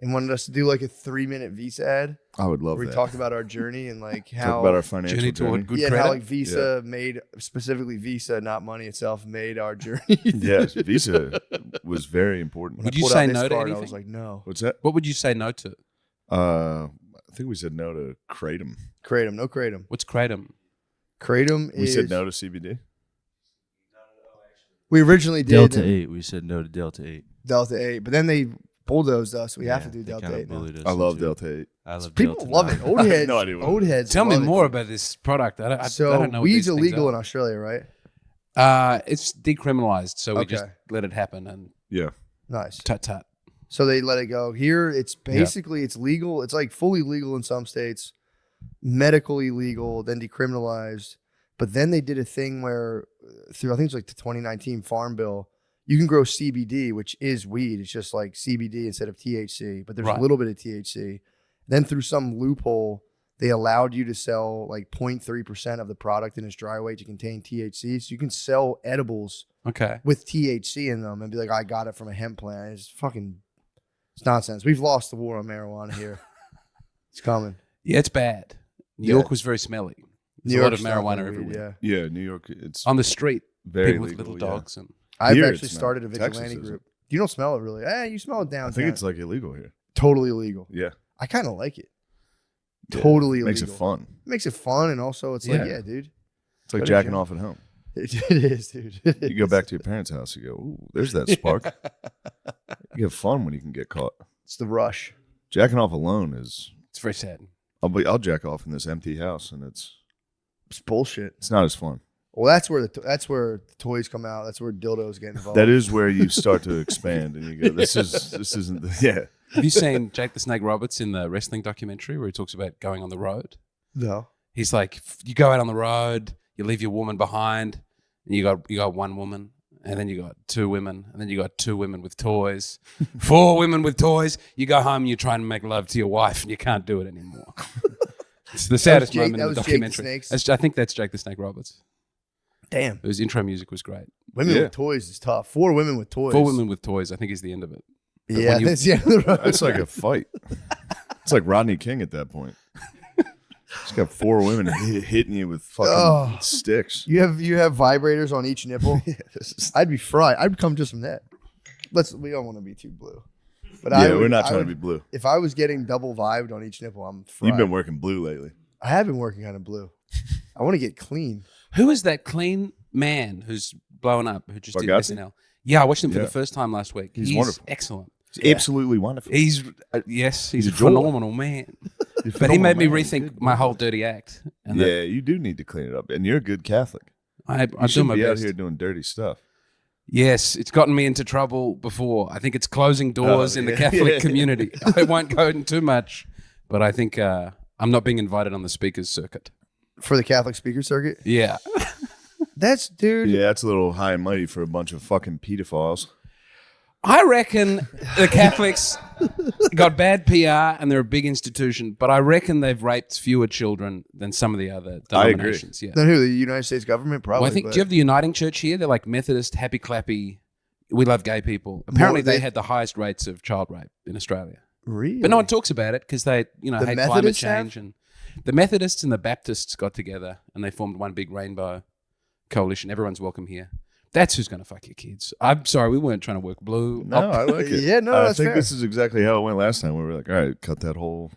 and wanted us to do like a 3-minute Visa ad I would love where we that. talked about our journey and like how Talk about our financial Journey journey. toward good and credit? how like Visa made specifically Visa, not money itself, made our journey. Yes, Visa was very important. Would you Pulled say out this no to card and I anything? was like, no. What's that? What would you say no to? I think we said no to kratom. Kratom, no kratom. What's kratom? Kratom We is. said no to CBD. We originally did Delta 8. We said no to Delta 8. Delta 8, but then they bulldozed us. We have Yeah, to do they Delta kinda 8 now. bullied us I love into it. Delta 8. I love People Delta love 9. it. Old heads. No idea what Old heads. Tell me love it. more about this product. I don't know. What weed's these things illegal are. in Australia, right? It's decriminalized, so we just Okay. let it happen and Yeah. Nice. tut. So they let it go. Here, it's basically it's legal. It's like fully legal in some states, medically legal, then decriminalized. But then they did a thing where through I think it's like the 2019 Farm Bill, you can grow CBD, which is weed. It's just like CBD instead of THC, but there's Right. a little bit of THC. Then through some loophole, they allowed you to sell like 0.3% of the product in its dry weight to contain THC. So you can sell edibles Okay. with THC in them and be like, I got it from a hemp plant. It's nonsense. We've lost the war on marijuana here. It's coming. Yeah, it's bad. New Yeah. York was very smelly. There's a lot of marijuana everywhere. Yeah, New York, it's On the street, very people with legal, little yeah. dogs and I've Here actually it's not. started a Texas vigilante isn't. group. You don't smell it really. You smell it downtown. I think it's like illegal here. totally illegal. Yeah. I kind of like it. Yeah. Totally illegal. Makes it fun. Makes it fun, and also it's like, Yeah. yeah, dude. It's like Go to jacking jail. off at home. It is, dude. It You go is. back to your parents' house, you go, ooh, there's that spark. You have fun when you can get caught. It's the rush. Jacking off alone is it's very sad. I'll jack off in this empty house and it's bullshit. not as fun. Well, that's where the toys come out. That's where dildos get involved. That is where you start to expand and you go, this isn't yeah. Have you seen Jake the Snake Roberts in the wrestling documentary where he talks about going on the road? No. He's like, you go out on the road, you leave your woman behind, and you got one woman, and then you got two women, and then you got two women with toys, 4 women with toys. You go home and you try and make love to your wife, and you can't do it anymore. It's the saddest Jake- moment that in the was Jake the documentary. Snakes? I think that's Jake the Snake Roberts. Damn. His intro music was great. Women Yeah. with toys is tough. 4 women with toys. 4 women with toys, I think, is the end of it. Yeah, when you- that's the end of the road. That's like a fight. It's like Rodney King at that point. He's got 4 women hitting you with fucking Oh. sticks. You have vibrators on each nipple. I'd be fried. I'd come just from that. We don't want to be too blue. But Yeah, we're not trying to be blue. If I was getting double vibed on each nipple, I'm fried. You've been working blue lately. I have been working kind of blue. I want to get clean. Who is that clean man who's blowing up, who just did Bargatze? SNL? Yeah, I watched him for Yeah. the first time last week. He's wonderful. Excellent. It's absolutely wonderful. He's he's a a joy. phenomenal man. But he made me rethink my whole dirty act. And Yeah, you do need to clean it up. And you're a good Catholic. I You do shouldn't my be out best. here doing dirty stuff. Yes, it's gotten me into trouble before. I think it's closing doors in the yeah. Catholic Yeah. community. I won't go into too much, but I think I'm not being invited on the speakers circuit. For the Catholic speaker circuit? Yeah. That's, dude. Yeah, that's a little high and mighty for a bunch of fucking pedophiles. I reckon the Catholics got bad PR and they're a big institution, but I reckon they've raped fewer children than some of the other I agree. denominations. Yeah. Then who? The United States government? Probably. Well, I think, but- do you have the Uniting Church here? They're like Methodist, happy clappy, we love gay people. Apparently, they they- had the highest rates of child rape in Australia. Really? But no one talks about it because they, The hate climate Methodists change. And the Methodists and the Baptists got together and they formed one big rainbow coalition. Everyone's welcome here. That's who's going to fuck your kids. I'm sorry, we weren't trying to work blue. No, I like it. Yeah, no, I that's think fair. this is exactly how it went last time. We were like, all right, cut that whole.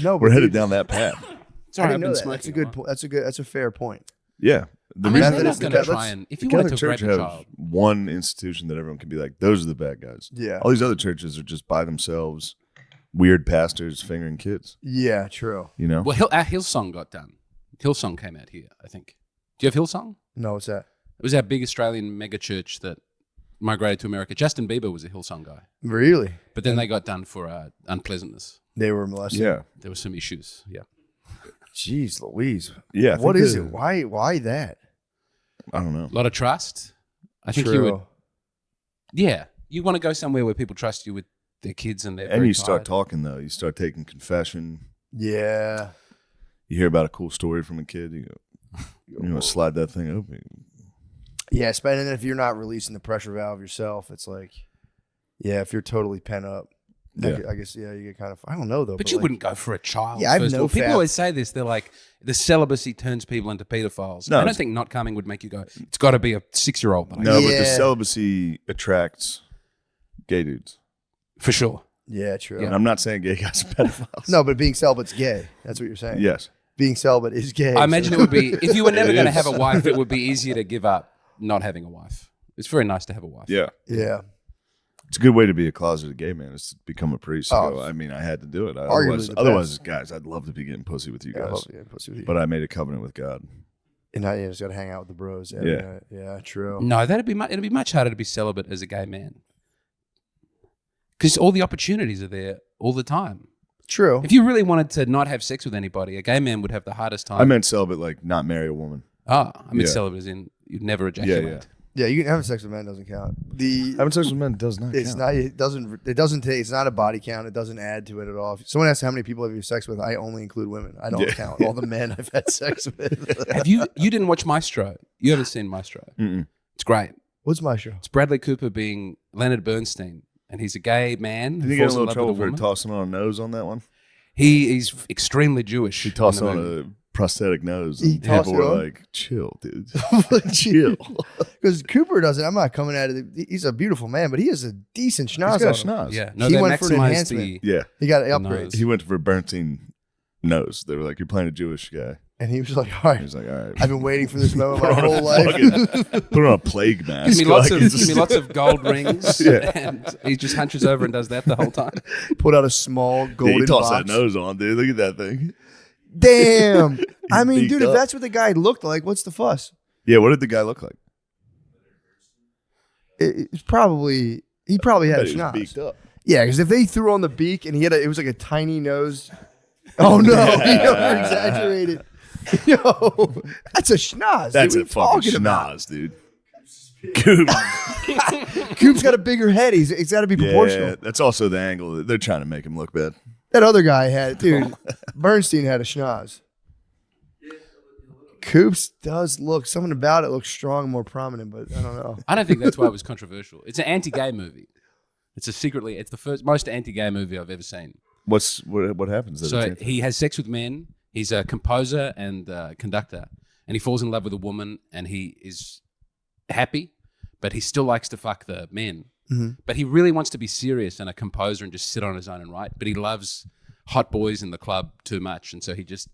No, We're but headed dude, down that path. I Sorry, I've didn't know been that. smoking. That's a good point. That's a fair point. Yeah. The I mean, they're Methodist- not going to the try Catholics- and if the you wanted Catholic to rape Church a have child, one institution that everyone can be like, those are the bad guys. Yeah. All these other churches are just by themselves, weird pastors fingering kids. Yeah, true. You know? well, our Hillsong got done. Hillsong came out here, I think. Do you have Hillsong? No, what's that? It was our big Australian mega church that migrated to America. Justin Bieber was a Hillsong guy, Really? but then they got done for unpleasantness. They were molested. Yeah. There were some issues. Yeah. Jeez, Louise. Yeah. I What think is the- it? Why that? I don't know. A lot of trust. I think True. you would. Yeah, you want to go somewhere where people trust you with their kids and they're And very you start tired. talking, though. You start taking confession. Yeah. You hear about a cool story from a kid. You go, you know, slide that thing open. Yeah, and then if you're not releasing the pressure valve yourself, it's like, yeah, if you're totally pent up, Yeah. I guess, yeah, you get kind of, I don't know though. But you like, wouldn't go for a child. Yeah, I have first of no all. People faith. always say this. They're like, the celibacy turns people into pedophiles. No, I don't it's- think not coming would make you go, it's got to be a 6-year-old. No, but the Yeah. celibacy attracts gay dudes. For sure. Yeah, true. And I'm not saying gay guys are pedophiles. No, but being celibate's gay. That's what you're saying. Yes. Being celibate is gay. I imagine it would be, if you were never It going to is. have a wife, it would be easier to give up not having a wife. It's very nice to have a wife. Yeah. Yeah. It's a good way to be a closeted gay man is to become a priest. Oh. So, I mean, I had to do it. Arguably the Otherwise, best. guys, I'd love to be getting pussy with you Yeah, I guys. love getting pussy with you. But I made a covenant with God. And now you just got to hang out with the bros. Every Yeah. night. Yeah, true. No, it'd be much harder to be celibate as a gay man. Because all the opportunities are there all the time. True. If you really wanted to not have sex with anybody, a gay man would have the hardest time. I meant celibate, like not marry a woman. I mean Yeah. celibate as in you'd never ejaculate. Yeah. Yeah, you can have sex with men doesn't count. Having sex with men does not It's count. not. It doesn't take. It's not a body count. It doesn't add to it at all. If someone asks how many people have you sex with, I only include women. I don't Yeah. count all the men I've had sex with. Have you didn't watch Maestro? You haven't seen Maestro? Mm-mm. It's great. What's my show? It's Bradley Cooper being Leonard Bernstein, and he's a gay man. Did who he get in a falls in little love trouble with a for woman. tossing on a nose on that one? He's extremely Jewish. He tossed in the on movie. a prosthetic nose. He And tossed people it were on? like, chill, dude. Chill. Because Cooper doesn't. I'm not coming at it. He's a beautiful man, but he has a decent schnoz. He's got on him. schnoz. Yeah, no, He they went for an maximized enhancement. the. Yeah. He got The upgrades, nose. He went for Bernstein nose. They were like, you're playing a Jewish guy. and he was like, "All He right, was like, all right. I've been waiting for this moment Put my on a whole life." fucking- Put on a plague mask. Give me lots Like, of it's give me lots of gold rings, Yeah. and he just hunches over and does that the whole time. Put out a small Yeah, golden he tossed box. that nose on, dude. Look at that thing. Damn. I mean, beaked dude, if up. that's what the guy looked like, what's the fuss? Yeah, what did the guy look like? It's probably he probably had Bet a he was schnoz. beaked up. Yeah, because if they threw on the beak and it was like a tiny nose. Oh no, he over exaggerated. Yo, that's a schnoz. That's dude. a What fucking are you talking about? schnoz, dude. Coop. Coop's got a bigger head. It's got to be proportional. Yeah, that's also the angle. They're trying to make him look bad. That other guy had, dude. Bernstein had a schnoz. Coops does look something about it looks strong and more prominent, but I don't know. I don't think that's why it was controversial. It's an anti-gay movie. It's the most anti-gay movie I've ever seen. What happens? That So it's- he has sex with men. He's a composer and conductor, and he falls in love with a woman, and he is happy, but he still likes to fuck the men. Mhm. But he really wants to be serious and a composer and just sit on his own and write. But he loves hot boys in the club too much, and so he just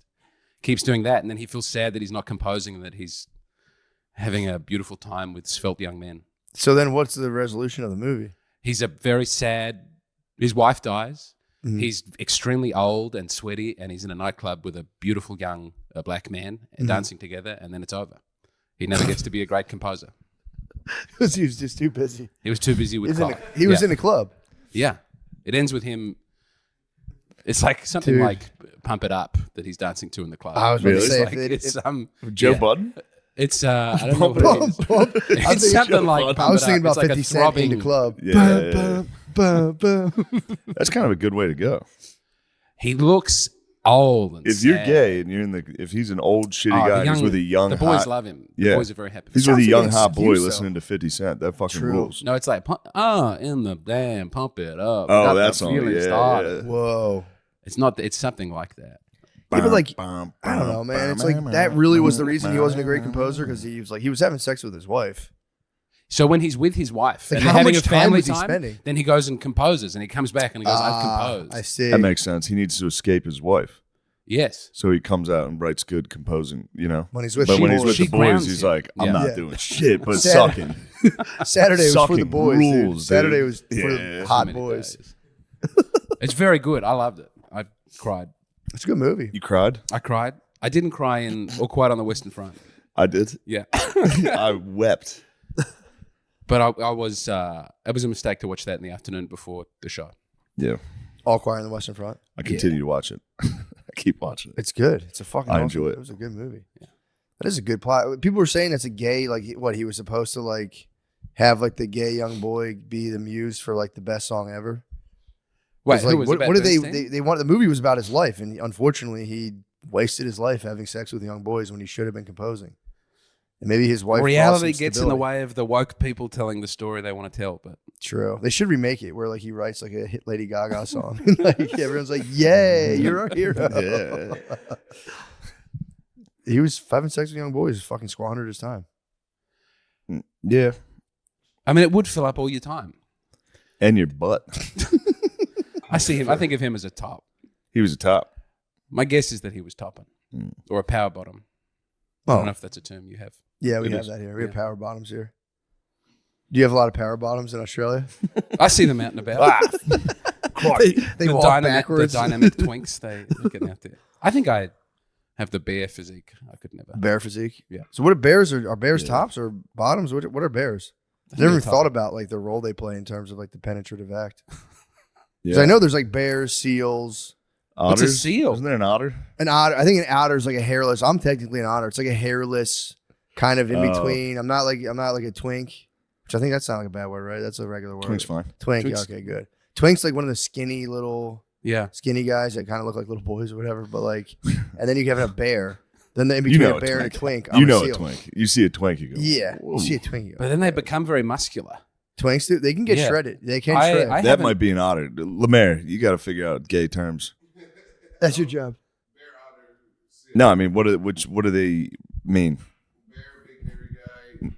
keeps doing that. And then he feels sad that he's not composing and that he's having a beautiful time with svelte young men. So then, what's the resolution of the movie? He's a very sad. His wife dies. Mhm. He's extremely old and sweaty, and he's in a nightclub with a beautiful young black man dancing together, and then it's over. He never gets to be a great composer. Because he was just too busy. He was too busy with He's in cock. he was in a club. Yeah. It ends with him. It's like something Dude. like Pump It Up that he's dancing to in the club. I was about to Really? say, It's like, Joe yeah. Budden? It's I don't know what it is. I It's something like Budden. Pump was It thinking Up. about It's like 50 a Cent in the throbbing club. Yeah. Bum, bum, bum. That's kind of a good way to go. He looks old and If you're sad. gay and if he's an old shitty Oh, guy, the he's with a young the boys hot, love him. Yeah. The boys are very happy. he's with a Sounds like young an hot boy excuse, though. listening to 50 Cent. That fucking True. rules. No, it's like in the damn pump it up. Oh, Got that the song. feeling Yeah, started. yeah. Whoa. It's not. It's something like that. Yeah, but like, Bum, I don't know, bum, man. It's bum, like bum, that really was the bum, reason he wasn't a great bum, composer because he was having sex with his wife. So when he's with his wife Like, and they're how having much a time family was he time, spending? then he goes and composes, and he comes back and he goes, "I've composed." I see. That makes sense. He needs to escape his wife. Yes. So he comes out and writes good composing, you know? When he's with But the when he's boys. with She the boys, grounds he's him. like, I'm Yeah. not Yeah. doing shit, but Saturday- sucking. Saturday was for the Sucking boys. Dude. rules, dude. Saturday was for Yeah. the So hot many boys. days. It's very good. I loved it. I cried. It's a good movie. You cried? I cried. I didn't cry in All Quiet on the Western Front. I did. Yeah. I wept. But I was. It was a mistake to watch that in the afternoon before the show. Yeah. All Quiet on the Western Front. I continue to watch it. I keep watching it. It's good. It's a fucking. I awesome- enjoy it. It was a good movie. Yeah. That is a good plot. People were saying that's a gay, like what he was supposed to like have like the gay young boy be the muse for like the best song ever. Wait, 'Cause, who like, was what, it about what did Bernstein? they want? The movie was about his life, and unfortunately, he wasted his life having sex with young boys when he should have been composing. And maybe his wife. Reality lost some gets in the stability. way of the woke people telling the story they want to tell. But True. They should remake it where like he writes like a hit Lady Gaga song. Like everyone's like, "Yay, you're our hero." Yeah. He was having sex with young boys. Fucking squandered his time. Yeah. I mean, it would fill up all your time. And your butt. I see him. I think of him as a top. He was a top. My guess is that he was topping or a power bottom. I don't know if that's a term you have. Yeah, we have that here. We have power bottoms here. Do you have a lot of power bottoms in Australia? I see them out and about. They walk backwards. The dynamic twinks, they're getting out there. I think I have the bear physique. I could never. Bear physique? Yeah. So what are bears? Are bears tops or bottoms? What are bears? I've never even thought about like the role they play in terms of like the penetrative act. Because I know there's like bears, seals. Otters? What's a seal? Isn't there an otter? An otter. I think an otter is like a hairless. I'm technically an otter. It's like a hairless kind of in between. I'm not like a twink, which I think that's not like a bad word, right? That's a regular word. Twink's fine. Twink. Yeah, okay, good. Twink's like one of the skinny little skinny guys that kind of look like little boys or whatever. But like, and then you have a bear. Then in between a bear and a twink, I'm a seal. Twink. You see a twink, you go. Yeah, whoa. you see a twink. But then they become very muscular. Twinks, they can get shredded. They can shred. That might be an otter. Lemaire, you got to figure out gay terms. That's your job. No, I mean, what do they mean? Bear, big hairy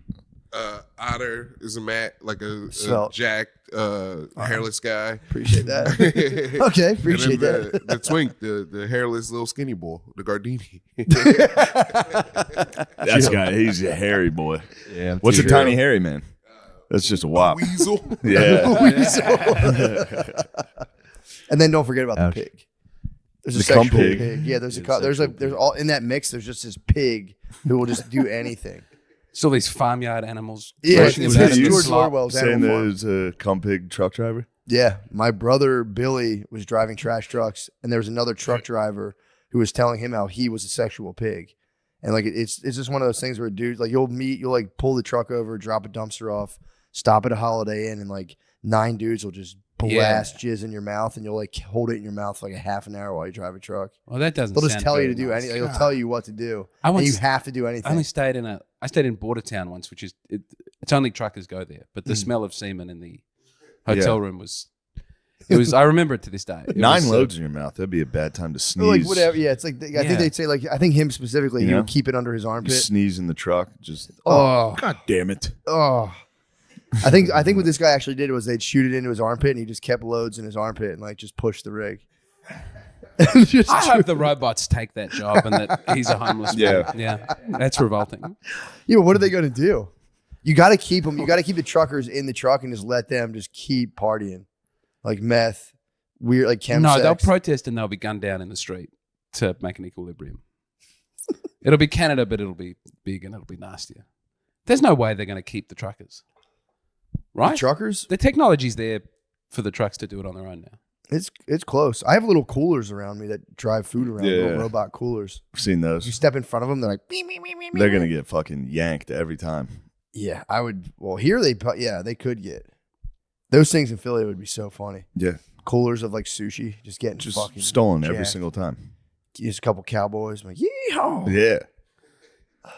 guy. Otter is a jacked, hairless guy. Appreciate that. Okay, appreciate that. The twink, the hairless little skinny boy, the Gardini. That guy, he's a hairy boy. Yeah. What's a tiny hairy man? That's just a wop. Weasel. Yeah. And then don't forget about the pig. There's a The sexual cum pig. pig. Yeah, there's all in that mix. There's just this pig who will just do anything. Still these farmyard animals. Yeah, rushing it's about in the George slop. Orwell's Saying Animal Farm. there's a cum pig truck driver? Yeah, my brother Billy was driving trash trucks, and there was another truck driver who was telling him how he was a sexual pig, and like it's just one of those things where dude, like you'll like pull the truck over, drop a dumpster off, stop at a Holiday Inn, and like 9 dudes will just blast jizz in your mouth, and you'll like hold it in your mouth for like a half an hour while you drive a truck. Well, that doesn't. They'll just sound tell you very to do nice. anything. They'll tell you what to do, I and once- you have to do I anything. only stayed in Border Town once, which is it's only truckers go there, but the smell of semen in the hotel room was. It was. I remember it to this day. It 9 was, loads in your mouth. That'd be a bad time to Or, sneeze. like whatever. Yeah, it's like I think they'd say like I think him specifically. You He know? would keep it under his You armpit. sneeze in the truck. Just Oh. God damn it! Oh, I think what this guy actually did was they'd shoot it into his armpit, and he just kept loads in his armpit and like just pushed the rig. Just- I hope the robots take that job and that he's a homeless man. Yeah, that's revolting. yeah, but what are they going to do? You got to keep them. You got to keep the truckers in the truck and just let them just keep partying, like meth, weird, like chem No, sex. they'll protest and they'll be gunned down in the street to make an equilibrium. It'll be Canada, but it'll be big and it'll be nastier. There's no way they're going to keep the truckers, right? The truckers. The technology's there for the trucks to do it on their own now. It's close. I have little coolers around me that drive food around. Yeah. Little robot coolers. I've seen You those. step in front of them, they're like, beep, beep, beep, beep, They're beep. gonna get fucking yanked every time. Yeah, I would. Well, here they could get those things in Philly. Would be so funny. Yeah, Coolers of like sushi, just getting just fucking stolen every jacked. single time. Just a couple cowboys, like yeehaw. Yeah,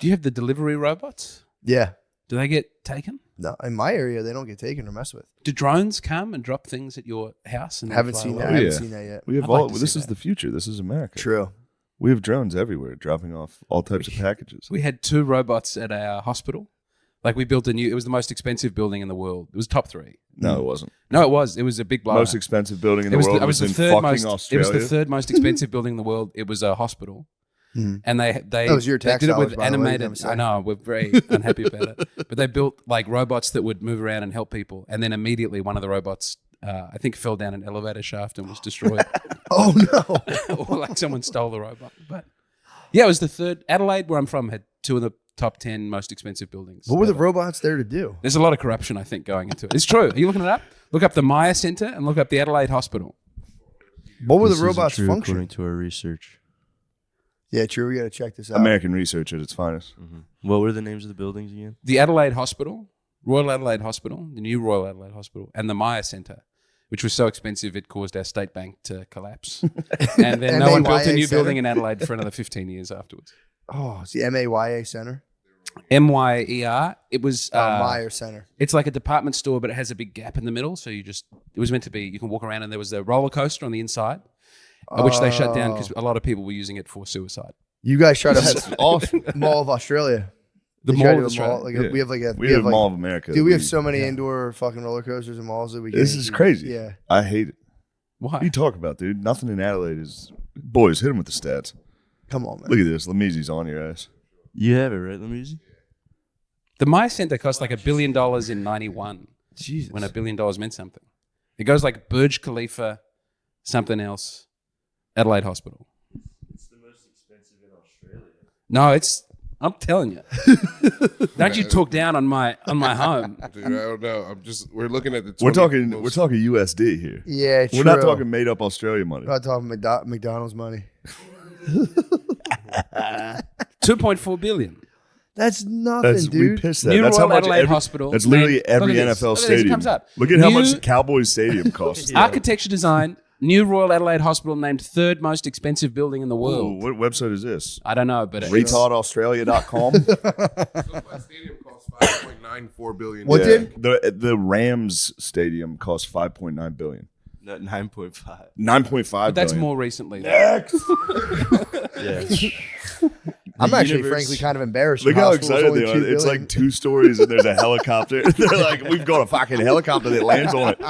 Do you have the delivery robots? Yeah. Do they get taken? No, in my area, they don't get taken or messed with. Do drones come and drop things at your house? And Haven't fly seen away? that. Oh, I haven't yeah. seen that yet. we have I'd like all. to This see is that. the future. This is America. True. We have drones everywhere, dropping off all types of packages. We had 2 robots at our hospital. Like we built it was the most expensive building in the world. It was top 3. No, it wasn't. No, it was. It was a big blowout. Most expensive building in It the world it was the in third fucking most. Australia. It was the third most expensive building in the world. It was a hospital, Mhm. and they That was your they tax did it dollars, with by the way, animated. I'm sorry. I know we're very unhappy about it, but they built like robots that would move around and help people, and then immediately one of the robots, I think, fell down an elevator shaft and was destroyed, Oh no. or like someone stole the robot. But yeah, it was the third. Adelaide, where I'm from, had 2 of the top 10 most expensive buildings. What were the ever. robots there to do? There's a lot of corruption, I think, going into it. It's true. Are you looking it up? Look up the Maya Centre and look up the Adelaide Hospital. What were This the isn't robots' true function? according to our research. Yeah, true. We got to check this out. American research at its finest. What were the names of the buildings again? The Adelaide Hospital, Royal Adelaide Hospital, the new Royal Adelaide Hospital, and the Maya Centre, which was so expensive it caused our state bank to collapse. And then no one built a MAYA new Centre? building in Adelaide for another 15 years afterwards. Oh, it's the MAYA Center. MYER. It was Meyer Center. it's like a department store, but it has a big gap in the middle. So it was meant to be, you can walk around and there was a roller coaster on the inside, which they shut down because a lot of people were using it for suicide. You guys tried That's to awesome. Mall of Australia. The They tried Mall to of do a mall, Australia. like we have like a We have like, Mall of America. dude, we have so many indoor fucking roller coasters and malls that we. This can't is do. crazy. Yeah, I hate it. Why? What are you talking about, dude? Nothing in Adelaide is. Boys, hit him with the stats. Come on, man. Look at this. Lamizzi's on your ass. You have it, right, Lamisi? The Maya Center cost like $1 billion in 91. Jesus. When $1 billion meant something. It goes like Burj Khalifa, something else, Adelaide Hospital. It's the most expensive in Australia. No, I'm telling you. Don't you talk down on my home. Dude, I don't know. We're looking at the. We're 20 talking most- USD here. Yeah, true. We're not talking made up Australia money. We're not talking McDonald's money. 2.4 billion. That's nothing, We dude. pissed that. New That's Royal how much Adelaide every, Hospital. That's literally every Look at this. NFL Look at this. It stadium. comes up. Look at how New- much Cowboys Stadium costs. Architecture design, New Royal Adelaide Hospital named third most expensive building in the Ooh, world. what website is this? I don't know, but it's RetardAustralia.com. SoFi Stadium costs $5.94 billion. What did? The Rams Stadium cost $5.9 billion. No, 9.5. 9.5 but that's billion. more recently. Yeah. I'm actually, universe- frankly, kind of embarrassed. Look Your how hospital's excited only they are. $2 It's billion. like 2 stories and there's a helicopter. They're like, we've got a fucking helicopter that lands on it.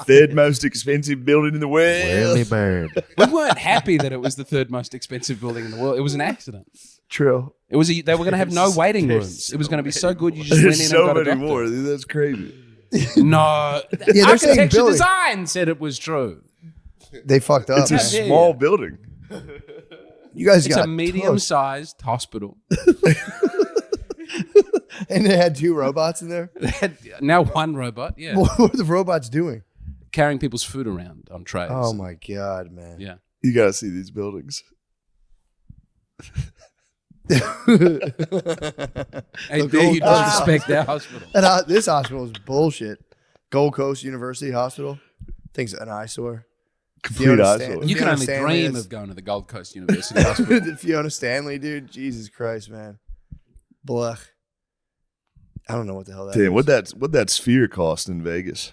Third most expensive building in the world. bird. We weren't happy that it was the third most expensive building in the world. It was an accident. True. They were going to have no waiting There's rooms. It was going to be so good you just went in There's and so got a many doctor. more. Dude, that's crazy. No, they're saying architecture building. design said it was true. They fucked up. It's a How dare small you. building. You guys It's got a medium-sized hospital. and they had 2 robots in there. They had now one robot, yeah, What were the robots doing? carrying people's food around on trays. Oh my god, man. Yeah. You got to see these buildings. Hey, Gold there you Coast. disrespect our hospital. This hospital is bullshit. Gold Coast University Hospital. Thing's an eyesore. Complete Fiona eyesore. Stan- You can Fiona only Stanley dream is- of going to the Gold Coast University Hospital. Fiona Stanley, dude. Jesus Christ, man. Blech. I don't know what the hell that is. Damn, what that sphere cost in Vegas?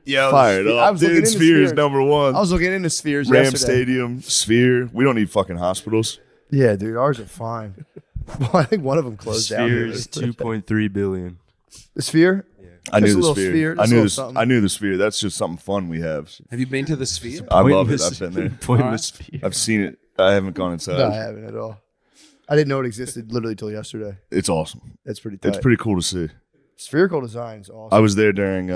Yo, Fired I up. was looking Dude, into Sphere is spheres. number one. I was looking into spheres Ram yesterday. Stadium, Sphere. We don't need fucking hospitals. Yeah, dude, ours are fine. Well, I think one of them closed down. Spheres, 2.3 billion. The sphere? I Just knew a the little Sphere. sphere, I just a knew little this. something. I knew the Sphere. That's just something fun we have. Have you been to the Sphere? I love it. Pointless- I've been there. Pointless sphere. I've seen it. I haven't gone inside. No, I haven't at all. I didn't know it existed literally till yesterday. It's awesome. That's pretty tight. It's pretty cool to see. Spherical design is awesome. I was there during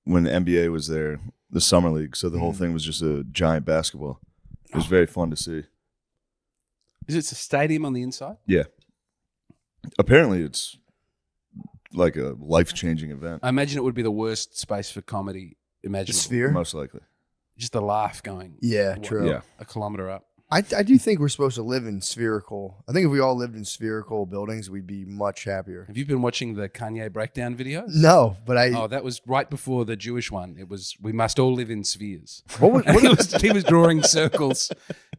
when the NBA was there, the summer league. So the whole thing was just a giant basketball. It was very fun to see. Is it a stadium on the inside? Yeah. Apparently, it's like a life-changing event. I imagine it would be the worst space for comedy the imaginable. sphere? Most likely. Just a laugh going. Yeah, what, true. Yeah. A kilometer up. I do think we're supposed to live in spherical. I think if we all lived in spherical buildings, we'd be much happier. Have you been watching the Kanye breakdown videos? No, but Oh, that was right before the Jewish one. It was, we must all live in spheres. what he was drawing circles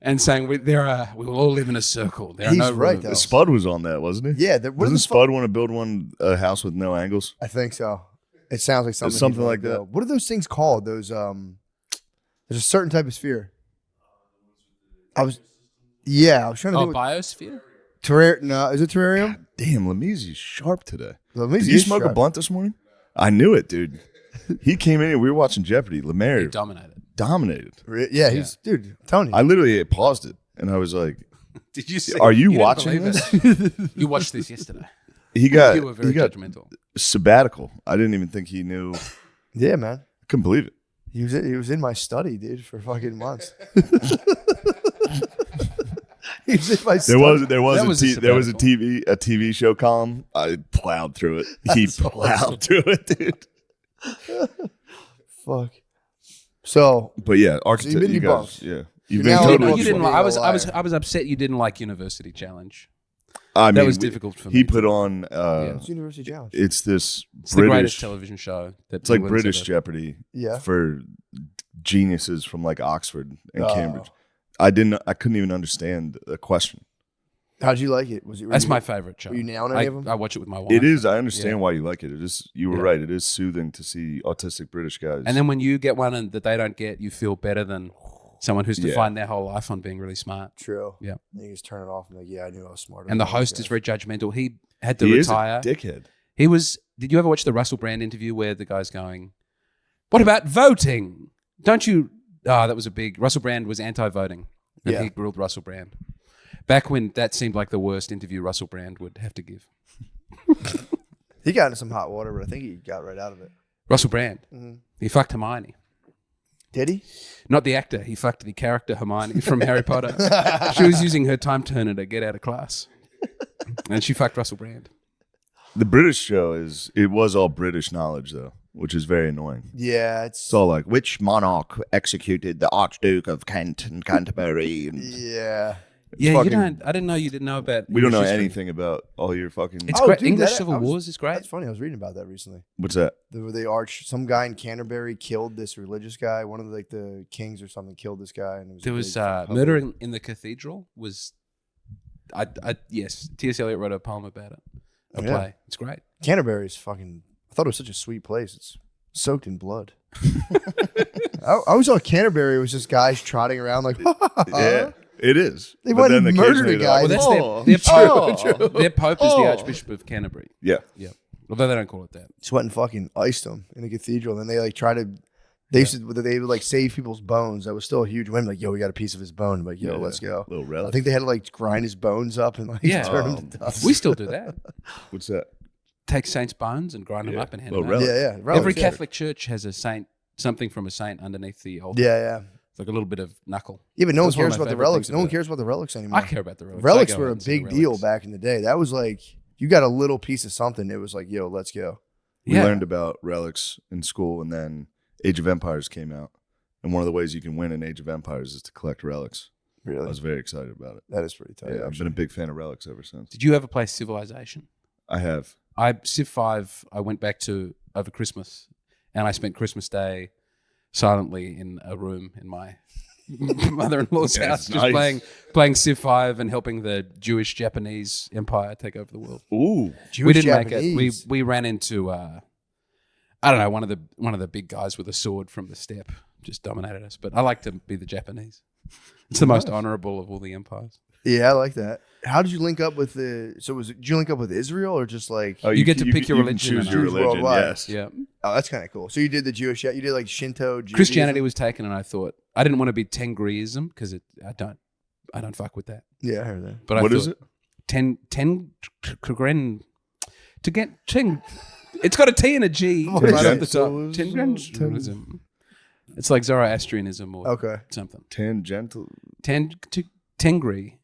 and saying, we will all live in a circle. There are He's no right, rooms. though. Spud was on that, wasn't he? Yeah, Doesn't Spud want to build a house with no angles? I think so. It sounds like something. something he'd like to that. build. What are those things called? Those there's a certain type of sphere. I was trying to Oh, think. What, biosphere? no, is it terrarium? Damn, Lamizzi's sharp today. Well, at least Did you he's smoke a sharp. blunt this morning? I knew it, dude. He came in and we were watching Jeopardy. He Lemaire dominated. dominated. Yeah, he's dude. I'm telling you. I literally paused it and I was like, Did you see? "Are you didn't watching believe this?" it. You watched this yesterday. He got You were very he got judgmental. sabbatical. I didn't even think he knew. I Yeah, man. couldn't believe it. He was in my study, dude, for fucking months. He was in my study. There was That a was a there was a sabbatical. TV show column. I plowed through it. He plowed through it, dude. Fuck. So But yeah, architect. been you debunked. guys, yeah, you've You're been now totally. debunked. You didn't. Being I a was. liar. I was upset you didn't like University Challenge. I mean, That was difficult for me. He put on. it's University Challenge. It's this It's the greatest British. television show. That It's like England's British ever- Jeopardy Yeah. for geniuses from like Oxford and Oh. Cambridge. I couldn't even understand the question. How'd you like it? Was it? That's my favorite show. Were you nailing any I, of them? I watch it with my wife. It is. I understand Yeah. why you like it. It is. You were Yeah. right. It is soothing to see autistic British guys. And then when you get one and that they don't get, you feel better than someone who's Yeah. defined their whole life on being really smart. True. Yeah. And you just turn it off and like, yeah, I knew I was smarter. And the than those host guys. is very judgmental. He had to he retire. is a dickhead. He was. Did you ever watch the Russell Brand interview where the guy's going, "What about voting? Don't you that was a big. Russell Brand was anti-voting, and Yeah. he grilled Russell Brand. Back when that seemed like the worst interview Russell Brand would have to give. He got into some hot water, but I think he got right out of it. Russell Brand. Mhm. He fucked Hermione. Did he? Not the actor. He fucked the character Hermione from Harry Potter. She was using her time turner to get out of class. And she fucked Russell Brand. The British show it was all British knowledge though, which is very annoying. Yeah, It's all like which monarch executed the Archduke of Kent and Canterbury. And yeah. Yeah, fucking- you don't. I didn't know you didn't know about. we don't know English history. anything about all your fucking. It's Oh, great. dude, English that- Civil I was- Wars is great. That's funny. I was reading about that recently. What's that? Some guy in Canterbury killed this religious guy. One of the kings or something killed this guy, and it was There a was big fucking Murder hubbub. in the Cathedral. Was yes, T.S. Eliot wrote a poem about it. A Yeah. play. It's great. Canterbury is fucking. I thought it was such a sweet place. It's soaked in blood. I always thought Canterbury was just guys trotting around like, Yeah, it is. They But went then and murdered occasionally a they're guy. Well, like, that's "Oh." their Pope is the Oh. Archbishop of Canterbury. Yeah. Yeah, although they don't call it that. just went and fucking iced them in a cathedral. And then they like try to. They would like save people's bones. That was still a huge win. Like, yo, we got a piece of his bone. I'm like, yo, Yeah, let's go. Little I relic. think they had to like grind his bones up and like Yeah. turn him to dust. We still do that. What's that? Take saints' bones and grind them Yeah. up and hand Well, them out. relic. yeah. Every yeah. Catholic church has a saint, something from a saint underneath the altar. Yeah. It's like a little bit of knuckle. Yeah, but no one That's one of cares my about the favorite relics. things No one about it. cares about the relics anymore. I care about the relics. Relics I go were out a and see the big deal relics. back in the day. That was like you got a little piece of something. It was like, yo, let's go. We Yeah. learned about relics in school, and then Age of Empires came out. And one of the ways you can win in Age of Empires is to collect relics. I Really, was very excited about it. that is pretty tight. Yeah, I've been actually. a big fan of relics ever since. Did you ever play Civilization? I have. Civ 5, I went back to over Christmas, and I spent Christmas Day silently in a room in my mother-in-law's Yeah, house, nice. just playing Civ 5 and helping the Jewish-Japanese empire take over the world. Ooh. Jewish We didn't make it. Japanese. We ran into I don't know, one of the big guys with a sword from the steppe just dominated us. But I like to be the Japanese. It's the most honorable of all the empires. Yeah, I like that. How did you link up with the? So did you link up with Israel or just like? Oh, You get to pick your you religion Can choose and your choose religion. worldwide. Yes. Yeah. Oh, that's kind of cool. So you did the Jewish. You did like Shinto. Judaism? Christianity was taken, and I thought I didn't want to be Tengriism because I don't fuck with that. Yeah, I heard that. But What I is thought it? Tengren to get Teng. It's got a T and a G What right is at it? the top. Tengrenism. It's like Zoroastrianism or Okay. something. Tangential. Tengri.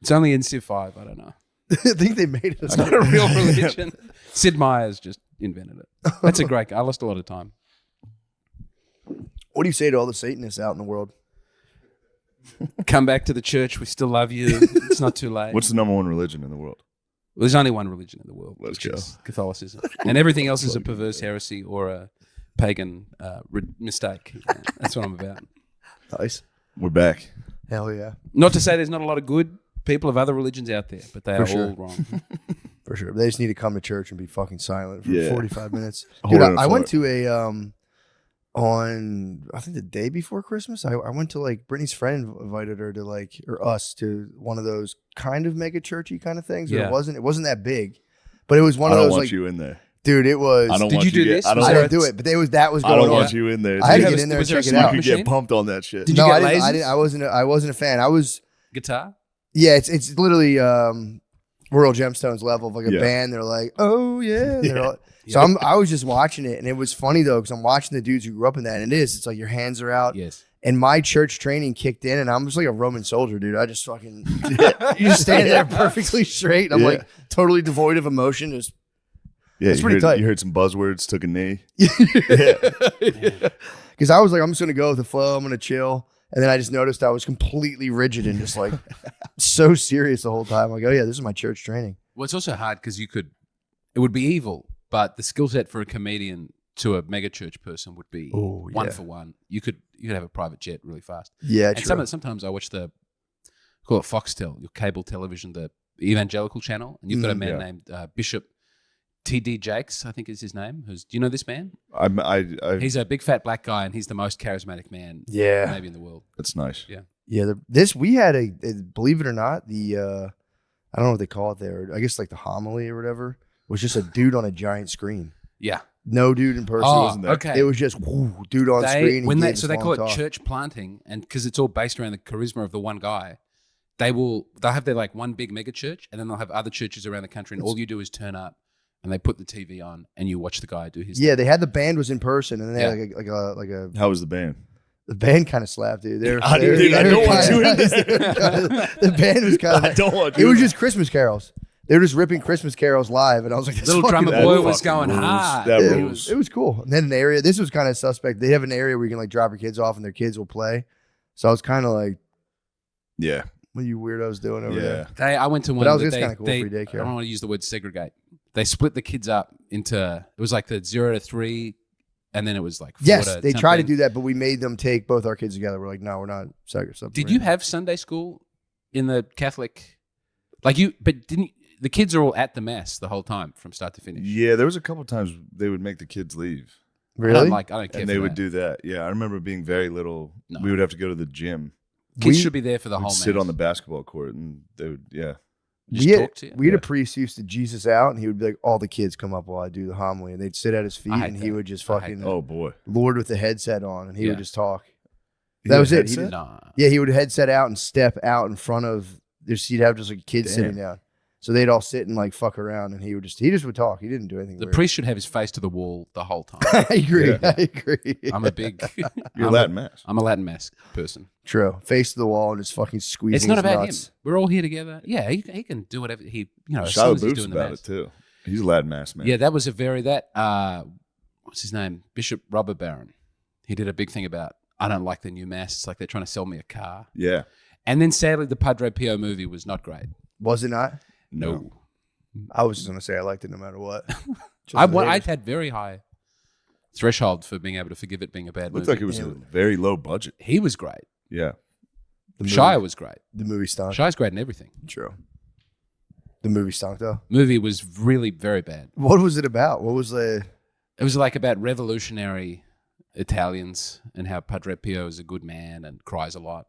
It's only in Civ 5. I don't know. I think they made it. It's not a real religion. Sid Meier's just invented it. That's a great guy. I lost a lot of time. What do you say to all the Satanists out in the world? Come back to the church. We still love you. It's not too late. What's the number one religion in the world? Well, there's only one religion in the world, Let's which go. is Catholicism, and everything else is a perverse heresy or a pagan mistake. That's what I'm about. Nice. We're back. Hell yeah. Not to say there's not a lot of good people of other religions out there, but they are sure. all wrong. For sure. They just need to come to church and be fucking silent for Yeah. 45 minutes. Hold Dude, on I for went it. to a on I think the day before Christmas. I went to like Brittany's friend invited her to like or us to one of those kind of mega churchy kind of things. Yeah. It wasn't that big. But it was one I of don't those want like you in there. dude, it was I don't Did want you do get- this? I Was don't, I there didn't do it, but that was I going don't on. want you in there. I had you to have get a- in there was and there a check it smoke out. You machine? get pumped on that shit. Did you No, get I lasers? didn't, I wasn't a fan. I was Guitar? yeah, it's literally Royal Gemstones level of like a Yeah. band. They're like, oh yeah. They're Yeah. all- so I was just watching it, and it was funny though because I'm watching the dudes who grew up in that, and it's like your hands are out, Yes. and my church training kicked in, and I'm just like a Roman soldier, dude. I just fucking you just stand there perfectly straight. And I'm Yeah. like totally devoid of emotion. Just Yeah, It's you pretty heard, tight. you heard some buzzwords, took a knee. because I was like, I'm just gonna go with the flow. I'm gonna chill, and then I just noticed I was completely rigid and just like so serious the whole time. Like, oh yeah, this is my church training. Well, it's also hard because it would be evil, but the skill set for a comedian to a mega church person would be Oh, one yeah. for one. You could have a private jet really fast. Yeah, And true. sometimes I watch call it Foxtel, your cable television, the evangelical channel, and you've got a man Yeah. named Bishop T.D. Jakes, I think is his name. Do you know this man? He's He's a big fat black guy, and he's the most charismatic man yeah. maybe in the world. that's nice. Yeah, we had a believe it or not, the I don't know what they call it there. I guess like the homily or whatever was just a dude on a giant screen. Yeah, No dude in person. Oh, wasn't there. okay. It was just dude on screen. So they call it church planting, and because it's all based around the charisma of the one guy, they'll have their like one big mega church, and then they'll have other churches around the country, and all you do is turn up, and they put the TV on, and you watch the guy do his. Yeah, they had the band was in person, and then they had like a. How was the band? The band kind of slapped, dude. I don't want you in there. The band was kind of. I don't want It was just Christmas carols. They were just ripping Christmas carols live, and I was like, Little drummer boy was going hard. That it rules. was cool. And then an area, this was kind of suspect. They have an area where you can like drop your kids off and their kids will play. So I was kind of like, Yeah. what are you weirdos doing over there? I went to one. But that was that just kind of cool they, free daycare. I don't want to use the word segregate. They split the kids up into. It was like the 0 to 3, and then it was like 4 Yes, to they tried to something. do that, but we made them take both our kids together. We're like, no, we're not segregated. Did you have Sunday school in the Catholic? But didn't the kids are all at the mass the whole time from start to finish? Yeah, there was a couple times they would make the kids leave. Really? I don't care. And they would do that. Yeah, I remember being very little. No. We would have to go to the gym. Kids should be there for the We'd whole sit mass. on the basketball court and they would, Just we had, talk to you. we had a priest who used to Jesus out, and he would be like, all the kids come up while I do the homily, and they'd sit at his feet, I hate and he that. would just I hate fucking that. Oh, boy. Lord with the headset on, and he would Yeah. just talk. He That had was a it. headset? Nah. Yeah, he would headset out and step out in front of their seat. Have just like kids Damn. sitting down, so they'd all sit and like fuck around, and he just would talk. He didn't do anything. The weird. priest should have his face to the wall the whole time. I agree. Yeah. I agree. I'm a big. You're Latin mass. I'm a Latin mass person. True. Face to the wall and just fucking squeezing. It's not his about nuts. him. We're all here together. Yeah, he can do whatever he. As Shia soon as he's LaBeouf's doing the about mass. it, too. He's a Latin mass man. Yeah, that was a very what's his name? Bishop Robert Barron. He did a big thing about I don't like the new mass. It's like they're trying to sell me a car. Yeah. And then sadly, the Padre Pio movie was not great. Was it not? No, I was just gonna say I liked it no matter what. Just I the haters. had very high threshold for being able to forgive it being a bad Looked movie. like it was a very low budget. He was great. Yeah. The movie- Shia was great. The movie stunk. Shia's great in everything. True. The movie stunk though. Movie was really very bad. What was it about? What was the? It was like about revolutionary Italians and how Padre Pio is a good man and cries a lot.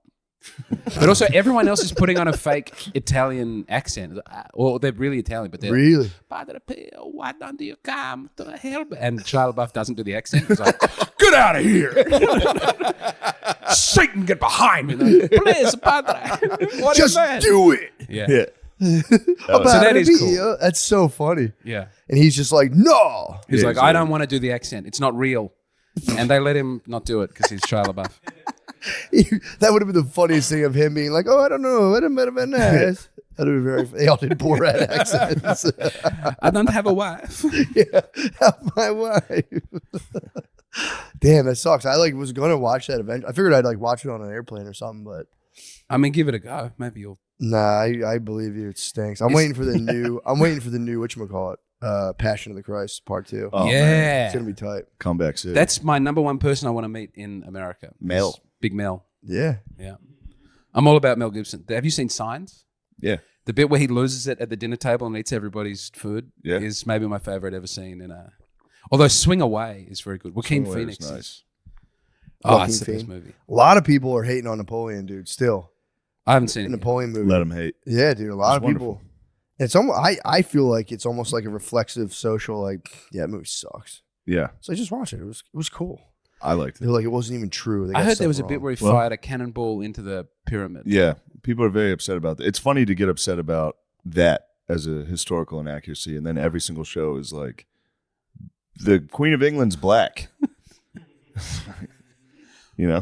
But also everyone else is putting on a fake Italian accent. Or they're really Italian, but they're Really? Padre Pio, why don't you come to help? And Shia LaBeouf doesn't do the accent. He's like, get out of here. Satan, get behind me. Like, please, Padre. What is Just that? do it. Yeah. Yeah. About that to is be- cool. That's so funny. Yeah. And he's just like, no. He's Yeah, like, exactly. I don't want to do the accent. It's not real. And they let him not do it because he's Shia LaBeouf. That would have been the funniest thing of him being like, oh, I don't know. It might have been nice. That would be very. They all did Borat accents. I don't have a wife. Yeah, help my wife. Damn, that sucks. I like was gonna watch that event. I figured I'd like watch it on an airplane or something, but I mean, give it a go. Maybe you'll. nah, I believe you. It stinks. I'm waiting for the new. I'm waiting for the new whatchamacallit, Passion of the Christ Part 2. Oh, man. yeah. It's gonna be tight. Comeback City. That's my number one person I want to meet in America. Mel. Is Big Mel. Yeah. Yeah. I'm all about Mel Gibson. Have you seen Signs? Yeah. The bit where he loses it at the dinner table and eats everybody's food Yeah. is maybe my favorite ever seen in a. Although Swing Away is very good. Joaquin Swing Away Phoenix was is. nice. Oh, Joaquin it's the best Phoenix. movie. A lot of people are hating on Napoleon, dude. Still, I haven't seen the it. Yet. Napoleon movie. Let him hate. Yeah, dude. A lot It's of people. wonderful. It's almost. I feel like it's almost like a reflexive social. Like, yeah, that movie sucks. Yeah. So I just watched it. It was cool. I liked They're it. like it wasn't even true. They I got heard stuff there was a wrong. bit where he Well- fired a cannonball into the pyramid. Yeah. People are very upset about that. It's funny to get upset about that as a historical inaccuracy, and then every single show is like, the Queen of England's black. You know?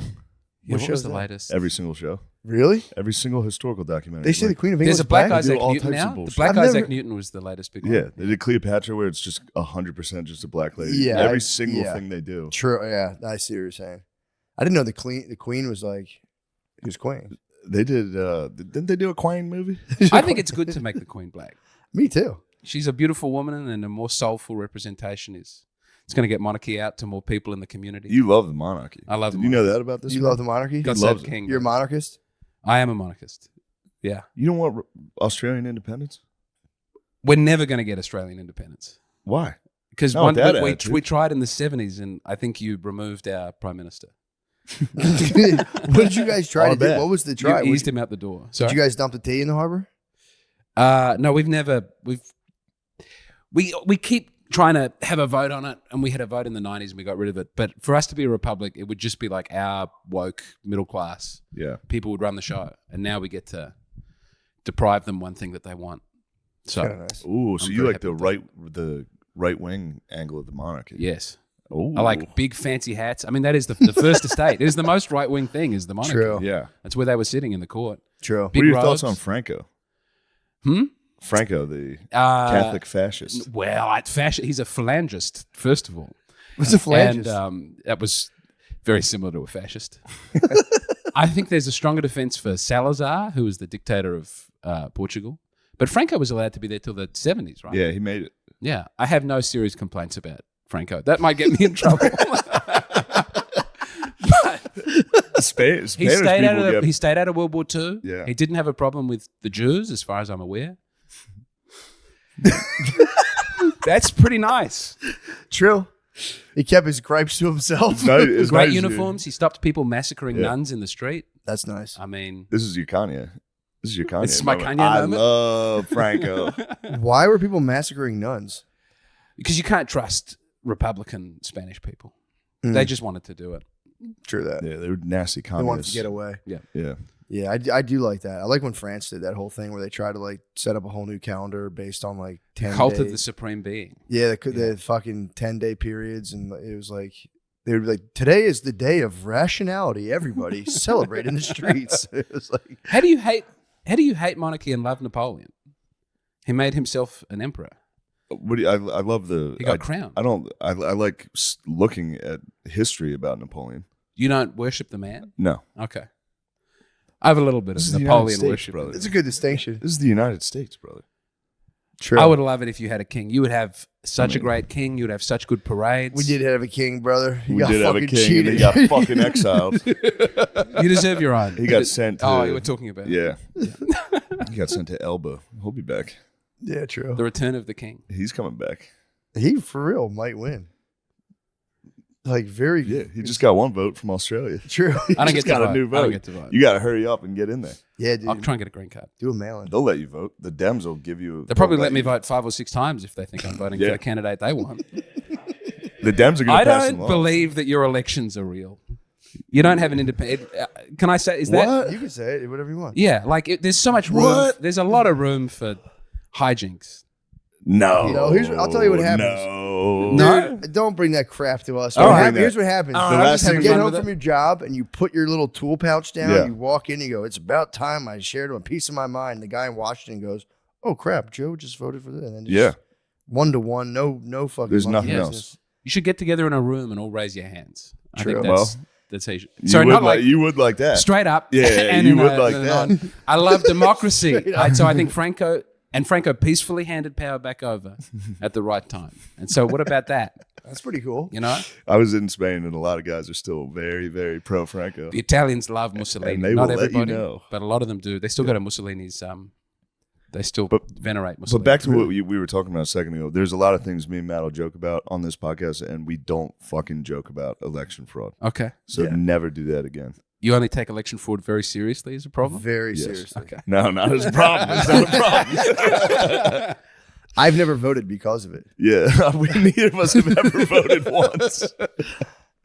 Yeah, What what show was is the that? latest? Every single show. Really? Every single historical documentary. They say the Like, Queen of England's There's a black black? Isaac do all Newton types of now. The bullshit. black I've never- Isaac Newton was the latest big one. Yeah, they did Cleopatra where it's just 100% just a black lady. Yeah, Every I- single yeah. thing they do. True. Yeah, I see what you're saying. I didn't know the queen was like, she was queen. They did. Didn't they do a Queen movie? I think it's good to make the Queen black. Me too. She's a beautiful woman, and a more soulful representation is it's going to get monarchy out to more people in the community. You love the monarchy. I love Did the you know that about this? You man? love the monarchy? God He save loves the it. king. You're a monarchist? I am a monarchist. Yeah, You don't want Australian independence? we're never going to get Australian independence Why? because Not with that we attitude. tried in the 70s, and I think you removed our prime minister. What did you guys try All to do? bad. What was the You try? eased him out the door. Did Sorry. you guys dump the tea in the harbor? No, we've never. We keep trying to have a vote on it, and we had a vote in the 90s and we got rid of it. But for us to be a republic, it would just be like our woke middle class. Yeah. People would run the show, and now we get to deprive them one thing that they want. So, Kind of nice. Ooh, so I'm you very like happy the right wing angle of the monarchy? yes. Ooh. I like big fancy hats. I mean, that is the first estate. It is the most right wing thing. Is the monarchy? True. Yeah. That's where they were sitting in the court. True. Big What are your robes. thoughts on Franco? Hmm? Franco, the Catholic Catholic fascist. Well, he's a phalangist, first of all. What's a phalangist? And that was very similar to a fascist. I think there's a stronger defense for Salazar, who was the dictator of Portugal. But Franco was allowed to be there till the 70s, right? Yeah, he made it. Yeah. I have no serious complaints about Franco. That might get me in trouble. Spanish He stayed out people of get- he stayed out of World War II. Yeah. He didn't have a problem with the Jews, as far as I'm aware. That's pretty nice. True. He kept his gripes to himself. No, it's Great nice. uniforms. He stopped people massacring nuns in the street. That's nice. I mean, This is your Kanye. This is your Kanye. This is my moment. Kanye I moment. love Franco. Why were people massacring nuns? because you can't trust Republican Spanish people. Mm. They just wanted to do it. True that. Yeah, they were nasty They wanted communists. to get away. Yeah. Yeah, I do like that. I like when France did that whole thing where they tried to like set up a whole new calendar based on like 10 Cult days. of the Supreme Being. Yeah, the fucking 10-day periods, and it was like they would be like, today is the day of rationality. Everybody celebrate in the streets. It was like, How do you hate monarchy and love Napoleon? He made himself an emperor. What do you, I love the. He got crowned. I like looking at history about Napoleon. You don't worship the man? No, Okay. I have a little bit This is of the United Napoleon States, worship. brother. it's a good distinction. This is the United States, brother. True. I would love it if you had a king. You would have such a great king. You would have such good parades. We did have a king, brother. He We got did have a fucking king, cheated. and he got fucking exiled. You deserve your own. He got sent to. Oh, you were talking about Yeah. He got sent to Elba. He'll be back. Yeah, true. the return of the king. He's coming back. He for real might win. Like very Yeah, he just got one vote from Australia. true. I don't Just get to got a vote. new I vote. don't get to vote. You got to hurry up and get in there. Yeah, dude. I'll try and get a green card. Do a mail-in. They'll let you vote. The Dems will give you. They'll probably they'll let me vote 5 or 6 times if they think I'm voting for Yeah. the candidate they want. The Dems are going I to pass don't some laws. believe that your elections are real. You don't have an independent. Can I say? Is that? You can say it, whatever you want. Yeah, like there's so much room. What? There's a lot of room for hijinks. No. You know, I'll tell you what happens. No. Dude, don't bring that crap to us. All right. Here's what happens. All right, You I'm just having get fun home with from it. your job and you put your little tool pouch down. Yeah. You walk in, you go, it's about time I shared a piece of my mind. The guy in Washington goes, oh, crap, Joe just voted for this. And then just Yeah. 1-to-1, no fucking There's monkey nothing business. else. You should get together in a room and all raise your hands. I True. think Well, that's how you should. You Sorry, would not like you would like that. straight up. Yeah, and you in would a- like in that. an- I love democracy. So I think Franco peacefully handed power back over at the right time. And so what about that? That's pretty cool. You know, I was in Spain, and a lot of guys are still very, very pro Franco. the Italians love Mussolini. And they Not will let you everybody, know. but a lot of them do. They still go to Mussolini's. They still venerate But Mussolini. back to what we were talking about a second ago. There's a lot of things me and Matt will joke about on this podcast, and we don't fucking joke about election fraud. Okay, So never do that again. you only take election fraud very seriously as a problem. Very Yes. seriously. Okay. No, not as a problem. It's not a problem. I've never voted because of it. Yeah, neither of us have ever voted once.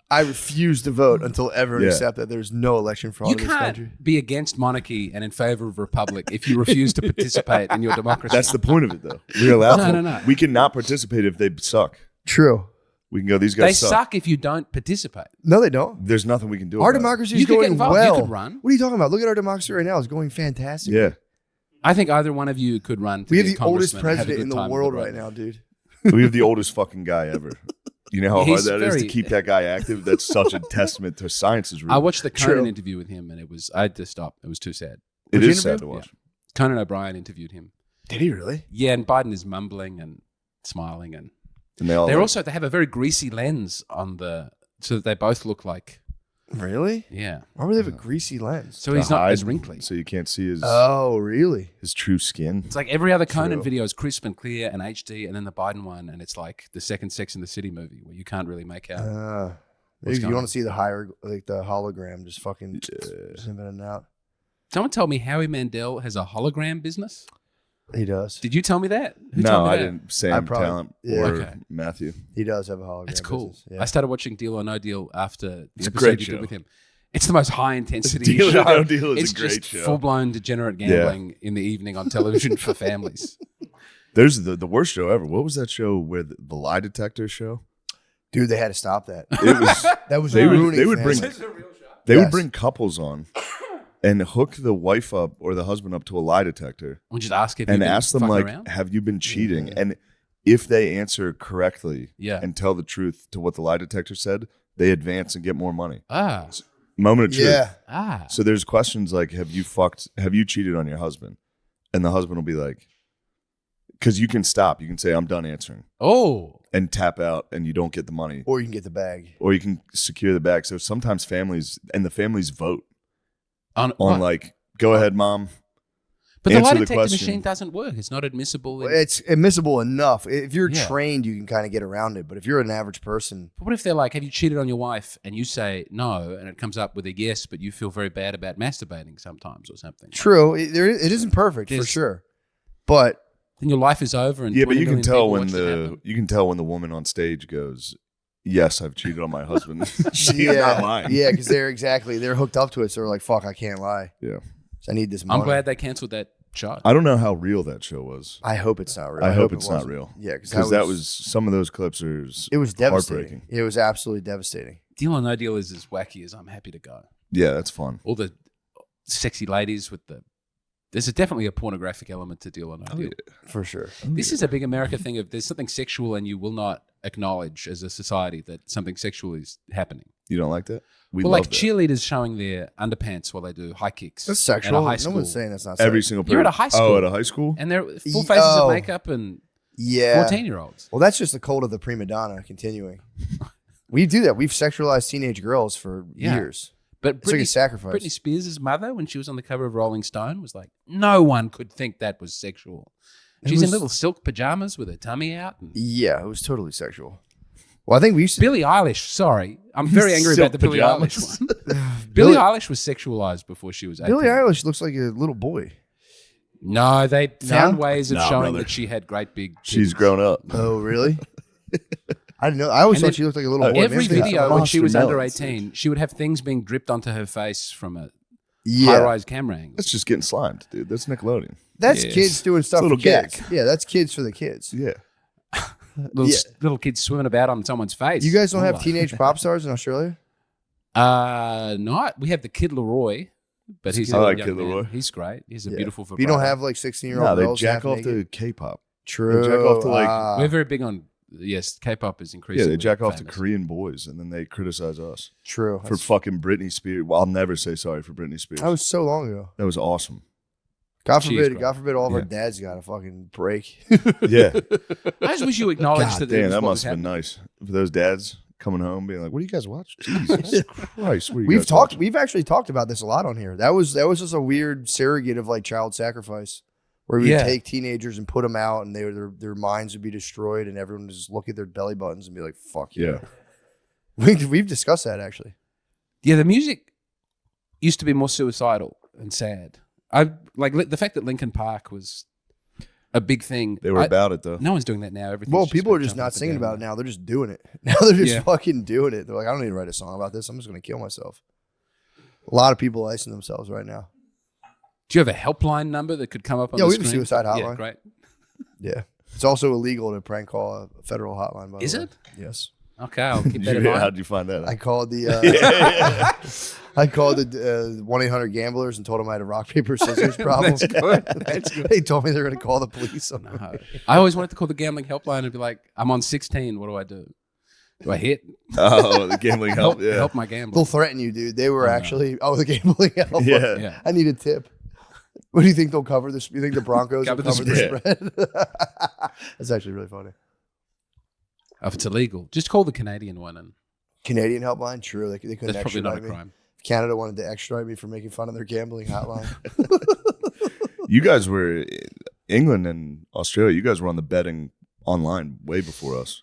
I refuse to vote until everyone Yeah. accepts that there's no election fraud You in this country. can't be against monarchy and in favor of republic if you refuse to participate in your democracy. That's the point of it, though. We're allowed to. No. We cannot participate if they suck. True. We can go, these They guys suck if you don't participate. No, they don't. There's nothing we can do Our about it. democracy You is could get going involved. You well. could run. What are you talking about? Look at our democracy right now. It's going fantastic. Yeah. I think either one of you could run. To We have be the a oldest congressman and have a president good in the time world with right now, dude. We have the oldest fucking guy ever. You know how hard He's that is to very- keep that guy active? That's such a testament to science's I rule. watched the True. Conan interview with him, and I had to stop. It was too sad. It Which is sad to interview? watch. Conan O'Brien interviewed him. Did he really? Yeah, and Biden is mumbling and smiling, and And they all they like, have a very greasy lens on so that they both look like Really? yeah. Why would they have a greasy lens? So to he's not hide as wrinkly. so you can't see his Oh, really? his true skin. It's like every other Conan True. video is crisp and clear and HD, and then the Biden one, and it's like the second Sex in the City movie where you can't really make out. Maybe if you going want on? to see the the hologram, just fucking zoom in and out. Someone told me Howie Mandel has a hologram business. He does. Did you tell me that? Who No, told me I that? didn't. Sam probably- Talent yeah. or Okay. Matthew. He does have a hologram. That's cool. business, yeah. I started watching Deal or No Deal after the It's a episode great you show. did with him. It's the most high intensity Deal or show. No Deal is a It's great just show. full blown degenerate gambling in the evening on television for families. There's the worst show ever. What was that show where the lie detector show? Dude, they had to stop that. It was That was They would- ruining they would bring- families. they Yes. would bring couples on and hook the wife up or the husband up to a lie detector We'll just ask if and you've been ask them fucking like, around. have you been cheating? And if they answer correctly Yeah. and tell the truth to what the lie detector said, they advance and get more money. Ah. Moment of truth. Yeah. Ah. So there's questions like, have you cheated on your husband? And the husband will be like, because you can stop. You can say, I'm done answering Oh. and tap out and you don't get the money. Or you can get the bag. Or you can secure the bag. So sometimes families vote On on like, go ahead, mom. but the lie answer the detector question. machine doesn't work. It's not admissible. Well, it's admissible enough. If you're Yeah. trained, you can kind of get around it. But if you're an average person, But what if they're like, have you cheated on your wife? And you say no, and it comes up with a yes, but you feel very bad about masturbating sometimes or something. true, it isn't perfect for There's- sure. But Then your life is over. And Yeah, but 20 you can million tell people when watched it happen. the woman on stage goes, yes, I've cheated on my husband. She's yeah, not lying. yeah, because they're hooked up to it. So they're like, "Fuck, I can't lie. Yeah. So I need this money." I'm glad they canceled that show. I don't know how real that show was. I hope it's not real. I hope it it's not wasn't. real. Yeah, because Because that was some of those clips are it was devastating. heartbreaking. It was absolutely devastating. Deal or No Deal is as wacky as I'm happy to go. Yeah, that's fun. All the sexy ladies with the. There's definitely a pornographic element to Deal or No Deal. For sure. This is a big America thing of there's something sexual and you will not acknowledge as a society that something sexual is happening. You don't like that? We Well, love like that. cheerleaders showing their underpants while they do high kicks. That's At sexual. a high No school. one's saying that's not Every sexual. single person. You're at a high school. Oh, at a high school? And they're full faces Oh. of makeup and Yeah. 14-year-olds. Well, that's just the cult of the prima donna continuing. We do that. We've sexualized teenage girls for Yeah. years. But It's like a sacrifice. Britney Spears' mother, when she was on the cover of Rolling Stone, was like, no one could think that was sexual. It She's in was- little silk pajamas with her tummy out. And Yeah, it was totally sexual. Well, I think we used to. Billie Eilish, sorry. I'm very angry Silk about the Billie pajamas. Eilish one. Billie Eilish was sexualized before she was 18. Billie Eilish looks like a little boy. No, they found ways of No, showing brother. that she had great big She's titties. grown up. Oh, really? I didn't know. I always And thought then she looked like a little boy. Every Maybe they got video some when she was monster under melons, 18, she would have things being dripped onto her face from a Yeah, high-rise camera angle. That's just getting slimed, dude. That's Nickelodeon. that's Yes. kids doing stuff for Little kids. gag. Yeah, that's kids for the kids. Yeah. Little, Yeah. little kids swimming about on someone's face. You guys don't have Oh. teenage pop stars in Australia? Not. We have the Kid Leroy, but he's I a like young Kid man. Leroy. He's great. He's a Yeah. beautiful You don't vibrato. have like 16-year-old No, they girls jack half off to naked? K-pop. True. They jack off to, like- Ah. We're very big on yes. K-pop is Yeah, increasingly. they jack off to famous. Korean boys and then they criticize us True. for fucking Britney Spears. Well, I'll never say sorry for Britney Spears. That was so long ago. That was awesome. God She is forbid, great. God forbid all of our Yeah. dads got a fucking break. Yeah. I just wish you acknowledged God that. damn, was that what must was have been happening. nice for those dads coming home being like, "What do you guys watch?" Jesus Christ, what are you We've guys talked. watching? We've actually talked about this a lot on here. That was just a weird surrogate of like child sacrifice, where we would Yeah. take teenagers and put them out, and their minds would be destroyed, and everyone would just look at their belly buttons and be like, "Fuck Yeah. We've discussed that actually. Yeah, the music used to be more suicidal and sad. I like the fact that Linkin Park was a big thing. They were about it though. No one's doing that now. Everything. Well, people are just not singing about it now. They're just doing it. Now they're just Yeah. fucking doing it. They're like, I don't need to write a song about this. I'm just going to kill myself. A lot of people icing themselves right now. Do you have a helpline number that could come up on Yeah, the we have a screen? suicide Yeah, hotline. great. Yeah. It's also illegal to prank call a federal hotline, by the Is way. it? Yes. Okay, I'll keep that in How'd mind. you find that? I out? called the 1-800-Gamblers and told them I had a rock, paper, scissors problem. That's good. That's good. They told me they're going to call the police on me. No. I always wanted to call the gambling helpline and be like, I'm on 16. What do I do? Do I hit? Oh, the gambling help. Yeah. Help my gambling. They'll threaten you, dude. They were actually, the gambling help. Yeah. Yeah. I need a tip. What do you think they'll cover this? You think the Broncos will Cover the cover the spread? That's actually really funny. If it's illegal, just call the Canadian one, and Canadian helpline, true. They couldn't that's probably not a extradite me. crime. If Canada wanted to extradite me for making fun of their gambling hotline. You guys were England and Australia. You guys were on the betting online way before us.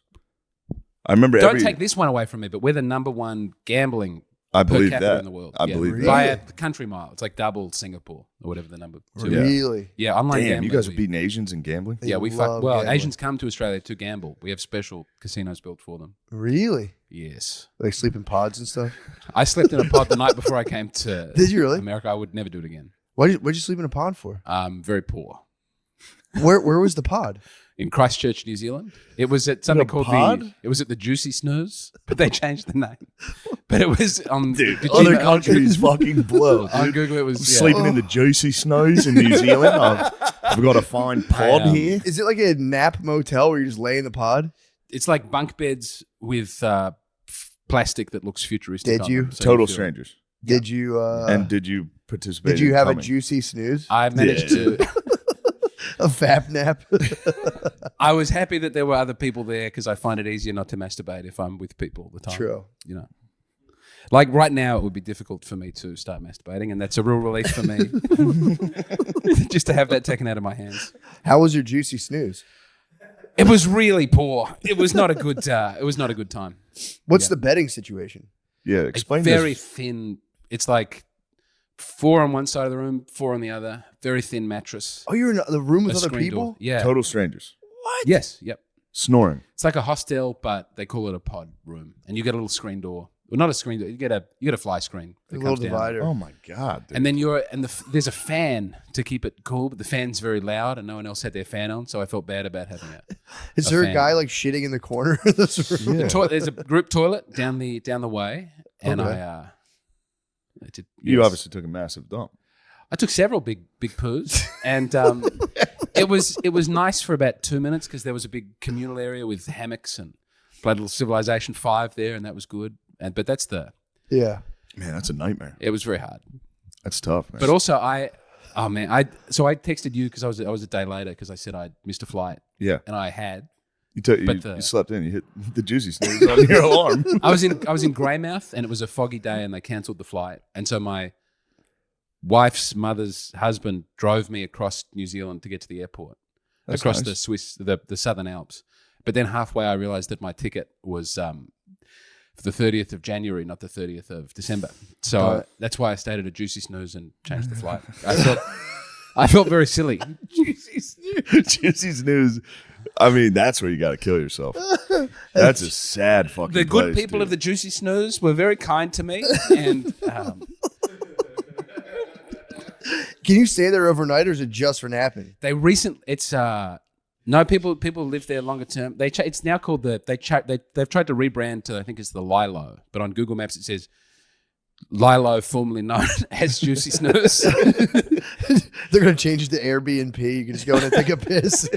I remember Don't take this one away from me, but we're the number one gambling I per believe capita that. in the world. I believe that. By a country mile. It's like double Singapore or whatever the number. Two. Yeah. Really? Yeah, online Damn, gambling. you guys are beating Asians in gambling? They Yeah, we fuck. love Well, gambling. Asians come to Australia to gamble. We have special casinos built for them. Really? Yes. Like sleep in pods and stuff? I slept in a pod the night before I came to Did you really? America. I would never do it again. What'd you sleep in a pod for? Very poor. Where was the pod? In Christchurch, New Zealand. It was at something called pod? it was at the Juicy Snooze, but they changed the name. But it was on Dude, did you other know- countries fucking blow. on Dude. Google. It was yeah. Sleeping in the juicy snows in New Zealand. I've got a fine pod here. Is it like a nap motel where you just lay in the pod? It's like bunk beds with plastic that looks futuristic. Did on you? them, so Total feel- strangers. Did you And did you participate? did you in have coming? a juicy snooze? I managed to. A fap nap? I was happy that there were other people there because I find it easier not to masturbate if I'm with people all the time. True. You know, like right now, it would be difficult for me to start masturbating, and that's a real relief for me, just to have that taken out of my hands. How was your juicy snooze? It was really poor. It was not a good. It was not a good time. What's the bedding situation? Yeah, explain Very this. thin. It's like 4 on one side of the room, 4 on the other. Very thin mattress. Oh, you're in the room with a other screen people? door. Yeah. Total strangers. Yes. Yep. Snoring. It's like a hostel, but they call it a pod room, and you get a little screen door. Well, not a screen door. You get a fly screen. A That little comes down. divider. Oh my God. Dude. And then there's a fan to keep it cool, but the fan's very loud, and no one else had their fan on, so I felt bad about having it. Is a there a fan. guy like shitting in the corner of this room? Yeah. There's a group toilet down the way, and Okay. I did. You yes. obviously took a massive dump. I took several big poos, and it was nice for about 2 minutes because there was a big communal area with hammocks and played a little Civilization 5 there, and that was good. But Yeah. Man, that's a nightmare. it was very hard. That's tough, man. But also I texted you because I was a day later because I said I'd missed a flight, yeah, and I had. you slept in. You hit the juicy snooze on your alarm. I was in Greymouth, and it was a foggy day, and they cancelled the flight, and so my wife's mother's husband drove me across New Zealand to get to the airport, That's across nice. the Southern Alps. But then halfway, I realized that my ticket was for the 30th of January, not the 30th of December. So that's why I stayed at a Juicy Snooze and changed the flight. I felt very silly. Juicy snooze. I mean, that's where you got to kill yourself. That's a sad fucking The good place, people dude. of the Juicy Snooze were very kind to me, and Can you stay there overnight, or is it just for napping? they it's no people live there longer term. It's now called they've tried to rebrand to, I think it's the Lilo, but on Google Maps it says Lilo, formerly known as Juicy Snooze. They're gonna change it to Airbnb. You can just go in and take a piss.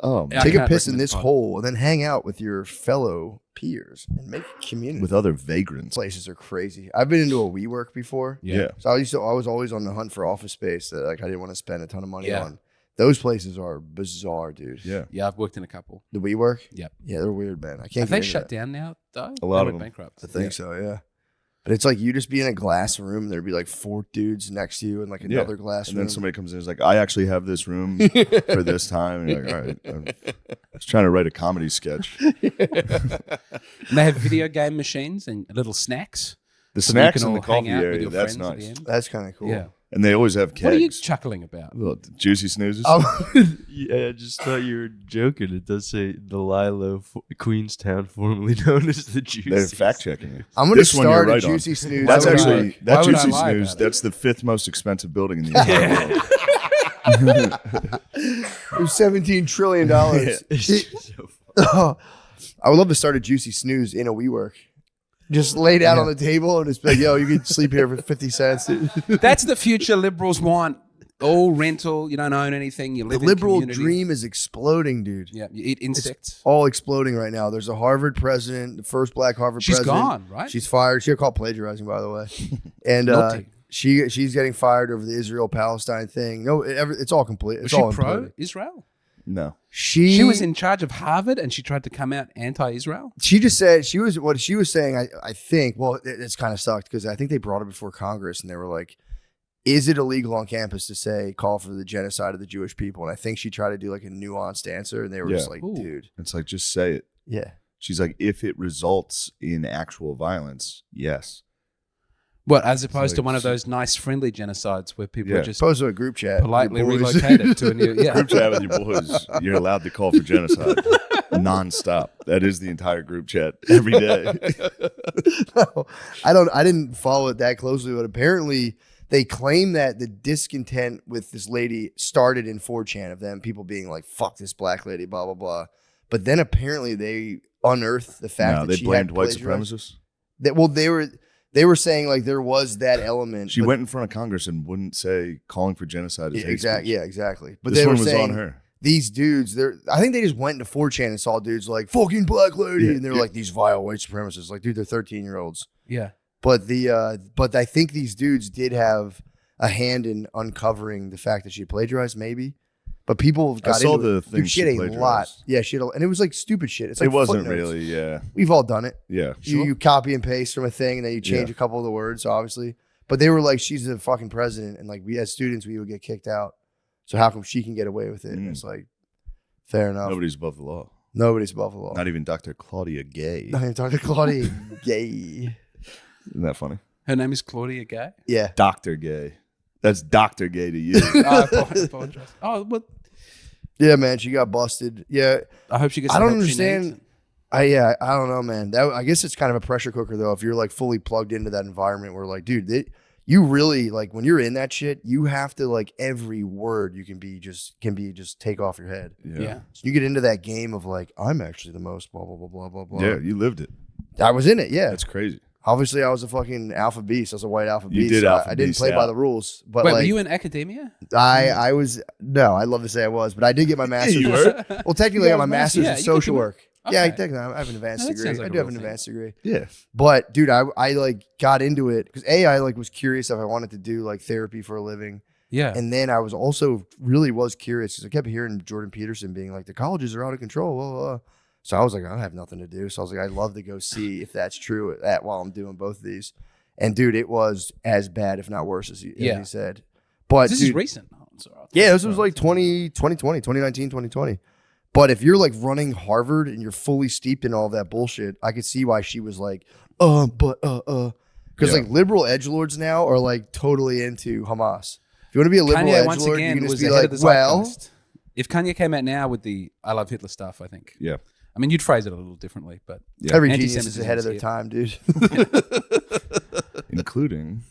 Oh, Yeah, I Take a can't piss in recommend this the pod. hole, and then hang out with your fellow peers and make community. with other vagrants. Places are crazy. I've been into a WeWork before. Yeah. So I was always on the hunt for office space that like I didn't want to spend a ton of money Yeah. on. Those places are bizarre, dude. Yeah. Yeah, I've worked in a couple. The WeWork? Yep. Yeah, they're weird, man. I can't Have get they into shut that. down now though? A lot They of went them. bankrupt. I think so, yeah. But it's like you just be in a glass room. There'd be like 4 dudes next to you and like Yeah. another glass And room. then somebody comes in and is like, I actually have this room for this time. And you're like, all right. I was trying to write a comedy sketch. And they have video game machines and little snacks. The so that you snacks can in the all hang coffee out with area, your that's friends at the nice. end. That's kind of cool. Yeah. And they always have kegs. What are you chuckling about? Little juicy snoozes. Yeah, I just thought you were joking. It does say the Lilo, Queenstown, formerly known as the Juicy. They're fact checking you. I'm going to This one you're start right a on. Juicy Snooze. That's Why would actually, I- why that would I juicy lie snooze, about it? that's the 5th most expensive building in the entire world. It was $17 trillion. I would love to start a Juicy Snooze in a WeWork. Just laid out on the table and just be like, yo, you can sleep here for 50 cents. That's the future liberals want. All rental. You don't own anything. You The live liberal in community. dream is exploding, dude. Yeah, you eat insects. All exploding right now. There's a Harvard president, the first black Harvard She's president. gone, right? She's fired. She got caught plagiarizing, by the way. And Naughty. she's getting fired over the Israel-Palestine thing. No, it's all complete. It's Was she all pro imploded. Israel? No. She She was in charge of Harvard, and she tried to come out anti-Israel. She just said what she was saying. I think. Well, it's kind of sucked because I think they brought it before Congress, and they were like, "Is it illegal on campus to say call for the genocide of the Jewish people?" And I think she tried to do like a nuanced answer, and they were just Yeah. like, Ooh. "Dude, It's like, just say it. yeah." She's like, if it results in actual violence, yes. What, as opposed to like one of shit. those nice friendly genocides where people Yeah. are just Opposed to a group chat. politely Your boys. relocated to a new Group chat with your boys, you're allowed to call for genocide nonstop. That is the entire group chat every day. No, I didn't follow it that closely, but apparently they claim that the discontent with this lady started in 4chan of them people being like, "Fuck this black lady," blah blah blah. But then apparently they unearthed the fact No, that they she blamed had white plagiarized. supremacists. That well, they were saying like there was that element. She but- went in front of Congress and wouldn't say calling for genocide is yeah, hate exactly. speech. Yeah, exactly. But This they one were was saying on her. these dudes, I think they just went into 4chan and saw dudes like fucking black lady, Yeah, and they were like these vile white supremacists. Like, dude, they're 13-year-olds. yeah. But but I think these dudes did have a hand in uncovering the fact that she plagiarized, maybe. But people got saw into the it. thing Dude, she had she a lot. plagiarized. Yeah, she had and it was like stupid shit. It's like It wasn't footnotes. really, yeah. We've all done it. Yeah. You copy and paste from a thing, and then you change Yeah. a couple of the words, obviously. But they were like, she's the fucking president, and like we as students, we would get kicked out. So how come she can get away with it? And it's like, fair enough. Nobody's above the law. Nobody's above the law. Not even Dr. Claudia Gay. Not even Dr. Claudia Gay. Isn't that funny? Her name is Claudia Gay. Yeah. Dr. Gay. That's Dr. Gay to you. I apologize. Oh, what? Yeah, man, she got busted. Yeah. I hope she gets. I the don't help she understand. needs. I don't know, man. I guess it's kind of a pressure cooker though. If you're like fully plugged into that environment, where like, dude, you really like when you're in that shit, you have to like every word you can be just take off your head. Yeah. So you get into that game of like, I'm actually the most blah blah blah blah blah blah. Yeah, you lived it. I was in it. Yeah, That's crazy. obviously I was a fucking alpha beast. I was a white alpha You beast. did so alpha I didn't beast play by out. the rules. But Wait, like, were you in academia? I was no. I'd love to say I was, but I did get my master's. You were? Well, technically, I got my master's? master's Yeah, in you social could- work. Yeah, okay. technically, I have an advanced No, that degree. sounds like I a do have real an thing. advanced degree. Yeah. But dude, I like got into it because I like was curious if I wanted to do like therapy for a living, Yeah. and then I was also really was curious because I kept hearing Jordan Peterson being like the colleges are out of control. Blah, blah, blah. So I was like, I don't have nothing to do. So I was like, I'd love to go see if that's true while I'm doing both of these. And dude, it was as bad, if not worse, as he said. But this dude, is recent. Oh, I'm sorry. yeah, this was like 2020, 2019, 2020. But if you're like running Harvard and you're fully steeped in all that bullshit, I could see why she was like, because like liberal edgelords now are like totally into Hamas. If you want to be a liberal Kanye once edgelord, you again can just was be the head like, of the well, zeitgeist. If Kanye came out now with the "I love Hitler" stuff, I think. Yeah. I mean, you'd phrase it a little differently, but every genius is Anti-Semitism ahead of is their here. time, dude. Including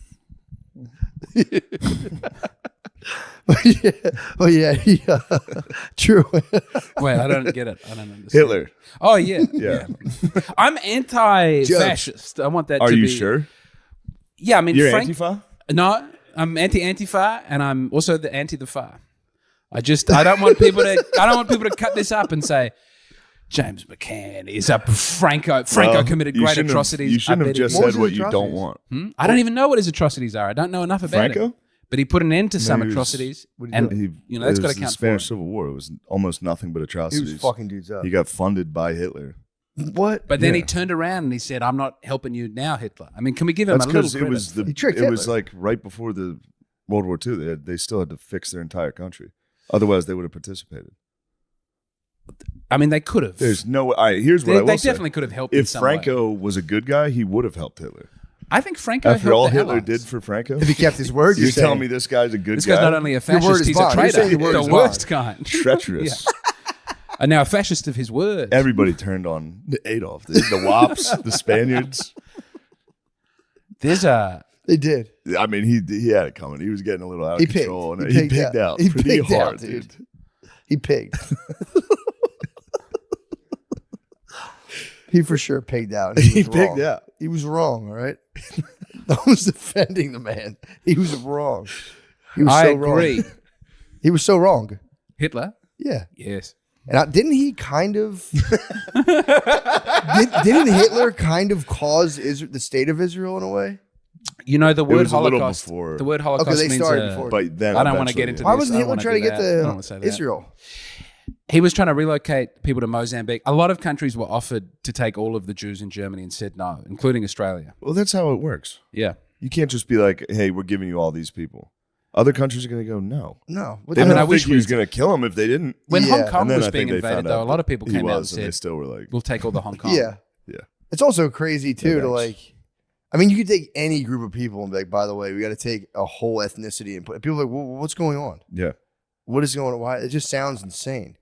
yeah, true. wait, I don't get it. I don't understand. Hitler. Oh yeah, Yeah. I'm anti-fascist. I want that. Are to you be, sure? Yeah, I mean, You're Frank. Antifa? No, I'm anti-Antifa, and I'm also the anti-the-far. I don't want people to cut this up and say James McCann is a Franco Well, committed you great shouldn't have- atrocities. You shouldn't I have bet he just did. What was said his what you don't atrocities? want. I don't even know what his atrocities are. I don't know enough about Franco? it. But he put an end to some he was- atrocities, What did he and do? you know that's it got was to the count for Spanish him. Civil War. It was almost nothing but He atrocities. was fucking dudes up. He got funded by Hitler. What? But then he Yeah. turned around and he said, "I'm not helping you now, Hitler." I mean, can we give him That's a little because credit? it was He tricked it was Hitler. like right before the World War II. They still had to fix their entire country. Otherwise, they would have participated. I mean, they could have. There's no. All right, here's what I will They say. definitely could have helped. in If some way. Franco was a good guy, he would have helped Hitler. I think Franco After helped all the Hitler Allies. did for Franco, If he kept his word, you're you're telling saying. me this guy's a good This guy? guy's not only a Your word fascist, is he's a bond. You're traitor. saying your word The is worst bond. kind. treacherous. And now a fascist of his word. Everybody turned on Adolf. The Wops, the Spaniards. There's a They did. I mean, he had it coming. He was getting a little out of He pigged. control, and He he pigged pigged out He pretty pigged out, hard, dude. dude. He pigged. He for sure pigged out. He was pigged wrong. out. He was wrong, all right? No one's defending the man. He was wrong. He was I so agree. wrong. He was so wrong. Hitler? Yeah. Yes. And didn't he kind of didn't Hitler kind of cause the state of Israel in a way? You know the word was a little Holocaust. before. The word Holocaust Okay, they means started before. But then I don't want to eventually, get into yeah. Why this. wasn't I Hitler don't trying to wanna get do that. I don't wanna say that. Israel? He was trying to relocate people to Mozambique. A lot of countries were offered to take all of the Jews in Germany and said no, including Australia. Well, that's how it works. Yeah. You can't just be like, "Hey, we're giving you all these people." Other countries are going to go, no. No. What They the don't hell? think he was going to kill him if they didn't. When Hong Yeah. Kong And then was I being think they invaded, found though, out a lot of people he came out and was, and they said, still were like, "We'll take all the Hong Kong." Yeah. Yeah. It's also crazy too to thanks. like. I mean, you could take any group of people and be like, by the way, we got to take a whole ethnicity and put. People are like, well, what's going on? yeah. What is going on? Why? It just sounds insane.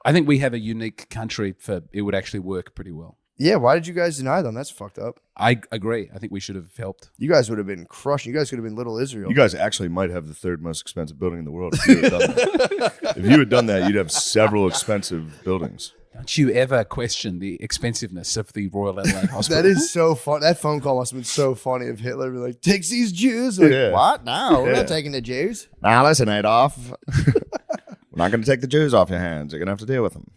I think we have a unique country for it would actually work pretty well. Yeah. Why did you guys deny them? That's fucked up. I agree. I think we should have helped. You guys would have been crushing. You guys could have been Little Israel. You guys actually might have the third most expensive building in the world if you had done that. If you had done that, you'd have several expensive buildings. Don't you ever question the expensiveness of the Royal Adelaide Hospital? That is so fun. That phone call must have been so funny of Hitler be like, takes these Jews. Like, Yeah. what? No, we're Yeah. not taking the Jews. Now listen, Adolf. We're not going to take the Jews off your hands. You're going to have to deal with them.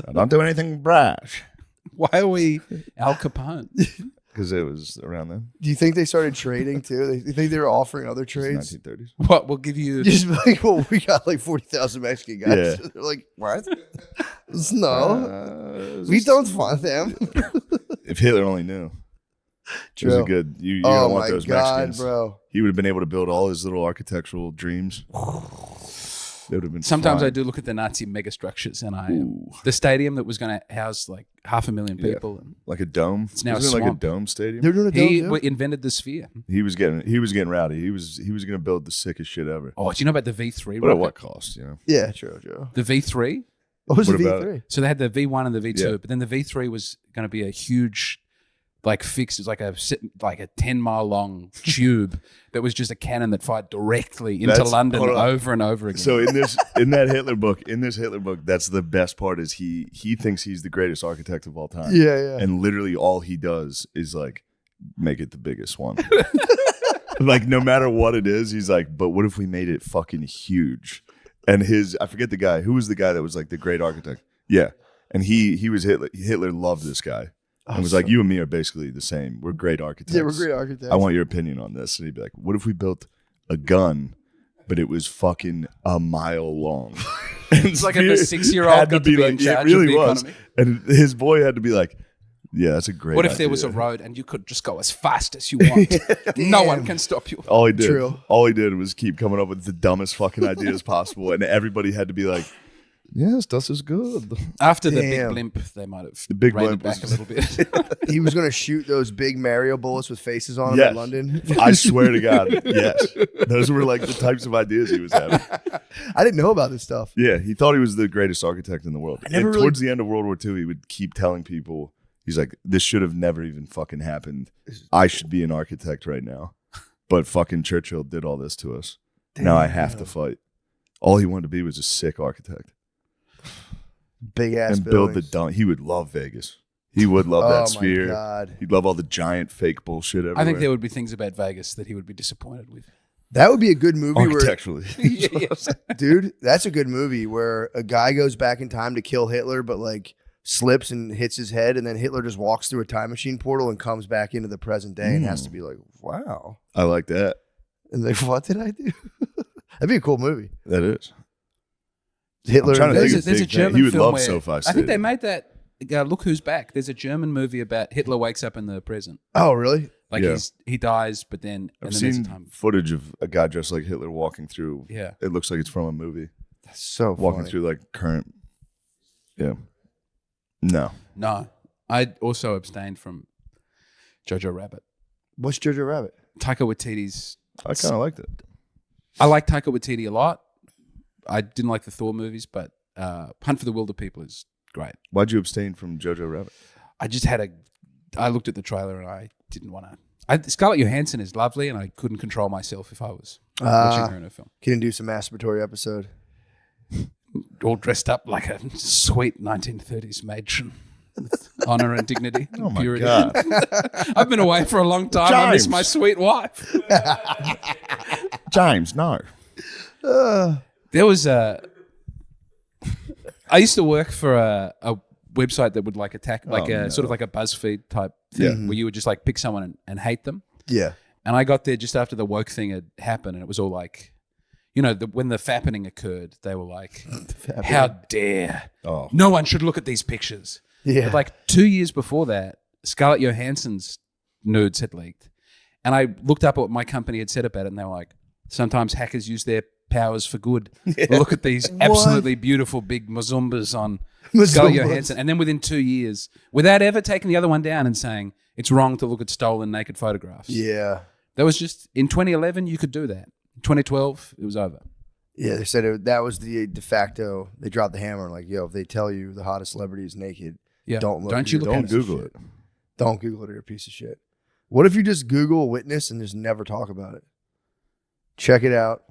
Now, don't do anything brash. Why are we Al Capone? Because it was around then. Do you think they started trading too? You think they were offering other It trades? was 1930s. What? We'll give you. Just like, well, we got like 40,000 Mexican guys. Yeah. They're like, what? No, we don't want them. If Hitler only knew. It was a good. You Oh don't want my those God, Mexicans. bro. He would have been able to build all his little architectural dreams. They would have been. Sometimes fine. I do look at the Nazi megastructures, and the stadium that was going to house like 500,000 Yeah. people. And Like a dome. It's now a Wasn't it like a swamp. dome stadium? They're doing a he dome, too? invented the sphere. He was getting rowdy. He was going to build the sickest shit ever. Oh, do you know about the V3 But at rocket? what cost? You know. Yeah, true, true. The V3. What was What the about V3? So they had the V1 and the V2, Yeah. but then the V3 was going to be a huge, like fixed. It was like a 10-mile long tube that was just a cannon that fired directly into That's- London hold on. over and over again. So in this Hitler book, that's the best part is he thinks he's the greatest architect of all time. Yeah, yeah. And literally all he does is like make it the biggest one. Like no matter what it is, he's like, but what if we made it fucking huge? And I forget the guy. Who was the guy that was like the great architect? Yeah. And he was Hitler. Hitler loved this guy. And was like, you and me are basically the same. We're great architects. Yeah, we're great architects. I want your opinion on this. And he'd be like, what if we built a gun, but it was fucking a mile long? It's like if a 6-year-old got to be in charge of the economy. And his boy had to be like, yeah, that's a great What if there was a idea." road and you could just go as fast as you want? No one can stop you. All he did, True. all he did was keep coming up with the dumbest fucking ideas possible, and everybody had to be like, "Yes, das is good." After the big Damn. blimp, they might have The big reined it blimp back was- a little bit. He was going to shoot those big Mario bullets with faces on them Yes. in London. I swear to God, yes, those were like the types of ideas he was having. I didn't know about this stuff. Yeah, he thought he was the greatest architect in the world. never And really- towards the end of World War II, he would keep telling people, he's like, "This should have never even fucking happened. I should be an architect right now, but fucking Churchill did all this to us. Now I have to fight." All he wanted to be was a sick architect. Big ass And build the buildings. dome. He would love Vegas. He would love Oh that my sphere. God. He'd love all the giant fake bullshit everywhere. I think there would be things about Vegas that he would be disappointed with. That would be a good movie where, architecturally. dude, that's a good movie where a guy goes back in time to kill Hitler, but like slips and hits his head, and then Hitler just walks through a time machine portal and comes back into the present day and has to be like, wow. I like that. And like, what did I do? That'd be a cool movie. That is. Hitler. I'm trying to and think Vegas. of There's a big thing. German He would film love where SoFi I think Stadium. they made that. Look Who's Back. There's a German movie about Hitler wakes up in the present. Oh, really? Like Yeah. he dies, but then I've and then there's a seen time. footage of a guy dressed like Hitler walking through. Yeah. It looks like it's from a movie. That's so Walking funny. through like current. Yeah. No. No, I also abstained from Jojo Rabbit. What's Jojo Rabbit? Taika Waititi's. I kind of liked it. I like Taika Waititi a lot. I didn't like the Thor movies, but Hunt for the Wilder People is great. Why'd you abstain from Jojo Rabbit? I just had I looked at the trailer and I didn't want to. Scarlett Johansson is lovely, and I couldn't control myself if I was watching her in a film. Can do some masturbatory episode. All dressed up like a sweet 1930s matron with honor and dignity. Oh my purity. God. I've been away for a long time. I miss James. my sweet wife. James, no. There was I used to work for a website that would like attack, like sort of like a BuzzFeed type thing, where you would just like pick someone and hate them. Yeah. And I got there just after the woke thing had happened, and it was all like, you know, when the fappening occurred, they were like, "How dare! Oh. No one should look at these pictures." Yeah. But like 2 years before that, Scarlett Johansson's nudes had leaked, and I looked up at what my company had said about it, and they were like, Sometimes hackers use their powers for good. Look at these absolutely beautiful big Mazumbas on Scarlett Johansson. And then within 2 years, without ever taking the other one down and saying, it's wrong to look at stolen naked photographs. Yeah. That was just, in 2011, you could do that. In 2012, it was over. Yeah, they said that was the de facto. They dropped the hammer. Like, yo, if they tell you the hottest celebrity is naked, don't look. Don't you look at it. Don't Google it. Don't Google it. You're a piece of shit. What if you just Google a witness and just never talk about it? Check it out.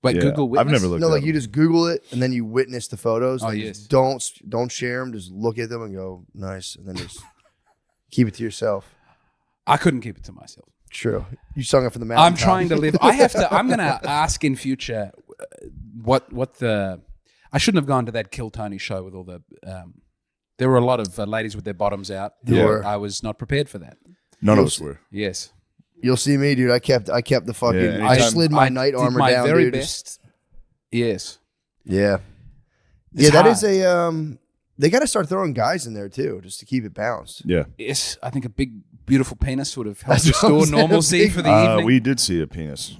Wait, Yeah, Google Witness? I've never looked. No, at like them. you just Google it and then you witness the photos. Oh, Like, yes. just don't share them. Just look at them and go nice, and then just keep it to yourself. I couldn't keep it to myself. True. You sung it from the mountain. I'm trying to live. I'm going to ask in future what the. I shouldn't have gone to that Kill Tony show with all the. There were a lot of ladies with their bottoms out. There were. I was not prepared for that. None of us were. Yes. You'll see me, dude. I kept the fucking. Yeah, I anytime- slid my I night did armor my down, very dude. best. Yes. Yeah. It's That hard. is a. They got to start throwing guys in there too, just to keep it balanced. Yeah. Yes. I think a big, beautiful penis would have That's helped what I'm restore saying, normalcy big- for the evening. We did see a penis.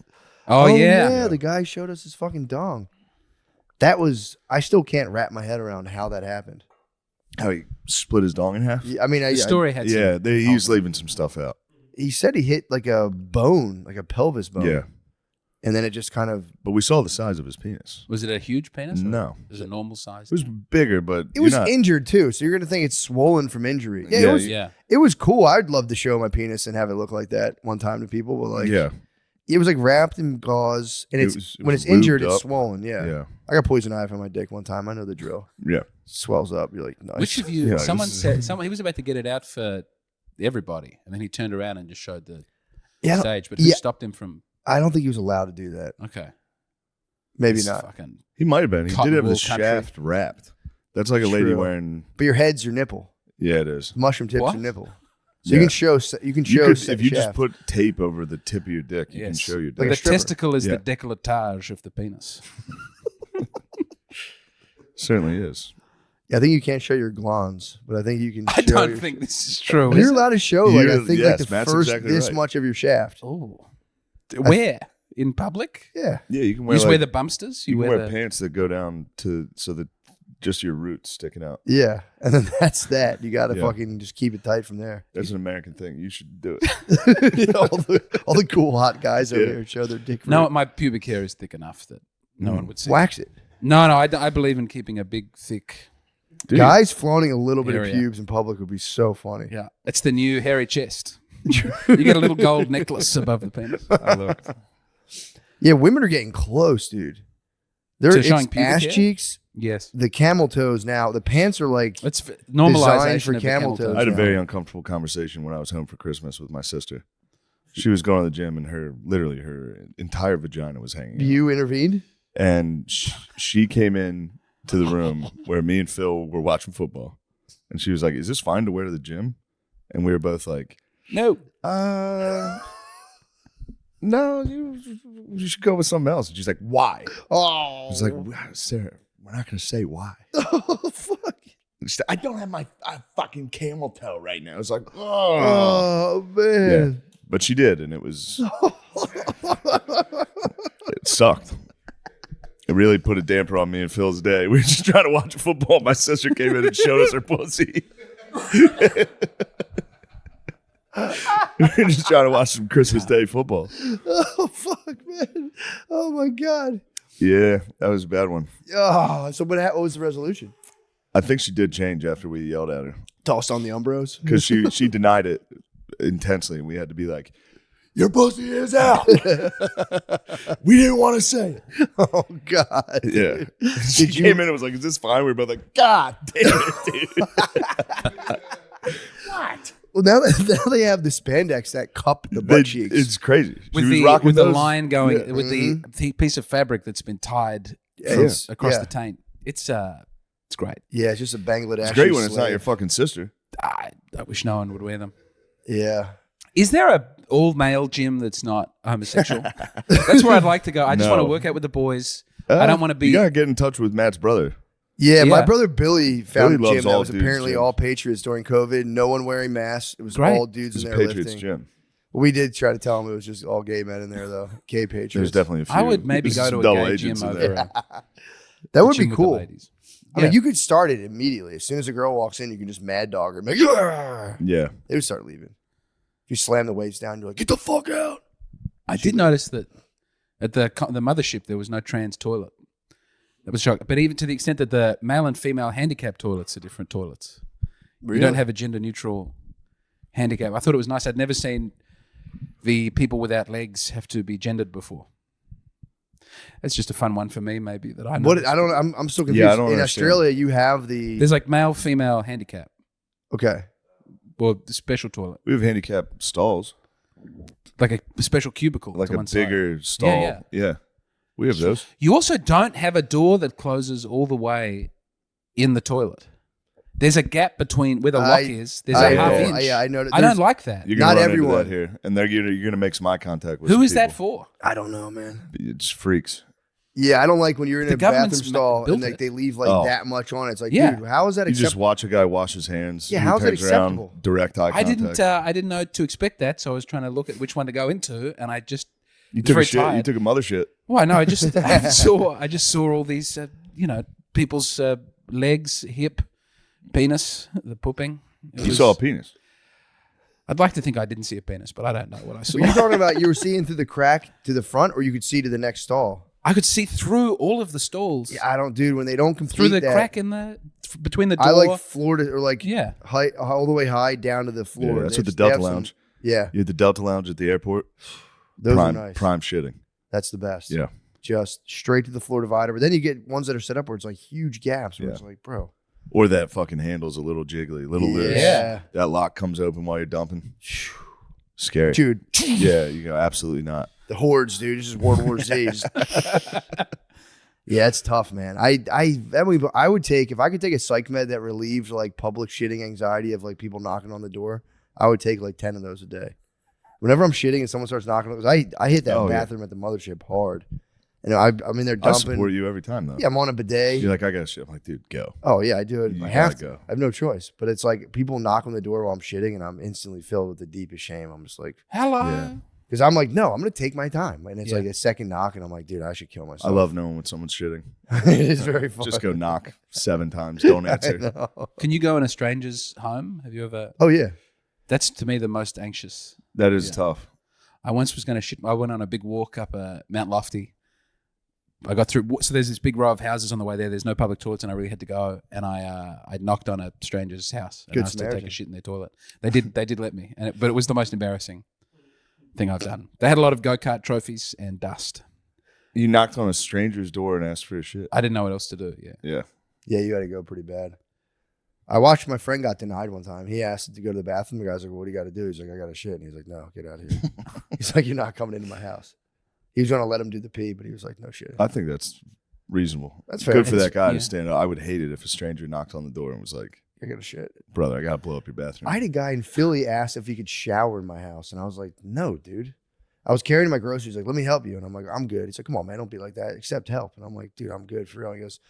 Oh, yeah. Yeah, the guy showed us his fucking dong. That was. I still can't wrap my head around how that happened. How he split his dong in half. Yeah, I mean, The story had some. Yeah, he was leaving some stuff out. he said he hit like a bone, like a pelvis bone. Yeah, And then it just kind of. but we saw the size of his penis. Was it a huge penis? or No. Was it normal size? It was bigger, but It was you're not, injured too, so you're gonna think it's swollen from injury. Yeah, Yeah, it was. Yeah. It was cool. I'd love to show my penis and have it look like that one time to people, but like, yeah, it was like wrapped in gauze, and It it's was- it when was it's injured, lubed it's up. swollen. Yeah. yeah, I got poison ivy on my dick one time. I know the drill. yeah. Swells up. You're like, nice. Which of you? Yeah, someone this is- said. He was about to get it out for everybody, and then he turned around and just showed the Yeah, I don't- stage. But who yeah. stopped him from? I don't think he was allowed to do that. Okay, Maybe It's not. Fucking He might have been. He Cotton did have the wool country. shaft wrapped. That's like a lady True. wearing. But your head's your nipple. Yeah, it is. Mushroom tips What? your nipple. So Yeah. you can show. You can You show. could, said if you shaft. just put tape over the tip of your dick, you can Yes. show your But dick. the stripper. testicle is Yeah. the décolletage of the penis. Certainly is. Yeah, I think you can't show your glans, but I think you can. I show don't your- think this is true. You're allowed to show. Like I You're- think yes, like the Matt's first exactly this right. much of your shaft. Oh, where in public? Yeah. Yeah, you can You wear. just like, wear the bumpsters. you can wear the pants that go down to so that just your roots sticking out. Yeah, and then that's that. You got to Yeah. fucking just keep it tight from there. That's an American thing. You should do it. You know, all the cool hot guys over Yeah. there show their dick. No, root. my pubic hair is thick enough that no one would see. wax it. No, I believe in keeping a big, thick. Dude, Guys flaunting a little bit of Area. pubes in public would be so funny. Yeah, it's the new hairy chest. You get a little gold necklace above the penis. I looked. Yeah, women are getting close, dude. They're To it's showing pubic ass hair? cheeks, Yes, the camel toes now. The pants are like it's normalization Designed for of the camel toes. I had a Yeah. very uncomfortable conversation when I was home for Christmas with my sister. She was going to the gym and her entire vagina was hanging out. you intervened. And she came in to the room where me and Phil were watching football. And she was like, "Is this fine to wear to the gym?" And we were both like, No, no, you should go with something else. And she's like, "Why?" Oh, I was like, "Sarah, we're not going to say why." oh fuck. She's like, "I don't have my fucking camel toe right now." It's like, Oh Yeah. man. But she did, and it was, it sucked. It really put a damper on me and Phil's day. We were just trying to watch football. My sister came in and showed us her pussy. We were just trying to watch some Christmas Day football. Oh fuck, man. Oh my god. Yeah, that was a bad one. Oh, so what was the resolution? I think she did change after we yelled at her Tossed on the Umbros. because she denied it intensely, and we had to be like, "Your pussy is out." We didn't want to say it. Oh god. Yeah. She came in and was like, "Is this fine?" We were both like, "God damn it, dude." Well, now they have the spandex that cup the butt cheeks. It's crazy. She with was the rocking with the those- line going Yeah. with the piece of fabric that's been tied Yes. across Yeah. the taint. It's great. Yeah, it's just a Bangladesh. It's great when it's not your fucking sister. I wish no one would wear them. Yeah. Is there a all male gym that's not homosexual? That's where I'd like to go. I just No. want to work out with the boys. I don't want to be. You gotta get in touch with Matt's brother. Yeah, my Yeah. brother Billy found Billy a loves gym that all was dudes apparently gyms. all patriots during COVID. No one wearing masks. It was Great. all dudes It's in a there Patriots lifting. gym. We did try to tell him it was just all gay men in there, though. Gay patriots. There's definitely a few. I would maybe There's go to some a double gay agents gym in over there. That would gym be with the cool. ladies. I mean, you could start it immediately. As soon as a girl walks in, you can just mad dog her. And be like, "Argh!" Yeah. They would start leaving. If you slam the weights down, you're like, get the fuck out. I did notice that at the mothership there was no trans toilet. That was shocking. But even to the extent that the male and female handicap toilets are different toilets. Really? You don't have a gender neutral handicap. I thought it was nice. I'd never seen the people without legs have to be gendered before. That's just a fun one for me, maybe that I know. What? I don't. I'm still confused. Yeah, I don't In understand. Australia, you have the. There's like male female handicap Okay. or the special toilet, We have handicapped stalls, like a special cubicle, like to a one side. bigger stall. Yeah. We have those. You also don't have a door that closes all the way in the toilet. There's a gap between where the lock is. There's a half inch. Yeah, I know. I don't like that. You're gonna Not run everyone. into that here, and you're gonna make some eye contact with. Who some is that people. for? I don't know, man. It's freaks. Yeah, I don't like when you're in The a bathroom government's stall built and like it. they leave like Oh. that much on it. It's like, Yeah. dude, how is that You just acceptable? watch a guy wash his hands. Yeah, he how's that turns around, acceptable? direct eye contact. I didn't know to expect that, so I was trying to look at which one to go into, and I just You was took a very shit. You tired. took a mother shit. Well, I know. I just saw all these, people's legs, hip, penis, the pooping. You saw a penis. I'd like to think I didn't see a penis, but I don't know what I saw. Were you talking about you were seeing through the crack to the front, or you could see to the next stall? I could see through all of the stalls, Yeah, I don't, dude. When they don't complete through the that, crack in between the door. I like floor to or like Yeah. high, all the way high down to the floor. Yeah, that's They what the have- they have Delta some- Lounge. Yeah, You had the Delta Lounge at the airport. those prime, are nice. prime shitting. That's the best. Yeah. Just straight to the floor divider. But then you get ones that are set up where it's like huge gaps. Where Yeah. it's like, bro. Or that fucking handle's a little jiggly, a little loose. Yeah. That lock comes open while you're dumping. Scary. Dude, Yeah, you go, absolutely not. the hordes, dude. This is World War Z. Yeah, it's tough, man. I would take, if I could take a psych med that relieved like public shitting anxiety of like people knocking on the door, I would take like 10 of those a day. Whenever I'm shitting and someone starts knocking on the door, I hit that Oh, yeah. bathroom at the mothership hard. And I mean, they're I dumping. support you every time, though. Yeah, I'm on a bidet. You're like, I got shit. I'm like, dude, go. Oh, yeah, I do it. You I have gotta to. go. I have no choice. But it's like people knock on the door while I'm shitting and I'm instantly filled with the deepest shame. I'm just like, Hello. Yeah. because I'm like, no, I'm going to take my time. And it's Yeah. like a second knock and I'm like, dude, I should kill I myself. love knowing when someone's shitting. it is very fun. Just go knock 7 times. Don't I answer. know. Can you go in a stranger's home? Have you ever? Oh, yeah. That's to me the most anxious. That is Yeah. tough. I once was going to shit. I went on a big walk up Mount Lofty. I got through. So there's this big row of houses on the way there. There's no public toilets, and I really had to go. And I knocked on a stranger's house and Good asked to take Samaritan. a shit in their toilet. They did let me, but it was the most embarrassing thing I've done. They had a lot of go-kart trophies and dust. You knocked on a stranger's door and asked for a shit. I didn't know what else to do. Yeah. Yeah. Yeah, you got to go pretty bad. I watched my friend got denied one time. He asked to go to the bathroom. The guy's like, well, what do you got to do? He's like, I got to shit. And he's like, no, get out of here. He's like, you're not coming into my house. He was going to let him do the pee, but he was like, no shit. I think that's reasonable. That's fair. Good for that guy yeah. to stand up. I would hate it if a stranger knocked on the door and was like, I got to shit. brother, I got to blow up your bathroom. I had a guy in Philly ask if he could shower in my house. And I was like, no, dude. I was carrying my groceries. Like, let me help you. And I'm like, I'm good. He's like, come on, man. Don't be like that. Accept help. And I'm like, dude, I'm good for real. He goes,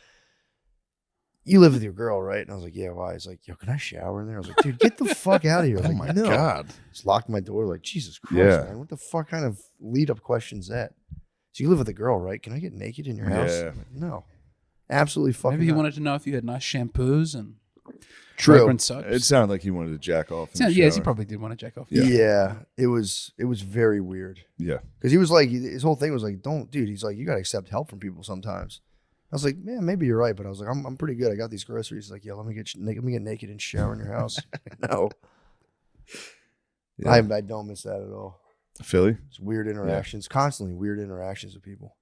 you live with your girl, right? And I was like, yeah, why? He's like, yo, can I shower in there? I was like, dude, get the fuck out of here. I was oh like, my no. God. Just locked my door. Like, Jesus Christ, Yeah. man. What the fuck kind of lead up question's that? So you live with a girl, right? Can I get naked in your house? Yeah. I'm like, no. Absolutely fucking Maybe he not. wanted to know if you had nice shampoos and True. fragrant soaps. It sounded like he wanted to jack off. In the Yes, he shower. probably did want to jack off. Yeah. It was very weird. Yeah. Because he was like, his whole thing was like, don't, dude. He's like, you got to accept help from people sometimes. I was like, man, maybe you're right. But I was like, I'm pretty good. I got these groceries. He's like, yeah, let me get naked and shower in your house. No. Yeah. I don't miss that at all. Philly? It's weird interactions, constantly weird interactions with people.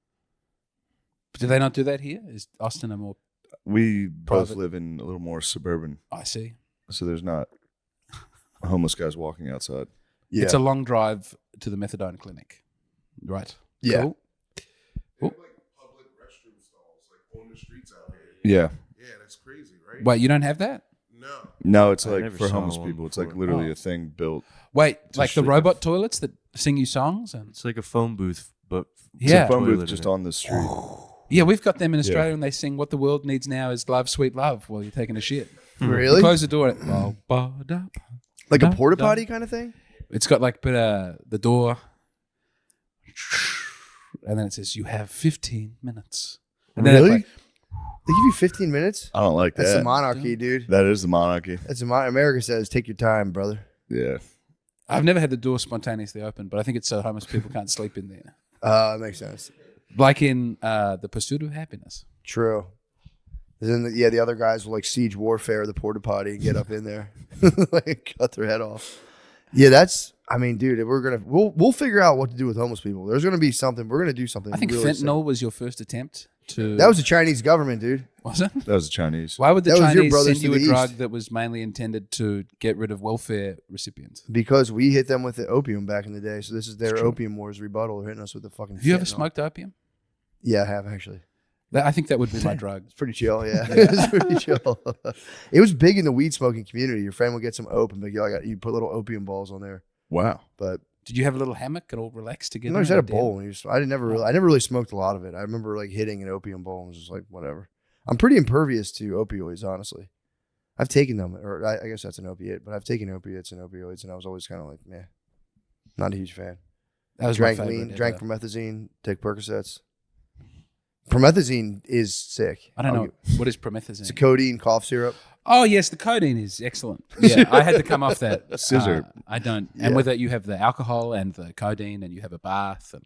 Do they not do that here? Is Austin a more? We both Private. live in a little more suburban, I see. so there's not homeless guys walking outside. Yeah. It's a long drive to the methadone clinic, right? Yeah. Cool. Public restroom stalls like on the streets out here. Yeah. Yeah, that's crazy, right? Wait, you don't have that? No. No, it's I like never for saw homeless one people. It's like before. literally Oh. a thing built. Wait, It's like the just- robot toilets that sing you songs and It's like a phone booth, but It's Yeah. a phone toilet booth just in it. on the street. yeah, we've got them in Yeah. Australia and they sing "What the world needs now is love, sweet love" while you're taking a shit. You Really? close the door. And, Like a Da, porta da. potty kind of thing? It's got like the door, and then it says you have 15 minutes. And then it's Really? like, They give you 15 minutes? I don't like That's that. the monarchy, dude. That is the monarchy. That's America says, take your time, brother. Yeah. I've never had the door spontaneously open, but I think it's so homeless people can't sleep in there. That makes sense. Like in The Pursuit of Happiness. True. And then, the other guys will like siege warfare the porta potty and get up in there, like cut their head off. Yeah, dude, we'll figure out what to do with homeless people. There's gonna be something. We're gonna do something. I think really fentanyl was your first attempt to. That was the Chinese government, dude. Was it? That was the Chinese. Why would the That was your Chinese brothers send you to a the drug east. that was mainly intended to get rid of welfare recipients? Because we hit them with the opium back in the day. So this is their It's true. opium wars rebuttal. They're hitting us with the fucking. Have you ever fentanyl. smoked opium? Yeah, I have actually. I think that would be my drug. It's pretty chill, yeah. It's pretty chill. It was big in the weed smoking community. Your friend would get some opium, but you put little opium balls on there. Wow. But Did you have a little hammock and all relaxed together? I just had a and bowl. And I never really smoked a lot of it. I remember like hitting an opium bowl and was just like, whatever. I'm pretty impervious to opioids, honestly. I've taken them, or I guess that's an opiate, but I've taken opiates and opioids, and I was always kind of like, meh, not a huge fan. That was Drank my favorite lean, drank ever. promethazine, take Percocets. Promethazine is sick. I don't I'll know. give- What is promethazine? It's a codeine cough syrup. Oh, yes, the codeine is excellent. Yeah, I had to come off that. Scissor. I don't. Yeah. And with it, you have the alcohol and the codeine, and you have a bath, and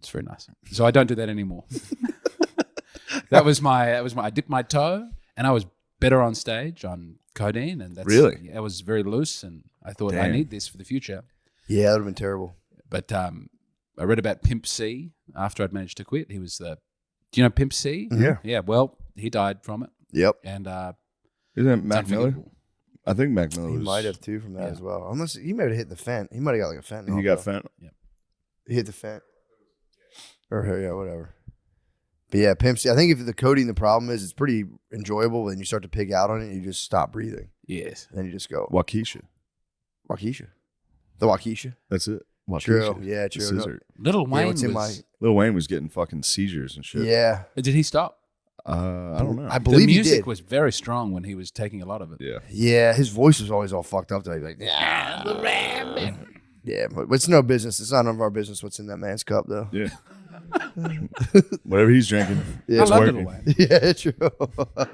it's very nice. So I don't do that anymore. that was my. I dipped my toe, and I was better on stage on codeine, and that's Really? Yeah, I was very loose, and I thought I Damn. need this for the future. Yeah, that would have been terrible. But I read about Pimp C after I'd managed to quit. He was the. Do you know Pimp C? Yeah. Yeah. Well, he died from it, Yep. and Isn't it it's Mac Miller? unforgivable. I think Mac Miller He was. might have too from that Yeah. as well. Unless he might have hit the fent. He might have got like a fentanyl. He got though. fent. He hit the fent. Or yeah, whatever. But yeah, Pimp C. I think if the codeine, the problem is it's pretty enjoyable. When you start to pig out on it, you just stop breathing. Yes. And then you just go Waukesha. Waukesha. The Waukesha. That's it. Waukesha. True. Yeah, The true. scissor. Little Wayne what's in was. Lil Wayne was getting fucking seizures and shit. Yeah. Did he stop? I don't know. I The believe he music did. was very strong when he was taking a lot of it. yeah. Yeah, his voice was always all fucked up. Though. He'd be like, yeah, but it's no business. It's none of our business what's in that man's cup, though. Yeah. Whatever he's drinking, Yeah, I it's love working. Little Wayne. Yeah, true.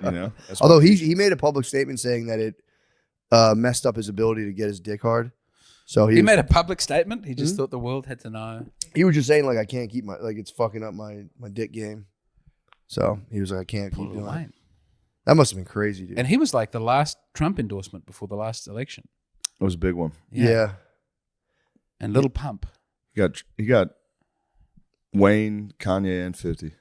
You know. That's Although Waukesha. he made a public statement saying that it messed up his ability to get his dick hard. So He made a public statement. He Hmm? just thought the world had to know. he was just saying like I can't keep it's fucking up my dick game. So he was like I can't keep Little doing it. Wayne. That must have been crazy, dude. And he was like the last Trump endorsement before the last election. It was a big one. yeah. And Little Pump. He got Wayne, Kanye, and 50.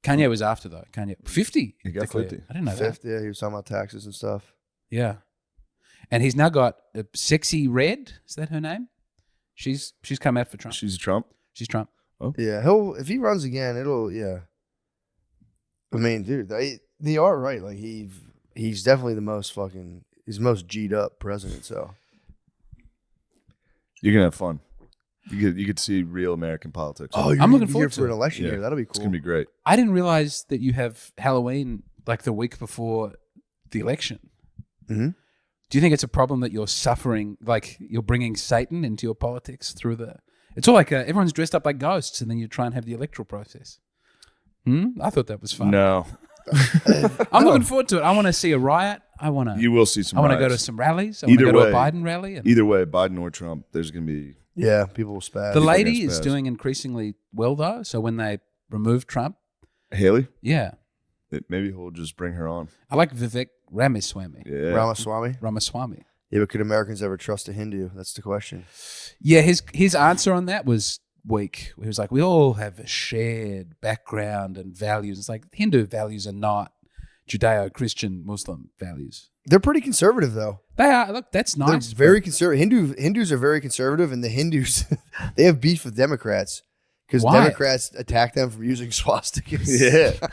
Kanye was after though. Kanye 50. He got declared. 50. I didn't know that. Fifth, yeah, he was talking about taxes and stuff. Yeah. And he's now got a Sexy Red. Is that her name? She's come out for Trump. She's a Trump. She's Trump. Yeah, if he runs again, yeah. I mean, dude, they are right. Like he's definitely he's the most G'd up president. So You're gonna have fun. You get to see real American politics. you're I'm looking here forward for to an it. election Yeah. year. That'll be It's cool. gonna be great. I didn't realize that you have Halloween like the week before the election. Mhm. Do you think it's a problem that you're suffering, like you're bringing Satan into your politics through the? It's all like everyone's dressed up like ghosts, and then you try and have the electoral process. I thought that was fun. No, I'm looking forward to it. I want to see a riot. I want to. you will see some. I want to go to riots. some rallies. I want to Either go to a way. Biden rally. And Either way, Biden or Trump, there's gonna be. Yeah, people will spaz. the lady against is Baz. doing increasingly well though. So when they remove Trump, Haley. yeah, Maybe he'll just bring her on. I like Vivek Ramaswamy. Yeah. Ramaswamy. Ramaswamy. Yeah, but could Americans ever trust a Hindu? That's the question. Yeah, his answer on that was weak. He was like, we all have a shared background and values. It's like Hindu values are not Judeo-Christian Muslim values. They're pretty conservative, though. They are. Look, that's nice. They're very conservative. Hindus are very conservative, and the Hindus they have beef with Democrats because Why? Democrats attack them for using swastikas. Yeah.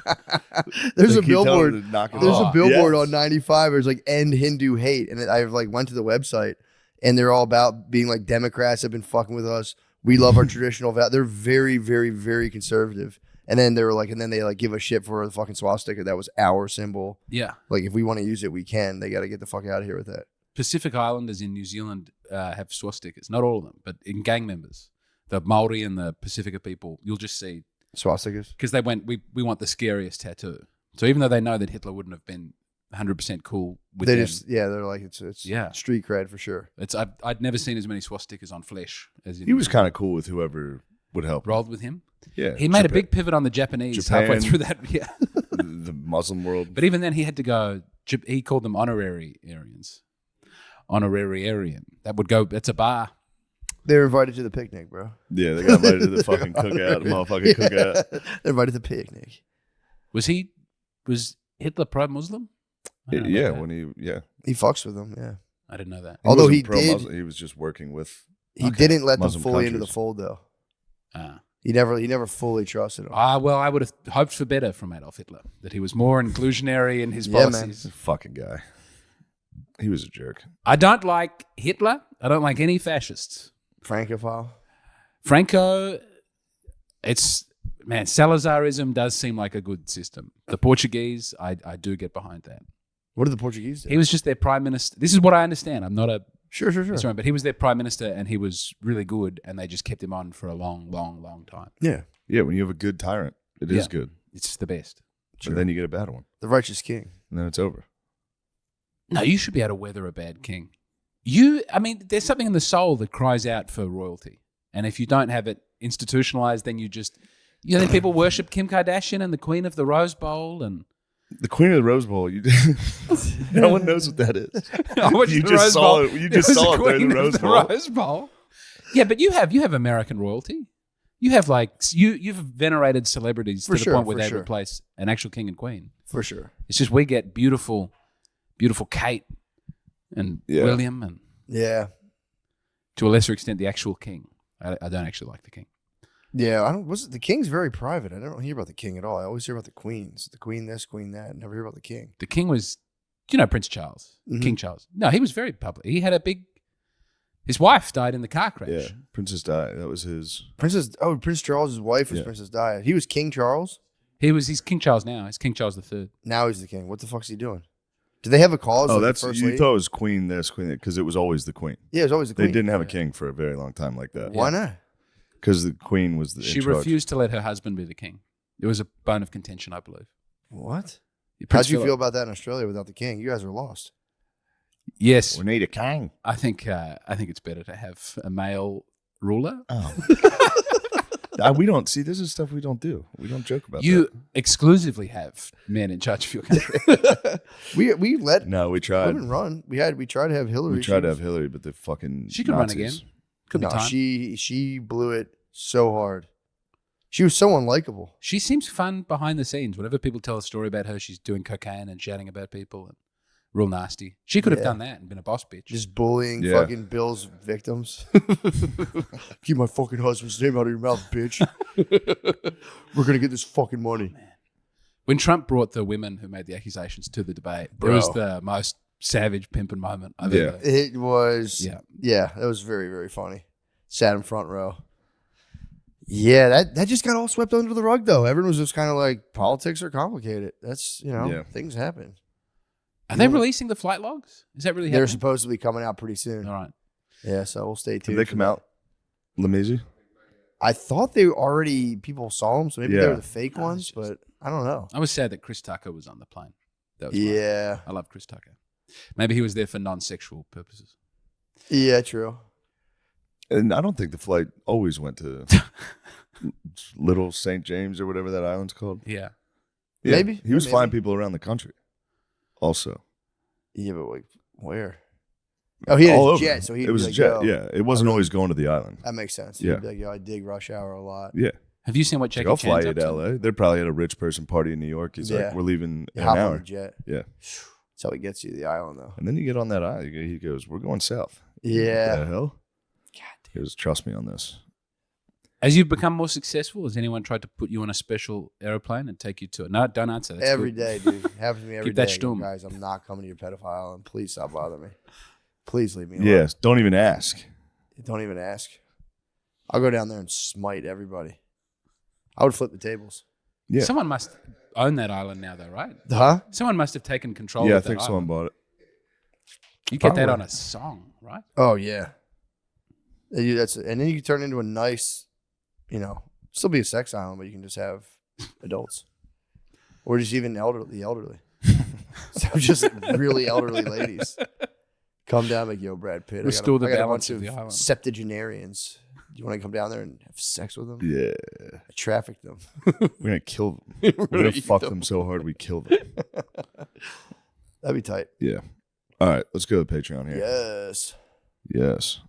There's They a keep telling billboard. them to knock it There's off. a billboard Yes. on 95. There's like end Hindu hate, and I like went to the website, and they're all about being like Democrats have been fucking with us. We love our traditional values. They're very, very, very conservative. And then they were like, and then they like give a shit for the fucking swastika that was our symbol. Yeah. Like if we want to use it, we can. They got to get the fuck out of here with that. Pacific Islanders in New Zealand have swastikas. Not all of them, but in gang members, the Maori and the Pacifica people, you'll just see Swastikas. because they went. We want the scariest tattoo. So even though they know that Hitler wouldn't have been 100% cool with They them, just they're like it's Yeah. street cred for sure. I'd never seen as many swastikas on flesh as He was kind of cool with whoever would help. rolled with him. Yeah, He made a big pivot on the Japanese halfway Japan. through that. Yeah, the Muslim world. but even then he had to go. He called them honorary Aryans. Honorary Aryan. That would go. That's a bar. They were invited to the picnic, bro. Yeah, they got invited to the fucking cookout, the motherfucking cookout. They're invited to the picnic. Was Hitler pro-Muslim? I don't know Yeah, about when that. He fucks with them, yeah. I didn't know that. Although wasn't he pro-Muslim, did- he was just working with. He didn't let them Muslim fully into the countries. fold, though. Ah. He never fully trusted them. Well, I would have hoped for better from Adolf Hitler, that he was more inclusionary in his Yeah, man. policies. This fucking guy. He was a jerk. I don't like Hitler. I don't like any fascists. Francophile. Franco, Salazarism does seem like a good system. The Portuguese, I do get behind that. What did the Portuguese do? He was just their prime minister. This is what I understand. I'm not a Sure. historian, but he was their prime minister and he was really good and they just kept him on for a long, long, long time. Yeah. Yeah, when you have a good tyrant, it is Yeah. good. It's the best. But then you get a bad one, The righteous king. and then it's over. No, you should be able to weather a bad king. There's something in the soul that cries out for royalty. And if you don't have it institutionalized, then then people worship Kim Kardashian and the Queen of the Rose Bowl and The Queen of the Rose Bowl. No one knows what that is. You the just Rose saw Bowl. it. You just was saw the it there in Queen the of Rose the Bowl. Rose Bowl. Yeah, but you have American royalty. You have you've venerated celebrities For to the sure, point where for they sure. replace an actual king and queen. For sure. It's just we get beautiful Kate and Yeah. William and Yeah. to a lesser extent the actual king. I don't actually like the king. Yeah, the king's very private. I don't hear about the king at all. I always hear about the queens. The queen this, queen that. I never hear about the king. The king was, Prince Charles, Mhm. King Charles. No, he was very public. He had his wife died in the car crash. Yeah, Princess Di. That was his. Prince Charles's wife was Yeah. Princess Di. He was King Charles. He's King Charles now. He's King Charles III. Now he's the king. What the fuck's he doing? Do they have a cause? Oh, like the that's first you lady? thought it was Queen this, Queen that, because it was always the Queen. Yeah, it was always the They queen. didn't have a king for a very long time like that. Why not? Because the Queen was She in charge. refused to let her husband be the king. It was a bone of contention, I believe. What? Prince How'd you Philip- feel about that in Australia without the king? You guys are lost. Yes, We need a king. I think it's better to have a male ruler. Oh. We don't see. This is stuff we don't do. We don't joke about You that. exclusively have men in charge of your country. We let No, we tried. women run. We tried to have Hillary. We tried to She have Hillary, but the fucking She could Nazis. run again. Could be No, time. she blew it so hard. She was so unlikable. She seems fun behind the scenes. Whenever people tell a story about her, she's doing cocaine and shouting about people and real nasty. She could have Yeah. done that and been a boss bitch. Just bullying Yeah. fucking Bill's victims. Keep my fucking husband's name out of your mouth, bitch. We're gonna get this fucking money. When Trump brought the women who made the accusations to the debate, it was the most savage pimping moment I've Yeah. ever. It was Yeah. that was very, very funny. Sat in front row. Yeah, that just got all swept under the rug though. Everyone was just kind of like, politics are complicated. That's Yeah. things happen. Are they releasing the flight logs? Is that really They're happening? supposed to be coming out pretty soon. All right. Yeah, so we'll stay Did tuned. they for come that. out? Lamezi? I thought they already people saw them, so maybe they Yeah. were the fake ones, but I don't know. I was sad that Chris Tucker was on the plane. That was Yeah, I love Chris Tucker. Maybe he was there for non-sexual purposes. yeah, true. And I don't think the flight always went to Little St. James or whatever that island's called. Yeah. Yeah, Maybe. He was Maybe. flying people around the country also. Yeah, but like where? Oh, he had All a over. jet, so he It was like, a jet, Yo. yeah. It wasn't always going to the island. That makes sense. Yeah. He'd be like, yo, I dig rush hour a lot. Yeah. Have you seen what Like, Jackie I'll fly Chan's you up to to? LA. They're probably at a rich person party in New York. He's Yeah. like, we're leaving in You an hop on hour. a jet. Yeah. That's how he gets you to the island, though. And then you get on that island. He goes, we're going south. What the Yeah. hell? He goes, trust me on this. As you've become more successful, has anyone tried to put you on a special airplane and take you to it? No, don't answer. That's Every good. day, dude. Happens to me every Keep that day. Yo, stumm. guys, I'm not coming to your pedophile island. Please stop bothering me. Please leave me alone. Yes. Don't even ask. Don't even ask. I'll go down there and smite everybody. I would flip the tables. Yeah. Someone must own that island now, though, right? Huh? Someone must have taken control Yeah, I of that think someone island. bought it. You get that Probably. on a song, right? Oh yeah. And then you can turn it into a nice, still be a sex island, but you can just have adults, or just even the elderly. So just really elderly ladies come down like, yo, Brad Pitt. Restore the I got a balance bunch of the island. septuagenarians. Do you want to come down there and have sex with them? Yeah. I traffic them. We're going to kill them. We're going to eat fuck them. them so hard we kill them. That'd be tight. Yeah. All right. Let's go to Patreon here. Yes. Yes.